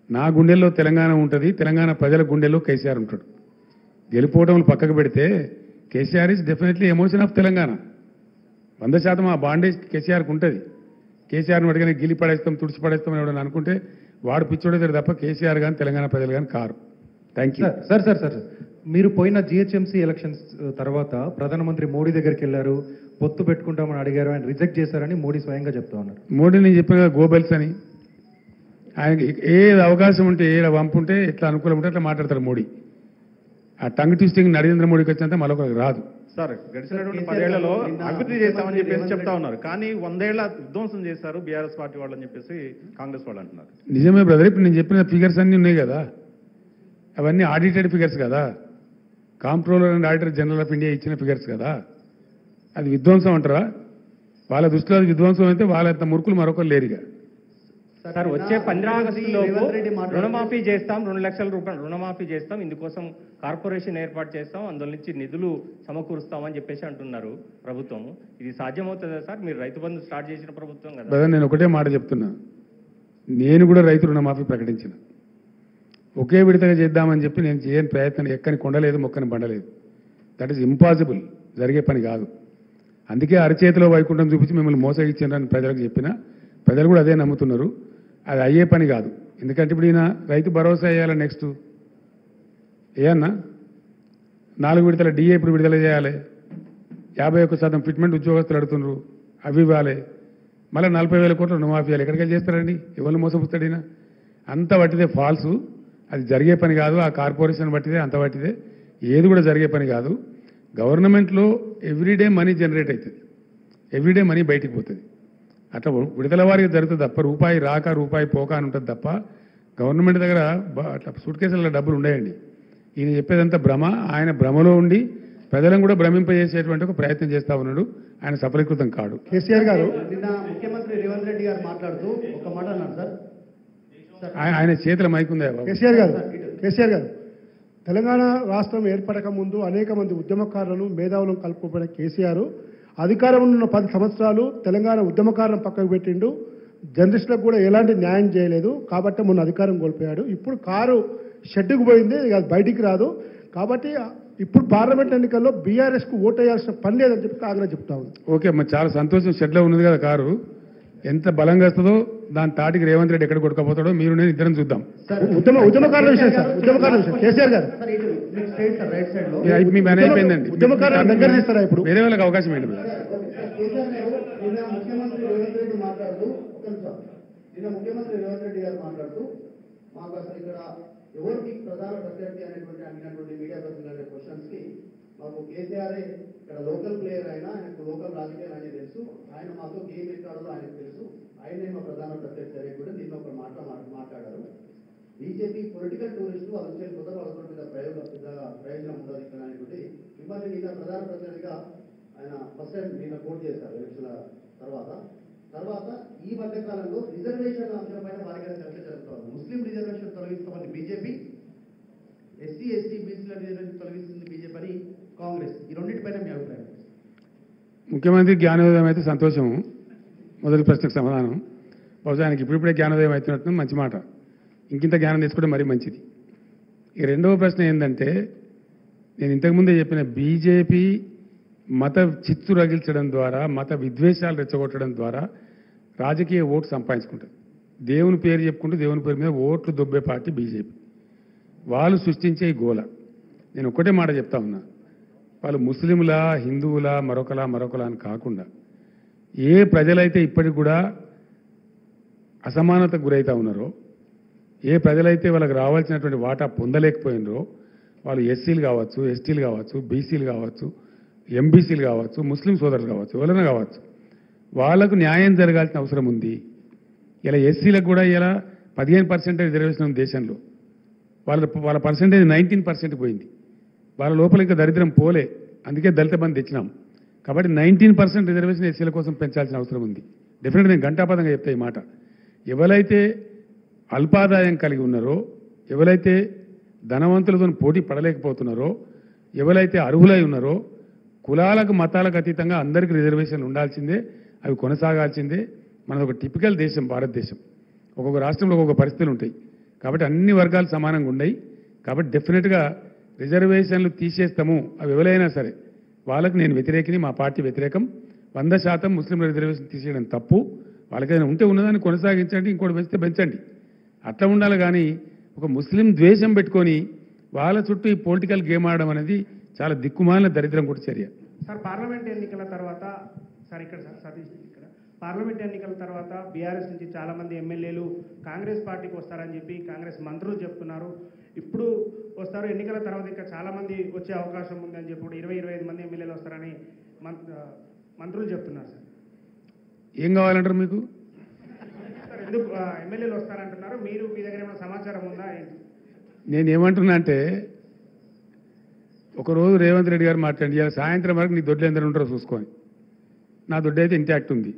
నా గుండెల్లో తెలంగాణ ఉంటుంది, తెలంగాణ ప్రజల గుండెల్లో కేసీఆర్ ఉంటాడు. గెలుపోవటం పక్కకు పెడితే KCR is definitely emotion of Telangana. 100% ఆ బాండేజ్ కేసీఆర్కి ఉంటుంది. కేసీఆర్ని అడిగిన గిలి పడేస్తాం, తుడిచి పడేస్తాం అని ఎవడని అనుకుంటే వాడు పిచ్చోడేతాడు తప్ప కేసీఆర్ కానీ తెలంగాణ ప్రజలు కానీ కారు. Thank you. సార్ మీరు పోయిన జిహెచ్ఎంసీ ఎలక్షన్స్ తర్వాత ప్రధానమంత్రి మోడీ దగ్గరికి వెళ్ళారు, పొత్తు పెట్టుకుంటామని అడిగారు, ఆయన రిజెక్ట్ చేశారని మోడీ స్వయంగా చెప్తా ఉన్నారు. మోడీ నేను చెప్పిన కదా గోబెల్స్ అని. ఆయనకి ఏది అవకాశం ఉంటే, ఏడ వంపుంటే, ఎట్లా అనుకూలం ఉంటే అట్లా మాట్లాడతారు మోడీ. ఆ టంగ్ ట్విస్టింగ్ నరేంద్ర మోడీకి వచ్చినంత మరొకరికి రాదు. సార్ గడిచినటువంటి 10 ఏళ్లలో అభివృద్ధి చేస్తామని చెప్పేసి చెప్తా ఉన్నారు, కానీ 100 ఏళ్ల విధ్వంసం చేశారు బీఆర్ఎస్ పార్టీ వాళ్ళని చెప్పేసి కాంగ్రెస్ వాళ్ళు అంటున్నారు. నిజమే బ్రదర్. ఇప్పుడు నేను చెప్పిన ఫిగర్స్ అన్నీ ఉన్నాయి కదా, అవన్నీ ఆడిటెడ్ ఫిగర్స్ కదా. Comptroller and auditor general of India ఇచ్చిన ఫిగర్స్ కదా. అది విధ్వంసం అంటారా? వాళ్ళ దృష్టిలో అది విధ్వంసం అయితే వాళ్ళంత మురుకులు మరొకరు లేరుగా. సార్ వచ్చే 15 ఆగస్టులోపు రుణమాఫీ చేస్తాం, 2 లక్షల రూపాయలు రుణమాఫీ చేస్తాం, ఇందుకోసం కార్పొరేషన్ ఏర్పాటు చేస్తాం, అందులో నుంచి నిధులు సమకూరుస్తామని చెప్పేసి అంటున్నారు ప్రభుత్వం. ఇది సాధ్యమవుతుందా సార్? మీరు రైతు బంధు స్టార్ట్ చేసిన ప్రభుత్వం కదా. బ్రదర్ నేను ఒకటే మాట చెప్తున్నా, నేను కూడా రైతు రుణమాఫీ ప్రకటించిన. ఒకే విడతగా చేద్దామని చెప్పి నేను చేయని ప్రయత్నం ఎక్కని కొండలేదు, మొక్కని బండలేదు. దట్ ఈస్ ఇంపాసిబుల్, జరిగే పని కాదు. అందుకే అరచేతిలో వైకుంఠం చూపించి మిమ్మల్ని మోసగించారని ప్రజలకు చెప్పిన, ప్రజలు కూడా అదే నమ్ముతున్నారు. అది అయ్యే పని కాదు. ఎందుకంటే ఇప్పుడు ఈయన రైతు భరోసా వేయాలి, నెక్స్ట్ ఏమన్నా 4 విడతల డిఏ ఇప్పుడు విడుదల చేయాలి, 51% ఫిట్మెంట్ ఉద్యోగస్తులు అడుగుతున్నారు, అవి ఇవ్వాలి, మళ్ళీ 40,000 కోట్ల రుణమాఫీ ఇవ్వాలి. ఎక్కడికి చేస్తారండి? ఎవరిని మోసపుస్తాడు ఈయన? అంత పట్టిదే ఫాల్సు, అది జరిగే పని కాదు. ఆ కార్పొరేషన్ బట్టిదే, అంత పట్టిదే, ఏది కూడా జరిగే పని కాదు. గవర్నమెంట్లో ఎవ్రీడే మనీ జనరేట్ అవుతుంది, ఎవ్రీడే మనీ బయటికి పోతుంది. అట్లా విడుదల వారికి జరుగుతుంది తప్ప రూపాయి రాక రూపాయి పోక అని ఉంటుంది తప్ప గవర్నమెంట్ దగ్గర అట్లా సూట్ కేసులలో డబ్బులు ఉండేయండి. ఈయన చెప్పేదంతా భ్రమ. ఆయన భ్రమలో ఉండి ప్రజలను కూడా భ్రమింపజేసేటువంటి ఒక ప్రయత్నం చేస్తా ఉన్నాడు. ఆయన సఫలీకృతం కాడు. కేసీఆర్ గారు నిన్న ముఖ్యమంత్రి రేవంత్ రెడ్డి గారు మాట్లాడుతూ ఒక మాట అన్నారు సార్. ఆయన చేతుల మైకుందా బాబు? కేసీఆర్ గారు తెలంగాణ రాష్ట్రం ఏర్పడక ముందు అనేక మంది ఉద్యమకారులను, మేధావులను కలుపుకుపోయిన కేసీఆర్ అధికారం ఉన్న 10 సంవత్సరాలు తెలంగాణ ఉద్యమకారులను పక్కకు పెట్టిండు. జర్నలిస్టులకు కూడా ఎలాంటి న్యాయం చేయలేదు. కాబట్టి మొన్న అధికారం కోల్పోయాడు. ఇప్పుడు కారు షెడ్డుకు పోయింది, అది బయటికి రాదు. కాబట్టి ఇప్పుడు పార్లమెంట్ ఎన్నికల్లో బీఆర్ఎస్కు ఓటు వేయాల్సిన పని లేదని చెప్పి కాంగ్రెస్ చెప్తా ఉంది. ఓకే, మరి చాలా సంతోషం. షెడ్లో ఉన్నది కదా కారు, ఎంత బలంగా వస్తుందో దాని తాటికి రేవంత్ రెడ్డి ఎక్కడ కొట్టుకపోతాడో మీరు నేను ఇద్దరం చూద్దాం. ఉద్యమకారుల విషయం సార్, ఉద్యమకారుల విషయం కేసీఆర్ గారు మీ పని అయిపోయిందండి. ఉద్యమకారుల దగ్గర తీస్తారా? ఇప్పుడు వేరే వాళ్ళకి అవకాశం ఏంటి? ముఖ్యమంత్రి రేవంత్ రెడ్డి గారు మాట్లాడుతూ మాకు అసలు ఇక్కడ ఎవరికి ప్రధాన ప్రత్యర్థి అనేటువంటి అడిగినటువంటి మీడియా ప్రతినిధుల క్వశ్చన్స్ కి మాకు కేసీఆర్ ఇక్కడ లోకల్ ప్లేయర్ అయినా, ఆయనకు లోకల్ రాజకీయాలు అనేది తెలుసు, ఆయన మాతో గేమ్ ఎక్కాడో ఆయనకు తెలుసు, ఆయనే మా ప్రధాన ప్రత్యర్థి అనేటువంటి దీన్ని ఒక మాట్లాడారు. బీజేపీ పొలిటికల్ టూరిస్టు వాళ్ళు వచ్చే కొత్త వాళ్ళతో మీద ప్రయోజనం ఉండదు ఇక్కడ అనేటువంటి మిమ్మల్ని నిన్న ప్రధాన ప్రత్యర్థిగా ఆయన ఫస్ట్ టైం నిన్న కోట్ చేశారు ఎలక్షన్ల తర్వాత ఈ మధ్య కాలంలో రిజర్వేషన్ అంశంపైన భారీగా చర్చ జరుగుతోంది. ముస్లిం రిజర్వేషన్ తొలగిస్తామని బీజేపీ, ఎస్సీ ఎస్టీ బీసీల రిజర్వేషన్ తొలగిస్తుంది బీజేపీ అని కాంగ్రెస్. ఈ రెండింటిపైన మీ అభిప్రాయం? ముఖ్యమంత్రి జ్ఞానోదయం అయితే సంతోషం. మొదటి ప్రశ్నకు సమాధానం. బహుశా ఆయనకి ఇప్పుడిప్పుడే జ్ఞానోదయం అవుతున్నట్టు మంచి మాట. ఇంకింత జ్ఞానం తీసుకుంటే మరీ మంచిది. ఈ రెండవ ప్రశ్న ఏంటంటే, నేను ఇంతకుముందే చెప్పిన బీజేపీ మత చిత్తు రగిల్చడం ద్వారా, మత విద్వేషాలు రెచ్చగొట్టడం ద్వారా రాజకీయ ఓటు సంపాదించుకుంటుంది. దేవుని పేరు చెప్పుకుంటూ దేవుని పేరు మీద ఓట్లు దొబ్బే పార్టీ బీజేపీ. వాళ్ళు సృష్టించే ఈ గోల. నేను ఒకటే మాట చెప్తా ఉన్నా, వాళ్ళు ముస్లింలా, హిందువులా, మరొకలా అని కాకుండా ఏ ప్రజలైతే ఇప్పటికి కూడా అసమానతకు గురవుతా ఉన్నారో, ఏ ప్రజలైతే వాళ్ళకి రావాల్సినటువంటి వాటా పొందలేకపోయినరో, వాళ్ళు ఎస్సీలు కావచ్చు, ఎస్టీలు కావచ్చు, బీసీలు కావచ్చు, ఎంబీసీలు కావచ్చు, ముస్లిం సోదరులు కావచ్చు, ఎవరైనా కావచ్చు, వాళ్లకు న్యాయం జరగాల్సిన అవసరం ఉంది. ఇలా ఎస్సీలకు కూడా ఇలా 15% రిజర్వేషన్ ఉంది దేశంలో. వాళ్ళ పర్సెంటేజ్ 19% పోయింది. వాళ్ళ లోపల ఇంకా దరిద్రం పోలే. అందుకే దళిత బంధు తెచ్చినాం. కాబట్టి 19% రిజర్వేషన్ ఎస్సీల కోసం పెంచాల్సిన అవసరం ఉంది. డెఫినెట్గా నేను ఘంటాపథంగా చెప్తా ఈ మాట. ఎవరైతే అల్పాదాయం కలిగి ఉన్నారో, ఎవరైతే ధనవంతులతో పోటీ పడలేకపోతున్నారో, ఎవరైతే అర్హులై ఉన్నారో, కులాలకు మతాలకు అతీతంగా అందరికీ రిజర్వేషన్లు ఉండాల్సిందే, అవి కొనసాగాల్సిందే. మనది ఒక టిపికల్ దేశం భారతదేశం. ఒక్కొక్క రాష్ట్రంలో ఒక్కొక్క పరిస్థితులు ఉంటాయి. కాబట్టి అన్ని వర్గాలు సమానంగా ఉన్నాయి. కాబట్టి డెఫినెట్గా రిజర్వేషన్లు తీసేస్తాము. అవి ఎవరైనా సరే వాళ్ళకి నేను వ్యతిరేకిని, మా పార్టీ వ్యతిరేకం. 100% ముస్లింల రిజర్వేషన్ తీసేయడం తప్పు. వాళ్ళకైనా ఉంటే ఉన్నదాన్ని కొనసాగించండి, ఇంకోటి పెంచితే పెంచండి. అట్లా ఉండాలి. కానీ ఒక ముస్లిం ద్వేషం పెట్టుకొని వాళ్ళ చుట్టూ ఈ పొలిటికల్ గేమ్ ఆడడం అనేది చాలా దిక్కుమాలిన దరిద్రం కూడా చర్య. సార్ పార్లమెంట్ ఎన్నికల తర్వాత సార్ ఇక్కడ సార్ సతీష్ ఇక్కడ పార్లమెంట్ ఎన్నికల తర్వాత బీఆర్ఎస్ నుంచి చాలా మంది ఎమ్మెల్యేలు కాంగ్రెస్ పార్టీకి వస్తారని చెప్పి కాంగ్రెస్ మంత్రులు చెప్తున్నారు. ఇప్పుడు వస్తారు, ఎన్నికల తర్వాత ఇంకా చాలా మంది వచ్చే అవకాశం ఉందని చెప్పి 20-25 మంది ఎమ్మెల్యేలు వస్తారని మంత్రులు చెప్తున్నారు. సార్ ఏం కావాలంటారు మీకు? సార్ ఎందుకు ఎమ్మెల్యేలు వస్తారంటున్నారు? మీరు మీ దగ్గర ఏమైనా సమాచారం ఉందా? నేనేమంటున్నా అంటే, ఒకరోజు రేవంత్ రెడ్డి గారు మాట్లాడి ఇలా సాయంత్రం వరకు నీ దొడ్లు ఎందరూ ఉంటారో చూసుకొని, నా దొడ్డు అయితే ఇంటాక్ట్ ఉంది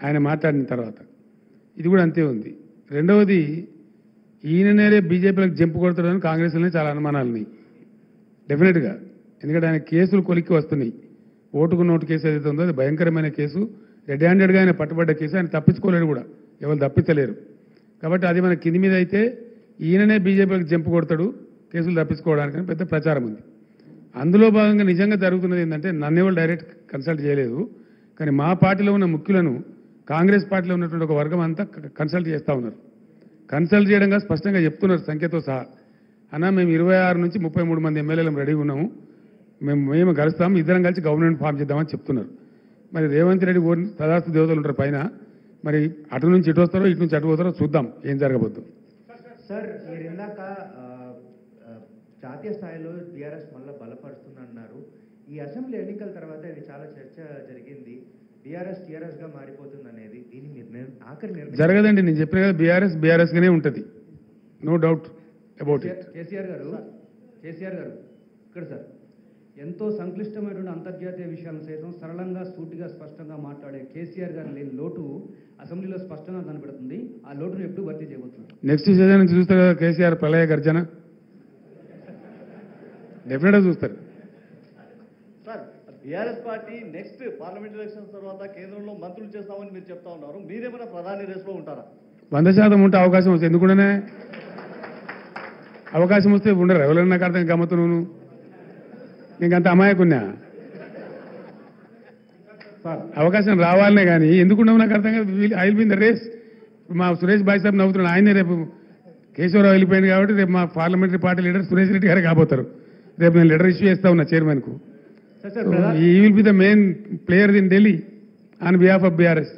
ఆయన మాట్లాడిన తర్వాత. ఇది కూడా అంతే ఉంది. రెండవది, ఈయననే బీజేపీలకు జంపు కొడతాడని కాంగ్రెస్లోనే చాలా అనుమానాలున్నాయి డెఫినెట్గా. ఎందుకంటే ఆయన కేసులు కొలిక్కి వస్తున్నాయి. ఓటుకు నోటు కేసు ఏదైతే ఉందో అది భయంకరమైన కేసు. రెడ్ హ్యాండెడ్గా ఆయన పట్టుబడ్డ కేసు. ఆయన తప్పించుకోలేడు కూడా, ఎవరు తప్పించలేరు. కాబట్టి అది మన కింది మీద అయితే ఈయననే బీజేపీలకు జంపు కొడతాడు కేసులు తప్పించుకోవడానికి పెద్ద ప్రచారం ఉంది. అందులో భాగంగా నిజంగా జరుగుతున్నది ఏంటంటే, నన్నేవాళ్ళు డైరెక్ట్ కన్సల్ట్ చేయలేదు, కానీ మా పార్టీలో ఉన్న ముఖ్యులను కాంగ్రెస్ పార్టీలో ఉన్నటువంటి ఒక వర్గం అంతా కన్సల్ట్ చేస్తూ ఉన్నారు. కన్సల్ట్ చేయడంగా స్పష్టంగా చెప్తున్నారు సంఖ్యతో సహా. అన్న మేము 26 నుంచి 33 మంది ఎమ్మెల్యేలు రెడీగా ఉన్నాము, మేము కలుస్తాము, ఇద్దరం కలిసి గవర్నమెంట్ ఫామ్ చేద్దామని చెప్తున్నారు. మరి రేవంత్ రెడ్డి తదాస్తు దేవతలు ఉంటారు పైన, మరి అటు నుంచి ఇటు వస్తారో ఇటు నుంచి అటు పోతారో చూద్దాం ఏం జరగబోద్దు. సార్ మీరు ఇందాక జాతీయ స్థాయిలో బీఆర్ఎస్ మళ్ళీ బలపడుతుందన్నారు. ఈ అసెంబ్లీ ఎన్నికల తర్వాత ఇది చాలా చర్చ జరిగింది, బీఆర్ఎస్ టీఆర్ఎస్గా మారిపోతుంది అనేది. దీన్ని మీరు ఆఖరి జరగదండి. నేను చెప్పిన కదా, బీఆర్ఎస్గానే ఉంటుంది, no doubt about it. KCR గారు ఇక్కడ సార్ ఎంతో సంక్లిష్టమైనటువంటి అంతర్జాతీయ విషయాలను సైతం సరళంగా, సూటిగా, స్పష్టంగా మాట్లాడే కేసీఆర్ గారు లేని లోటు అసెంబ్లీలో స్పష్టంగా కనబడుతుంది. ఆ లోటును ఎప్పుడు భర్తీ చేయబోతున్నారు? నెక్స్ట్ సీజన్ నుంచి చూస్తారు కదా కేసీఆర్ ప్రళయ గర్జన, డెఫినెట్గా చూస్తారు. Sir BRS party next parliament elections తర్వాత కేంద్రంలో మంత్రులు చేస్తామని మీరు చెప్తా ఉన్నారు. మీరేమైనా ప్రధాని రేసులో ఉంటారా? 100% ఉంటే అవకాశం వస్తే ఎందుకుండానే అవకాశం వస్తే ఉండరు. ఎవరైనా నాకు అర్థం గమ్మత్తు నువ్వు నీకంత అమాయకున్నా అవకాశం రావాలనే కానీ ఎందుకున్నావు నాకు అర్థం కాదు. I will be in the race. మా సురేష్ బాయ్ సాబ్ నవ్వుతున్నాడు, ఆయనే రేపు కేశవరావు వెళ్ళిపోయింది కాబట్టి రేపు మా parliamentary party leader Suresh Reddy గారు కాబోతారు. రేపు నేను లెటర్ ఇష్యూ చేస్తా ఉన్నా చైర్మన్కు. ఈ will be the main player in Delhi on behalf of BRS.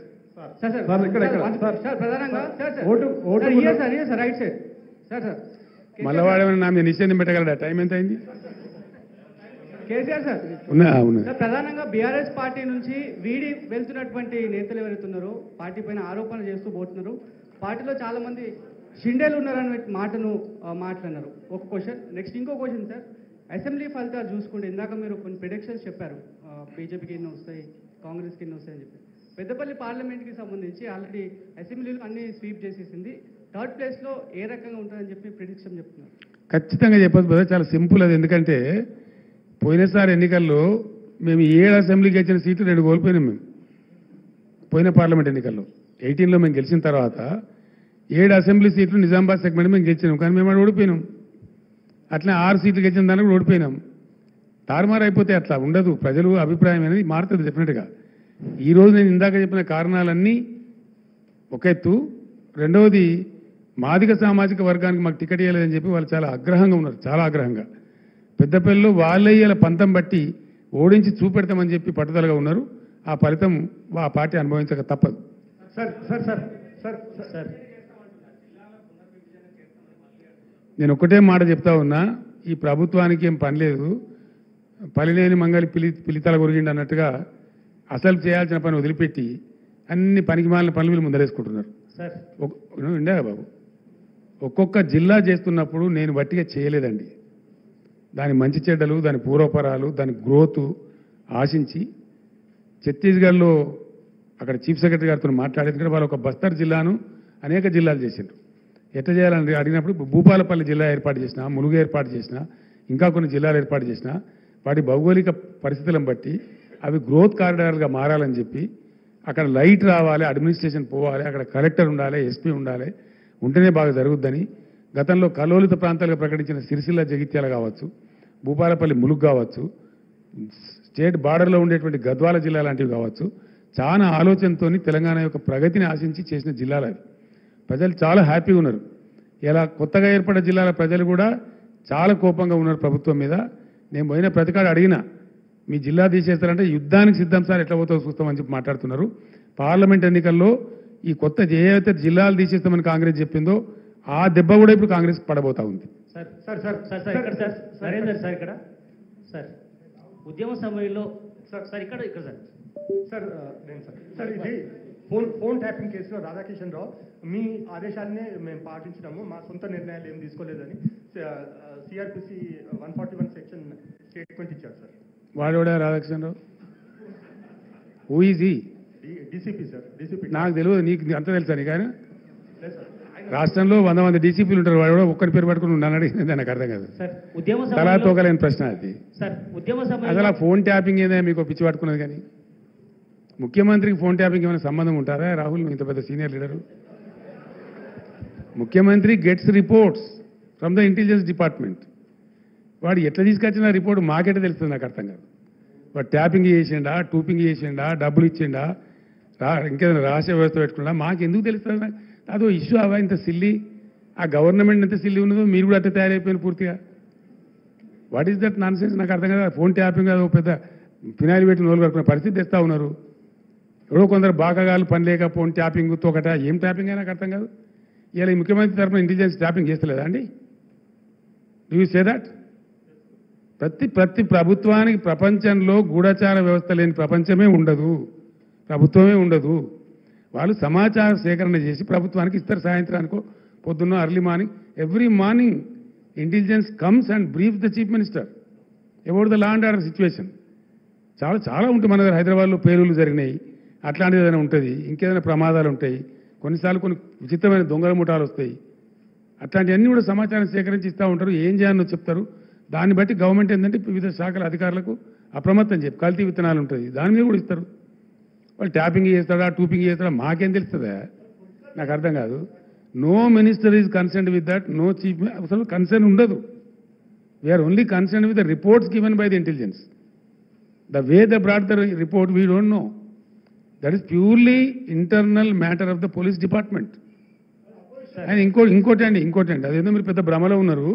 మళ్ళీ వాడేమైనా నా మీద నిశ్చయం పెట్టగలడా? టైం ఎంత అయింది? కేసీఆర్ సార్ సార్ ప్రధానంగా బీఆర్ఎస్ పార్టీ నుంచి వీడి వెళ్తున్నటువంటి నేతలు ఎవరైతున్నారో పార్టీ పైన ఆరోపణలు చేస్తూ పోతున్నారు. పార్టీలో చాలా మంది షిండేలు ఉన్నారనే మాటను మాట్లాడినారు. ఒక క్వశ్చన్. నెక్స్ట్ ఇంకో క్వశ్చన్ సార్, అసెంబ్లీ ఫలితాలు చూసుకుంటే ఇందాక మీరు కొన్ని ప్రిడిక్షన్స్ చెప్పారు, బీజేపీకి ఎన్ని వస్తాయి, కాంగ్రెస్కి ఎన్ని వస్తాయని చెప్పి. పెద్దపల్లి పార్లమెంట్కి సంబంధించి ఆల్రెడీ అసెంబ్లీలో అన్ని స్వీప్ చేసేసింది. థర్డ్ ప్లేస్లో ఏ రకంగా ఉంటుందని చెప్పి ప్రిడిక్షన్ చెప్తున్నారు. ఖచ్చితంగా చెప్పదు బ్రదర్, చాలా సింపుల్ అది. ఎందుకంటే పోయినసారి ఎన్నికల్లో మేము 7 అసెంబ్లీకి ఇచ్చిన సీట్లు 2 కోల్పోయినాం. మేము పోయిన పార్లమెంట్ ఎన్నికల్లో 18లో మేము గెలిచిన తర్వాత 7 అసెంబ్లీ సీట్లు నిజామాబాద్ సెగ్మెంట్ మేము గెలిచినాం, కానీ మేము ఓడిపోయినాం. అట్లా 6 సీట్లు గెలిచిన దానికి కూడా ఓడిపోయినాం. తారుమారు అయిపోతే అట్లా ఉండదు. ప్రజలు అభిప్రాయం అనేది మారుతుంది డెఫినెట్గా. ఈరోజు నేను ఇందాక చెప్పిన కారణాలన్నీ ఒక ఎత్తు. రెండవది, మాదిగ సామాజిక వర్గానికి మాకు టికెట్ ఇవ్వలేదని చెప్పి వాళ్ళు చాలా ఆగ్రహంగా ఉన్నారు, చాలా ఆగ్రహంగా. పెద్దపల్లిలో వాళ్ళయ్యేల పంతం బట్టి ఓడించి చూపెడతామని చెప్పి పట్టుదలగా ఉన్నారు. ఆ ఫలితం ఆ పార్టీ అనుభవించక తప్పదు. నేను ఒకటే మాట చెప్తా ఉన్నా, ఈ ప్రభుత్వానికి ఏం పని లేదు. పలినేని మంగలి పిలితల కొరిగిండి అన్నట్టుగా అసలు చేయాల్సిన పని వదిలిపెట్టి అన్ని పనికిమాలిన పనులు వీళ్ళు ముందరేసుకుంటున్నారు. సార్ ఇండా బాబు, ఒక్కొక్క జిల్లా చేస్తున్నప్పుడు నేను వట్టిగా చేయలేదండి. దాని మంచి చెడ్డలు, దాని పూర్వపరాలు, దాని గ్రోత్ ఆశించి ఛత్తీస్గఢ్లో అక్కడ చీఫ్ సెక్రటరీ గారితో మాట్లాడేది కూడా వాళ్ళు ఒక బస్తర్ జిల్లాను అనేక జిల్లాలు చేసిండ్రు. ఎట్లా చేయాలని అడిగినప్పుడు భూపాలపల్లి జిల్లా ఏర్పాటు చేసిన, ములుగు ఏర్పాటు చేసిన, ఇంకా కొన్ని జిల్లాలు ఏర్పాటు చేసిన వాటి భౌగోళిక పరిస్థితులను బట్టి అవి గ్రోత్ కారిడార్లుగా మారాలని చెప్పి అక్కడ లైట్ రావాలి, అడ్మినిస్ట్రేషన్ పోవాలి, అక్కడ కలెక్టర్ ఉండాలి, ఎస్పీ ఉండాలి, ఉంటేనే బాగా జరుగుద్దని గతంలో కలోలిత ప్రాంతాలుగా ప్రకటించిన సిరిసిల్ల జగిత్యాల కావచ్చు, భూపాలపల్లి ములుగు కావచ్చు, స్టేట్ బార్డర్లో ఉండేటువంటి గద్వాల జిల్లా లాంటివి కావచ్చు, చాలా ఆలోచనతో తెలంగాణ యొక్క ప్రగతిని ఆశించి చేసిన జిల్లాలు అవి. ప్రజలు చాలా హ్యాపీగా ఉన్నారు. ఇలా కొత్తగా ఏర్పడిన జిల్లాల ప్రజలు కూడా చాలా కోపంగా ఉన్నారు ప్రభుత్వం మీద. నేను పోయిన ప్రతికాడు అడిగినా, మీ జిల్లా తీసేస్తారంటే యుద్ధానికి సిద్ధం సార్, ఎట్లా పోతావు చూస్తామని చెప్పి మాట్లాడుతున్నారు. పార్లమెంట్ ఎన్నికల్లో ఈ కొత్త ఏవైతే జిల్లాలు తీసేస్తామని కాంగ్రెస్ చెప్పిందో ఆ దెబ్బ కూడా ఇప్పుడు కాంగ్రెస్ పడబోతా ఉంది. Sir sir sir sir sir ఇక్కడ సార్ నరేందర్ సార్ ఇక్కడ సార్ ఉద్యమ సమయంలో సార్ ఇక్కడ ఇక్కడ సార్ సార్ నేను సార్ ఇది ఫోన్ ట్యాపింగ్ కేసులో రాధాకిషన్ రావు మీ ఆదేశాలనే మేము పాటించినాము, మా సొంత నిర్ణయాలు ఏం తీసుకోలేదని సిఆర్పిసి 141 సెక్షన్ స్టేట్మెంట్ ఇచ్చారు సార్. వాడేవాడా Radhakishan Rao? Who is he? DCP sir, DCP. నాకు తెలియదు, నీకు అంత తెలుసా? నీకు ఆయన లేదు సార్. రాష్ట్రంలో 100 మంది డీసీపీలు ఉంటారు, వాడు కూడా ఒక్కరి పేరు పట్టుకుని ఉన్నాను అడిగింది. నాకు అర్థం కాదు. తలా తోకలేని ప్రశ్న అది. అసలు ఆ ఫోన్ ట్యాపింగ్ ఏదైనా మీకు పిచ్చి పట్టుకున్నది? కానీ ముఖ్యమంత్రికి ఫోన్ ట్యాపింగ్ ఏమైనా సంబంధం ఉంటారా? రాహుల్, నువ్వు ఇంత పెద్ద సీనియర్ లీడరు. ముఖ్యమంత్రి gets reports from the intelligence department. వాడు ఎట్లా తీసుకొచ్చిన రిపోర్ట్ మాకెట్లా తెలుస్తుంది? నాకు అర్థం కాదు. వాడు ట్యాపింగ్ చేసిండా, టూపింగ్ చేసిండా, డబ్బులు ఇచ్చిండా, ఇంకేదైనా రహస్య వ్యవస్థ పెట్టుకున్నా మాకు ఎందుకు తెలుస్తుంది? అదో ఇష్యూ అవా ఇంత సిల్లి? ఆ గవర్నమెంట్ ఎంత సిల్లి ఉన్నదో మీరు కూడా అట్లా తయారైపోయిన పూర్తిగా. What is that non sense? నాకు అర్థం కదా. ఫోన్ ట్యాపింగ్ అది పెద్ద ఫినాయిల్ పెట్టి నోలు కడుకునే పరిస్థితి తెస్తా ఉన్నారు. ఎవరో కొందరు బాగాగాలు పని లేక ఫోన్ ట్యాపింగ్ తోకట ఏం ట్యాపింగ్ అయినా నాకు అర్థం కాదు. ఇలా ఈ ముఖ్యమంత్రి తరఫున ఇంటెలిజెన్స్ ట్యాపింగ్ చేస్తలేదా అండి? Do you say that? ప్రతి ప్రభుత్వానికి ప్రపంచంలో గూఢచార వ్యవస్థ లేని ప్రపంచమే ఉండదు, ప్రభుత్వమే ఉండదు. వాళ్ళు సమాచార సేకరణ చేసి ప్రభుత్వానికి ఇస్తారు. సాయంత్రానికో పొద్దున్న early morning, every morning intelligence comes and brief the chief minister about the law and order situation. చాలా చాలా ఉంటాయి. మన దగ్గర హైదరాబాద్లో పేలుళ్ళు జరిగినాయి, అట్లాంటిది ఏదైనా ఉంటుంది, ఇంకేదైనా ప్రమాదాలు ఉంటాయి, కొన్నిసార్లు కొన్ని విచిత్రమైన దొంగల ముఠాలు వస్తాయి. అట్లాంటివన్నీ కూడా సమాచారం సేకరించి ఇస్తూ ఉంటారు. ఏం చేయాలో చెప్తారు. దాన్ని బట్టి గవర్నమెంట్ ఏంటంటే వివిధ శాఖల అధికారులకు అప్రమత్తం చెప్పి కల్తీ విత్తనాలు ఉంటుంది, దాని మీద కూడా ఇస్తారు. వాళ్ళు ట్యాపింగ్ చేస్తాడా, టూపింగ్ చేస్తాడా మాకేం తెలుస్తుందా? నాకు అర్థం కాదు. No minister is concerned with that, no chief. అసలు కన్సర్న్ ఉండదు. We're only concerned with the reports given by the intelligence. The way the brought the report we don't know. That is purely internal matter of the police department. And ఇంకోటి అండి అదేదో మీరు పెద్ద భ్రమలో ఉన్నారు.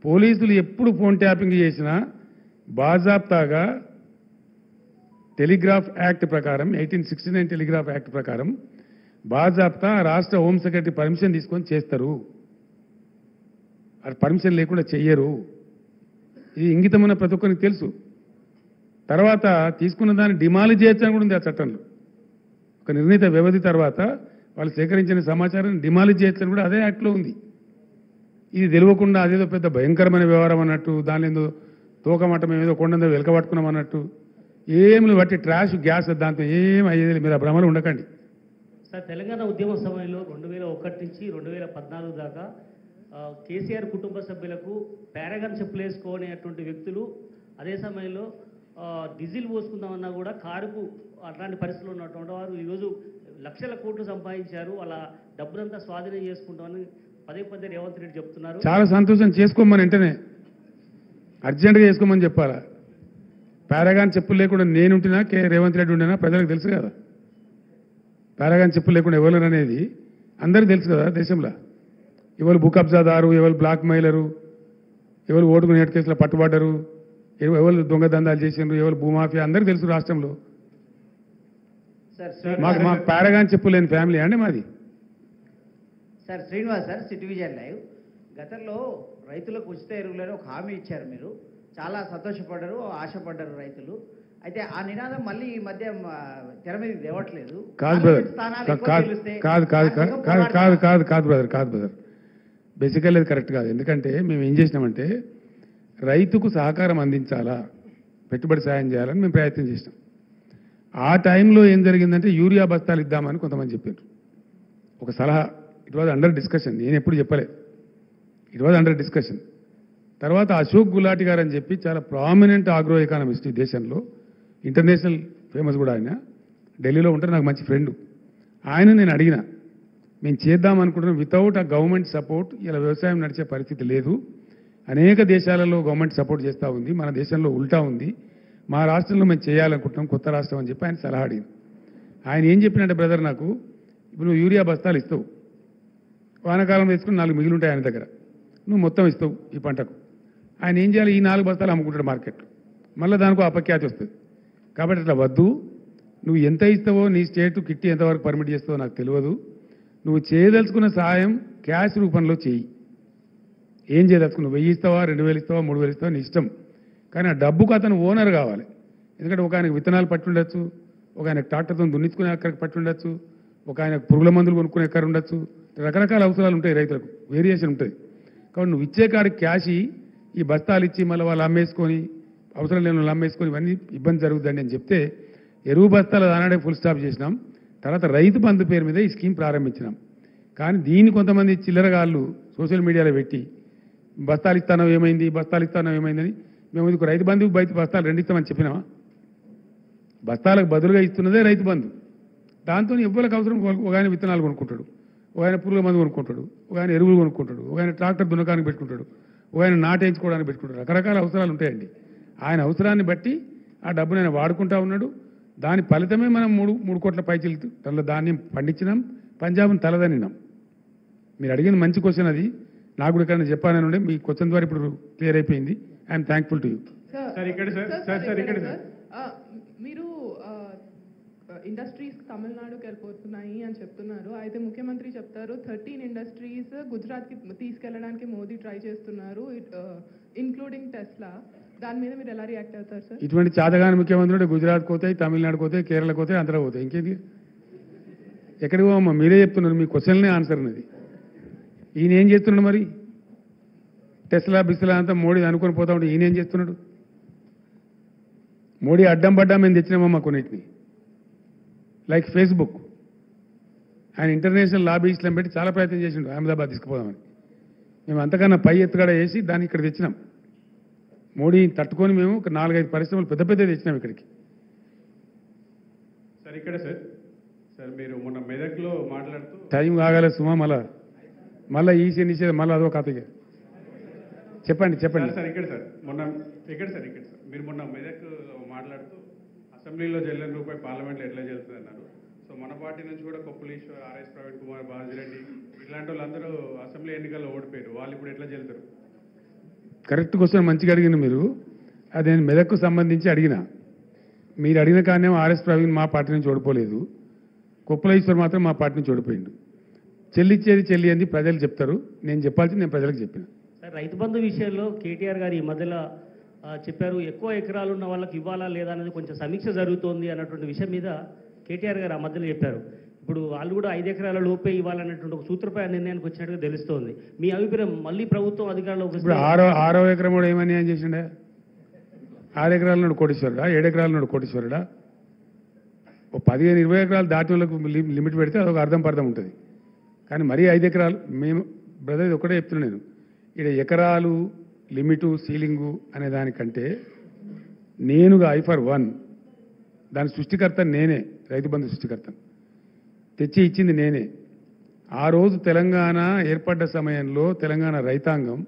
పోలీసులు ఎప్పుడు ఫోన్ ట్యాపింగ్ చేసినా బాజాప్తాగా టెలిగ్రాఫ్ యాక్ట్ ప్రకారం 1869 టెలిగ్రాఫ్ యాక్ట్ ప్రకారం బాజాప్తా రాష్ట్ర హోమ్ సెక్రటరీ పర్మిషన్ తీసుకొని చేస్తారు. అది పర్మిషన్ లేకుండా చెయ్యరు. ఇది ఇంగితమైన ప్రతి ఒక్కరికి తెలుసు. తర్వాత తీసుకున్న దాన్ని డిమాలిజ్ చేయొచ్చని కూడా ఉంది ఆ చట్టంలో. ఒక నిర్ణీత వ్యవధి తర్వాత వాళ్ళు సేకరించిన సమాచారాన్ని డిమాలిజ్ చేయొచ్చని కూడా అదే యాక్ట్లో ఉంది. ఇది తెలియకుండా అదేదో పెద్ద భయంకరమైన వ్యవహారం అన్నట్టు, దాని ఏదో తోకమట్టం ఏదో కొండందో వెలకబట్టుకున్నాం అన్నట్టు ఏమి బట్టి ట్రాష్ గ్యాస్ దాంతో ఏం అయ్యేది. మీరు ఆ భ్రమలు ఉండకండి. సార్, తెలంగాణ ఉద్యమ సమయంలో 2001 నుంచి 2014 దాకా కేసీఆర్ కుటుంబ సభ్యులకు పారాగాన్ చెప్పులు వేసుకోనేటువంటి వ్యక్తులు అదే సమయంలో డీజిల్ పోసుకుందామన్నా కూడా కారుకు అట్లాంటి పరిస్థితులు ఉన్నటువంటి వారు ఈరోజు లక్షల కోట్లు సంపాదించారు. అలా డబ్బులంతా స్వాధీనం చేసుకుంటామని పదే రేవంత్ రెడ్డి చెప్తున్నారు. చాలా సంతోషం. చేసుకోమని వెంటనే అర్జెంటుగా చేసుకోమని చెప్పాలా? పారాగాన్ చెప్పులు లేకుండా నేనుంటున్నా, రేవంత్ రెడ్డి ఉండినా ప్రజలకు తెలుసు కదా. పారాగాన్ చెప్పులు లేకుండా ఎవరు అనేది అందరికీ తెలుసు కదా దేశంలో. ఎవరు భూ కబ్జాదారు, ఎవరు బ్లాక్ మెయిలరు, ఎవరు ఓటుకు నేటి కేసులో పట్టుబడ్డరు, ఎవరు దొంగ దందాలు చేసిండ్రు, ఎవరు భూమాఫియా అందరికీ తెలుసు రాష్ట్రంలో. మా పారాగాన్ చెప్పులు లేని ఫ్యామిలీ అండి మాది. Sir Srinivas sir, city vision live. గతంలో రైతులకు ఉచిత ఎరువులని ఒక హామీ ఇచ్చారు మీరు. చాలా సంతోషపడ్డారు, ఆశపడ్డారు రైతులు. అయితే ఆ నినాదం మళ్ళీ ఈ మధ్య తెర మీద తేవట్లేదు. కాదు బ్రదర్, స్థానాలు ఎక్కువ కాదు గెలిస్తే కాదు కాదు కాదు రాజ్యాంగం కాదు పోరాడతారు. కాదు కాదు బ్రదర్, కాదు బ్రదర్, బేసికల్లీ అది కరెక్ట్ కాదు. ఎందుకంటే మేము ఏం చేసినామంటే రైతుకు సహకారం అందించాలా, పెట్టుబడి సాయం చేయాలని మేము ప్రయత్నం చేసినాం. ఆ టైంలో ఏం జరిగిందంటే యూరియా బస్తాలు ఇద్దామని కొంతమంది చెప్పారు. ఒక సలహా, ఇట్ వాజ్ అండర్ డిస్కషన్, నేను ఎప్పుడు చెప్పలేదు, ఇట్ వాజ్ అండర్ డిస్కషన్. తర్వాత అశోక్ గులాటి గారు అని చెప్పి చాలా ప్రామినెంట్ ఆగ్రో ఎకానమిస్ట్ ఈ దేశంలో, ఇంటర్నేషనల్ ఫేమస్ కూడా ఆయన, ఢిల్లీలో ఉంటారు, నాకు మంచి ఫ్రెండ్. ఆయన నేను అడిగిన, మేము చేద్దాం అనుకుంటున్నాం, వితౌట్ ఆ గవర్నమెంట్ సపోర్ట్ ఇలా వ్యవసాయం నడిచే పరిస్థితి లేదు. అనేక దేశాలలో గవర్నమెంట్ సపోర్ట్ చేస్తూ ఉంది, మన దేశంలో ఉల్టా ఉంది, మా రాష్ట్రంలో మేము చేయాలనుకుంటున్నాం కొత్త రాష్ట్రం అని చెప్పి ఆయన సలహా అడిగింది. ఆయన ఏం చెప్పినట్టే బ్రదర్, నాకు ఇప్పుడు నువ్వు యూరియా బస్తాలు ఇస్తావు, వానాకాలం వేసుకుని 4 మిగిలి ఉంటాయి ఆయన దగ్గర, నువ్వు మొత్తం ఇస్తావు ఈ పంటకు. ఆయన ఏం చేయాలి, ఈ 4 బస్తాలు అమ్ముకుంటాడు మార్కెట్లో, మళ్ళీ దానికి అపఖ్యాతి వస్తుంది. కాబట్టి అట్లా వద్దు, నువ్వు ఎంత ఇస్తావో, నీ స్టేట్ కిట్టి ఎంతవరకు పర్మిట్ చేస్తావో నాకు తెలియదు, నువ్వు చేయదలుచుకున్న సహాయం క్యాష్ రూపంలో చేయి. ఏం చేయదలుచుకున్నావు, 1000 ఇస్తావా, 2000 ఇస్తావా, 3000 ఇస్తావా, నీ ఇష్టం. కానీ ఆ డబ్బుకు అతను ఓనర్ కావాలి. ఎందుకంటే ఒక ఆయనకు విత్తనాలు పట్టి ఉండొచ్చు, ఒక ఆయనకు ట్రాక్టర్తో దున్నించుకునే అక్కడికి పట్టి ఉండొచ్చు, ఒక ఆయనకు పురుగుల మందులు కొనుక్కునే ఎక్కడ ఉండొచ్చు, రకరకాల అవసరాలు ఉంటాయి రైతులకు, వేరియేషన్ ఉంటుంది. కాబట్టి నువ్వు ఇచ్చే కాడికి క్యాష్ ఈ బస్తాలు ఇచ్చి మళ్ళీ వాళ్ళు అమ్మేసుకొని, అవసరం లేని వాళ్ళు అమ్మేసుకొని, ఇవన్నీ ఇబ్బంది జరుగుతుందండి అని చెప్తే ఎరువు బస్తాలు దానాడే ఫుల్ స్టాప్ చేసినాం. తర్వాత రైతు బంధు పేరు మీద ఈ స్కీమ్ ప్రారంభించినాం. కానీ దీన్ని కొంతమంది చిల్లరగాళ్ళు సోషల్ మీడియాలో పెట్టి బస్తాలు ఇస్తానో ఏమైంది, బస్తాలు ఇస్తానో ఏమైందని, మేము ఇది రైతు బంధువు బస్తాలు 2 ఇస్తామని చెప్పినామా? బస్తాలకు బదులుగా ఇస్తున్నదే రైతు బంధు. దాంతో ఎవ్వరికి అవసరం, ఒక ఆయన విత్తనాలు కొనుక్కుంటాడు, ఒక ఆయన పురుగుల మందు కొనుక్కుంటాడు, ఒక ఆయన ఎరువులు కొనుక్కుంటాడు, ఒక ఆయన ట్రాక్టర్ దున్నకానికి పెట్టుకుంటాడు, ఒక ఆయన నాటేయించుకోవడానికి పెట్టుకుంటాడు, రకరకాల అవసరాలు ఉంటాయండి. ఆయన అవసరాన్ని బట్టి ఆ డబ్బును ఆయన వాడుకుంటా ఉన్నాడు. దాని ఫలితమే మనం 3 కోట్ల పైచీలు టన్నుల ధాన్యం పండించినాం, పంజాబ్ను తలదనినాం. మీరు అడిగిన మంచి క్వశ్చన్ అది, నాకు కూడా ఇక్కడ చెప్పాలని ఉండే, మీ క్వశ్చన్ ద్వారా ఇప్పుడు క్లియర్ అయిపోయింది. I'm thankful to you. Sir ఇక్కడ సార్ ఇక్కడ సార్ మీరు ఇండస్ట్రీస్ తమిళనాడుకి వెళ్ళిపోతున్నాయి అని చెప్తున్నారు. అయితే ముఖ్యమంత్రి చెప్తారు 13 ఇండస్ట్రీస్ గుజరాత్కి తీసుకెళ్ళడానికి మోదీ ట్రై చేస్తున్నారు, ఇన్క్లూడింగ్ టెస్లా. దాని మీద మీరు ఎలా రియాక్ట్ అవుతారు సార్? ఇటువంటి చాతగాని ముఖ్యమంత్రులు గుజరాత్కి పోతాయి, తమిళనాడుకి పోతాయి, కేరళకు పోతాయి, ఆంధ్ర పోతాయి, ఇంకేది ఎక్కడికి పోవమ్మా? మీరే చెప్తున్నారు, మీ క్వశ్చన్లే ఆన్సర్ ఉన్నది. ఈయన ఏం చేస్తున్నాడు మరి? టెస్లా బిస్లా అంతా మోడీ అనుకొని పోతా ఉంటే ఈయన ఏం చేస్తున్నాడు? మోడీ అడ్డం పడ్డా మేము తెచ్చినామమ్మా కొన్నిటిని, లైక్ ఫేస్బుక్. ఆయన ఇంటర్నేషనల్ లాబీస్లను పెట్టి చాలా ప్రయత్నం చేసిండు అహ్మదాబాద్ తీసుకుపోదామని. మేము అంతకన్నా పై ఎత్తుగడ వేసి దాన్ని ఇక్కడ తెచ్చినాం. మోడీని తట్టుకొని మేము ఒక 4-5 పరిశ్రమలు పెద్ద పెద్ద తెచ్చినాం ఇక్కడికి. సార్ ఇక్కడ సార్ మీరు మొన్న మెదక్లో మాట్లాడుతూ టైం కాగల సుమా, మళ్ళీ ఈసీ నిషేధం, మళ్ళీ అదో కథగా చెప్పండి. సార్ ఇక్కడ సార్ మొన్న ఇక్కడ సార్ మీరు మొన్న మెదక్ మాట్లాడుతూ అసెంబ్లీలో చెల్లని రూపాయి పార్లమెంట్లో ఎట్లా చెల్లుతుంది అన్నారు. సో మన పార్టీ నుంచి కూడా కొప్పులీశ్వర్, ఆర్ఎస్ ప్రవీణ్ కుమార్, బాజిరెడ్డి ఇట్లాంటి వాళ్ళందరూ అసెంబ్లీ ఎన్నికల్లో ఓడిపోయారు. వాళ్ళు ఇప్పుడు ఎట్లా చెల్లుతారు? కరెక్ట్ క్వశ్చన్ మంచిగా అడిగిన మీరు. అది నేను మెదక్కు సంబంధించి అడిగిన. మీరు అడిగిన కానీ ఆర్ఎస్ ప్రవీణ్ మా పార్టీ నుంచి ఓడిపోలేదు, కొప్పులీశ్వర్ మాత్రం మా పార్టీ నుంచి ఓడిపోయిండు. చెల్లిచ్చేది చెల్లి అని ప్రజలు చెప్తారు, నేను చెప్పాల్సింది నేను ప్రజలకు చెప్పిన. సార్ రైతు బంధు విషయంలో కేటీఆర్ గారు ఈ మధ్యలో చెప్పారు, ఎక్కువ ఎకరాలు ఉన్న వాళ్ళకి ఇవ్వాలా లేదా అనేది కొంచెం సమీక్ష జరుగుతోంది అన్నటువంటి విషయం మీద కేటీఆర్ గారు ఆ మధ్యలో చెప్పారు. ఇప్పుడు వాళ్ళు కూడా 5 ఎకరాల లోపే ఇవ్వాలన్నటువంటి ఒక సూత్రప్రాయ నిర్ణయానికి వచ్చినట్టుగా తెలుస్తోంది. మీ అభిప్రాయం, మళ్ళీ ప్రభుత్వం అధికారంలోకి ఇప్పుడు 6వ ఎకరం కూడా ఏమని ఏం చేసిండే? 6 ఎకరాల నుండి కోటీశ్వరుడా, 7 ఎకరాల నుండి కోటీశ్వరుడా? ఓ 15-20 ఎకరాలు దాటి వాళ్ళకు లిమిట్ పెడితే అదొక అర్థం పర్థం ఉంటుంది. కానీ మరీ 5 ఎకరాలు, మేము బ్రదర్ ఇది ఒకటే చెప్తున్నాను నేను, ఇక్కడ ఎకరాలు లిమిటు సీలింగు అనే దానికంటే నేనుగా I/1 దాని సృష్టికర్త నేనే, రైతు బంధు సృష్టికర్త, తెచ్చి ఇచ్చింది నేనే. ఆ రోజు తెలంగాణ ఏర్పడ్డ సమయంలో తెలంగాణ రైతాంగం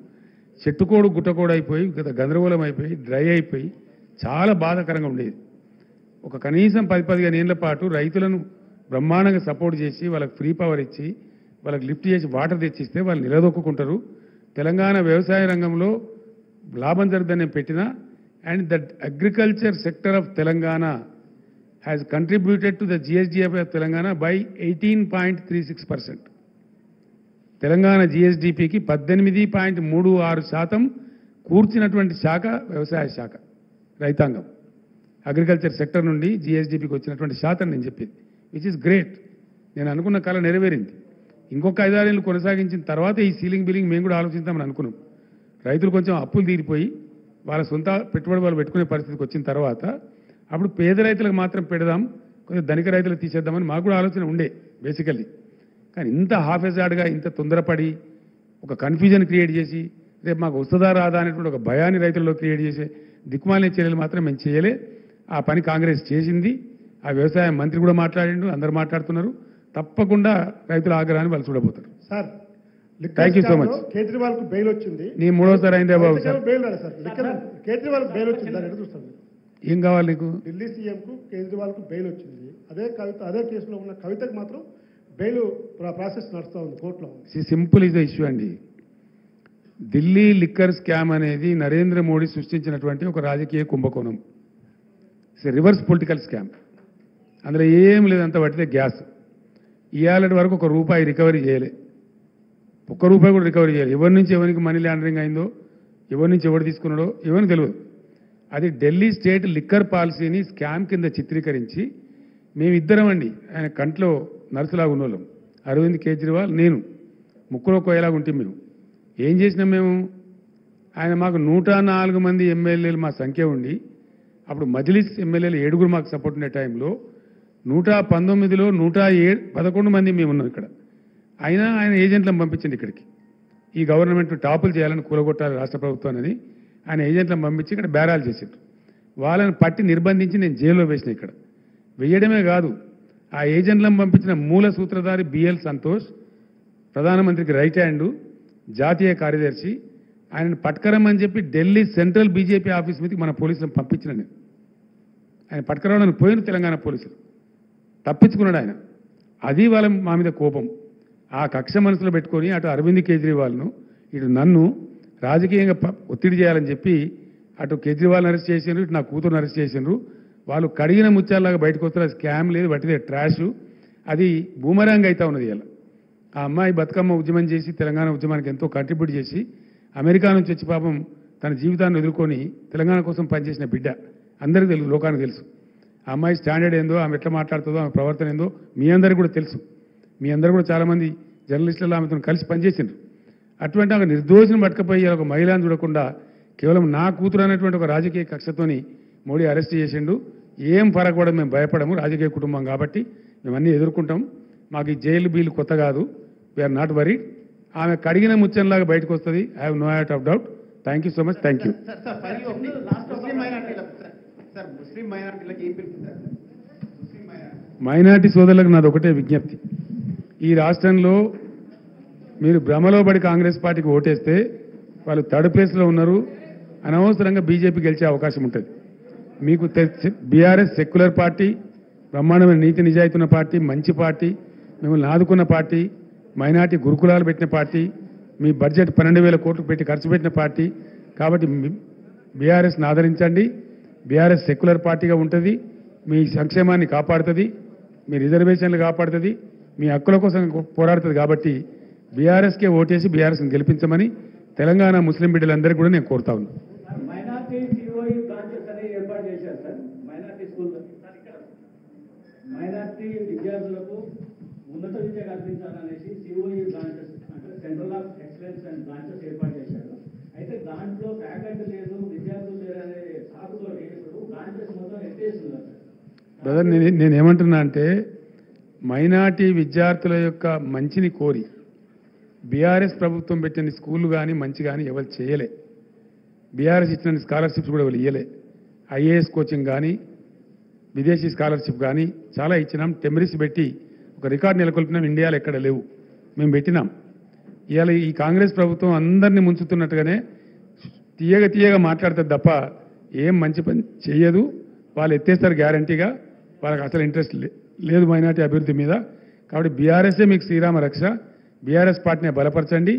చెట్టుకోడు గుట్టకోడు అయిపోయి గందరగోళం అయిపోయి డ్రై అయిపోయి చాలా బాధాకరంగా ఉండేది. ఒక కనీసం 10-15 ఏళ్ల పాటు రైతులను బ్రహ్మాండంగా సపోర్ట్ చేసి వాళ్ళకి ఫ్రీ పవర్ ఇచ్చి వాళ్ళకి లిఫ్ట్ చేసి వాటర్ తెచ్చిస్తే వాళ్ళు నిలదొక్కుంటారు. తెలంగాణ వ్యవసాయ రంగంలో లాభం జరుగుతుందని నేను పెట్టిన. And that agriculture sector of Telangana has contributed to the GSDP of Telangana by 18.36%. తెలంగాణ GSDPకి 18.36% కూర్చినటువంటి శాఖ వ్యవసాయ శాఖ, రైతాంగం, అగ్రికల్చర్ సెక్టర్ నుండి జిఎస్డిపికి వచ్చినటువంటి శాతం నేను చెప్పేది, విచ్ ఇస్ గ్రేట్. నేను అనుకున్న కళ నెరవేరింది. ఇంకొక 5-6 ఏళ్ళు కొనసాగించిన తర్వాత ఈ సీలింగ్ బిల్లింగ్ మేము కూడా ఆలోచిద్దామని అనుకున్నాం. రైతులు కొంచెం అప్పులు తీరిపోయి వాళ్ళ సొంత పెట్టుబడి వాళ్ళు పెట్టుకునే పరిస్థితికి వచ్చిన తర్వాత అప్పుడు పేద రైతులకు మాత్రం పెడదాం, కొంచెం ధనిక రైతులకు తీసేద్దామని మాకు కూడా ఆలోచన ఉండే బేసికల్లీ. కానీ ఇంత హాఫెజాడ్గా, ఇంత తొందరపడి ఒక కన్ఫ్యూజన్ క్రియేట్ చేసి రేపు మాకు వస్తుందా రాదా అనేటువంటి ఒక భయాన్ని రైతుల్లో క్రియేట్ చేసే దిక్కుమాలిన చర్యలు మాత్రం మేము చేయలే. ఆ పని కాంగ్రెస్ చేసింది. ఆ వ్యవసాయ మంత్రి కూడా మాట్లాడిండు, అందరూ మాట్లాడుతున్నారు. తప్పకుండా రైతుల ఆగ్రహాన్ని వాళ్ళు చూడబోతారు. Sir, thank you so much. Kejriwal కు బెయిల్ వచ్చింది. నీ మూడోసారి అయిందే బాబు సార్. బెయిల్ రాలేదు సార్. కేజ్రీవాల్ బెయిల్ వచ్చింది, దాన్ని ఎదురు చూస్తాను. ఏం కావాలి నీకు? ఢిల్లీ సీఎం కు కేజ్రీవాల్ కు బెయిల్ వచ్చింది. అదే కేసులో ఉన్న కవితకు మాత్రం బెయిల్ ప్రాసెస్ నడుస్తూ ఉంది కోర్టులో. సింపుల్ ఇస్ ద ఇష్యూ అండి. ఢిల్లీ లిక్కర్ స్కామ్ అనేది నరేంద్ర మోడీ సృష్టించినటువంటి ఒక రాజకీయ కుంభకోణం. It's reverse political scam. అందులో ఏం లేదంత పట్టితే గ్యాస్. ఇవాళ వరకు ₹1 రికవరీ చేయలే, ₹1 కూడా రికవరీ చేయాలి. ఎవరి నుంచి ఎవరికి మనీ లాండరింగ్ అయిందో, ఎవరి నుంచి ఎవరు తీసుకున్నాడో ఎవరికి తెలియదు. అది ఢిల్లీ స్టేట్ లిక్కర్ పాలసీని స్కామ్ కింద చిత్రీకరించి మేమిద్దరం అండి, ఆయన కంట్లో నర్సులాగా ఉన్నోళ్ళం, అరవింద్ కేజ్రీవాల్, నేను, ముక్కులో కోయలాగా ఉంటే మేము ఏం చేసినాం మేము, ఆయన మాకు 104 మంది ఎమ్మెల్యేలు మా సంఖ్య ఉండి, అప్పుడు మజ్లిస్ ఎమ్మెల్యేలు 7 మాకు సపోర్ట్ ఉండే టైంలో 119లో 111 మంది మేము ఉన్నాం ఇక్కడ. అయినా ఆయన ఏజెంట్లను పంపించండి ఇక్కడికి, ఈ గవర్నమెంట్ టాపులు చేయాలని కూలగొట్టాలి రాష్ట్ర ప్రభుత్వం అనేది ఆయన ఏజెంట్లను పంపించి ఇక్కడ బేరాలు చేశారు. వాళ్ళని పట్టి నిర్బంధించి నేను జైల్లో వేసిన. ఇక్కడ వేయడమే కాదు, ఆ ఏజెంట్లను పంపించిన మూల సూత్రధారి బిఎల్ సంతోష్, ప్రధానమంత్రికి రైట్ హ్యాండ్, జాతీయ కార్యదర్శి, ఆయనను పట్టుకరమని చెప్పి ఢిల్లీ సెంట్రల్ బీజేపీ ఆఫీస్ మీదకి మన పోలీసులను పంపించిన నేను. ఆయన పట్టుకరావడానికి పోయిన తెలంగాణ పోలీసులు, తప్పించుకున్నాడు ఆయన. అది వాళ్ళ మా మీద కోపం. ఆ కక్ష మనసులో పెట్టుకొని అటు అరవింద్ కేజ్రీవాల్ను, ఇటు నన్ను రాజకీయంగా ఒత్తిడి చేయాలని చెప్పి అటు కేజ్రీవాల్ని అరెస్ట్ చేసిండ్రు, ఇటు నా కూతురుని అరెస్ట్ చేసిండ్రు. వాళ్ళు కడిగిన ముత్యాలలాగా బయటకు వస్తారు. స్కామ్ లేదు, బట్టిదే ట్రాష్. అది బూమరాంగ్ అవుతా ఉన్నది. ఇలా ఆ అమ్మాయి బతుకమ్మ ఉద్యమం చేసి తెలంగాణ ఉద్యమానికి ఎంతో కంట్రిబ్యూట్ చేసి అమెరికా నుంచి వచ్చి పాపం తన జీవితాన్ని ఎదుర్కొని తెలంగాణ కోసం పనిచేసిన బిడ్డ. అందరికీ తెలుసు, లోకానికి తెలుసు. ఆ అమ్మాయి స్టాండర్డ్ ఏందో, ఆమె ఎట్లా మాట్లాడుతుందో, ఆమె ప్రవర్తన ఏందో మీ అందరికీ కూడా తెలుసు. మీ అందరూ కూడా చాలామంది జర్నలిస్టులు ఆమెతో కలిసి పనిచేసిండ్రు. అటువంటి ఒక నిర్దోషిని పట్టుకపోయి ఒక మహిళను చూడకుండా కేవలం నా కూతురు అనేటువంటి ఒక రాజకీయ కక్షతోని మోడీ అరెస్ట్ చేసిండు. ఏం పరగకూడదు, మేము భయపడము, రాజకీయ కుటుంబం కాబట్టి మేమన్నీ ఎదుర్కొంటాం. మాకు ఈ జైలు బీలు కొత్త కాదు, వీఆర్ నాట్ వరీడ్. ఆమె కడిగిన ముచ్చంలాగా బయటకు వస్తుంది. I have no out of doubt. Thank you so much. Thank you. Minority సోదరులకు నాది ఒకటే విజ్ఞప్తి. ఈ రాష్ట్రంలో మీరు భ్రమలో పడి కాంగ్రెస్ పార్టీకి ఓటేస్తే వాళ్ళు థర్డ్ ప్లేస్లో ఉన్నారు, అనవసరంగా బీజేపీ గెలిచే అవకాశం ఉంటుంది. మీకు బీఆర్ఎస్ సెక్యులర్ పార్టీ, బ్రహ్మాండమైన నీతి నిజాయితీ ఉన్న పార్టీ, మంచి పార్టీ, మిమ్మల్ని ఆదుకున్న పార్టీ, మైనార్టీ గురుకులాలు పెట్టిన పార్టీ, మీ బడ్జెట్ 12,000 కోట్లు పెట్టి ఖర్చు పెట్టిన పార్టీ. కాబట్టి బీఆర్ఎస్ని ఆదరించండి. బీఆర్ఎస్ సెక్యులర్ పార్టీగా ఉంటుంది, మీ సంక్షేమాన్ని కాపాడుతుంది, మీ రిజర్వేషన్లు కాపాడుతుంది, మీ హక్కుల కోసం పోరాడుతుంది. కాబట్టి బీఆర్ఎస్కే ఓటేసి బీఆర్ఎస్ని గెలిపించమని తెలంగాణ ముస్లిం బిడ్డలందరికీ కూడా నేను కోరుతా ఉన్నాను. మైనార్టీ సిఓఈ బ్రాంచెస్ అనేవి ఏర్పాటు చేశారు సార్. మైనార్టీ స్కూల్లో మైనార్టీ విద్యార్థులకు ఉన్నత విద్య కల్పించాలనేసి సిఓఈ బ్రాంచెస్ అంటే central of excellence and branches ఏర్పాటు చేశారు. అయితే దాంట్లో ఫ్యాకల్టీ లేదు, విద్యార్థులు లేరు అనే సాకుతో ఇప్పుడు బ్రాంచెస్ మొత్తం ఎత్తేస్తున్నారు. బ్రదర్, నేనేమంటున్నా అంటే మైనార్టీ విద్యార్థుల యొక్క మంచిని కోరి బీఆర్ఎస్ ప్రభుత్వం పెట్టిన స్కూళ్ళు కానీ మంచి కానీ ఎవరు చేయలే. బీఆర్ఎస్ ఇచ్చిన స్కాలర్షిప్స్ కూడా ఎవరు ఇవ్వలే. ఐఏఎస్ కోచింగ్ కానీ విదేశీ స్కాలర్షిప్ కానీ చాలా ఇచ్చినాం. టెమరిస్ పెట్టి ఒక రికార్డు నెలకొల్పినాం. ఇండియాలో ఎక్కడ లేవు, మేము పెట్టినాం. ఇవాళ ఈ కాంగ్రెస్ ప్రభుత్వం అందరినీ ముంచుతున్నట్టుగానే తీయగా మాట్లాడుతుంది తప్ప ఏం మంచి పని చేయదు. వాళ్ళు ఎత్తేస్తారు గ్యారంటీగా. వాళ్ళకి అసలు ఇంట్రెస్ట్ లేదు మైనార్టీ అభివృద్ధి మీద. కాబట్టి బీఆర్ఎస్ఏ మీకు శ్రీరామ రక్ష. బీఆర్ఎస్ పార్టీని బలపరచండి.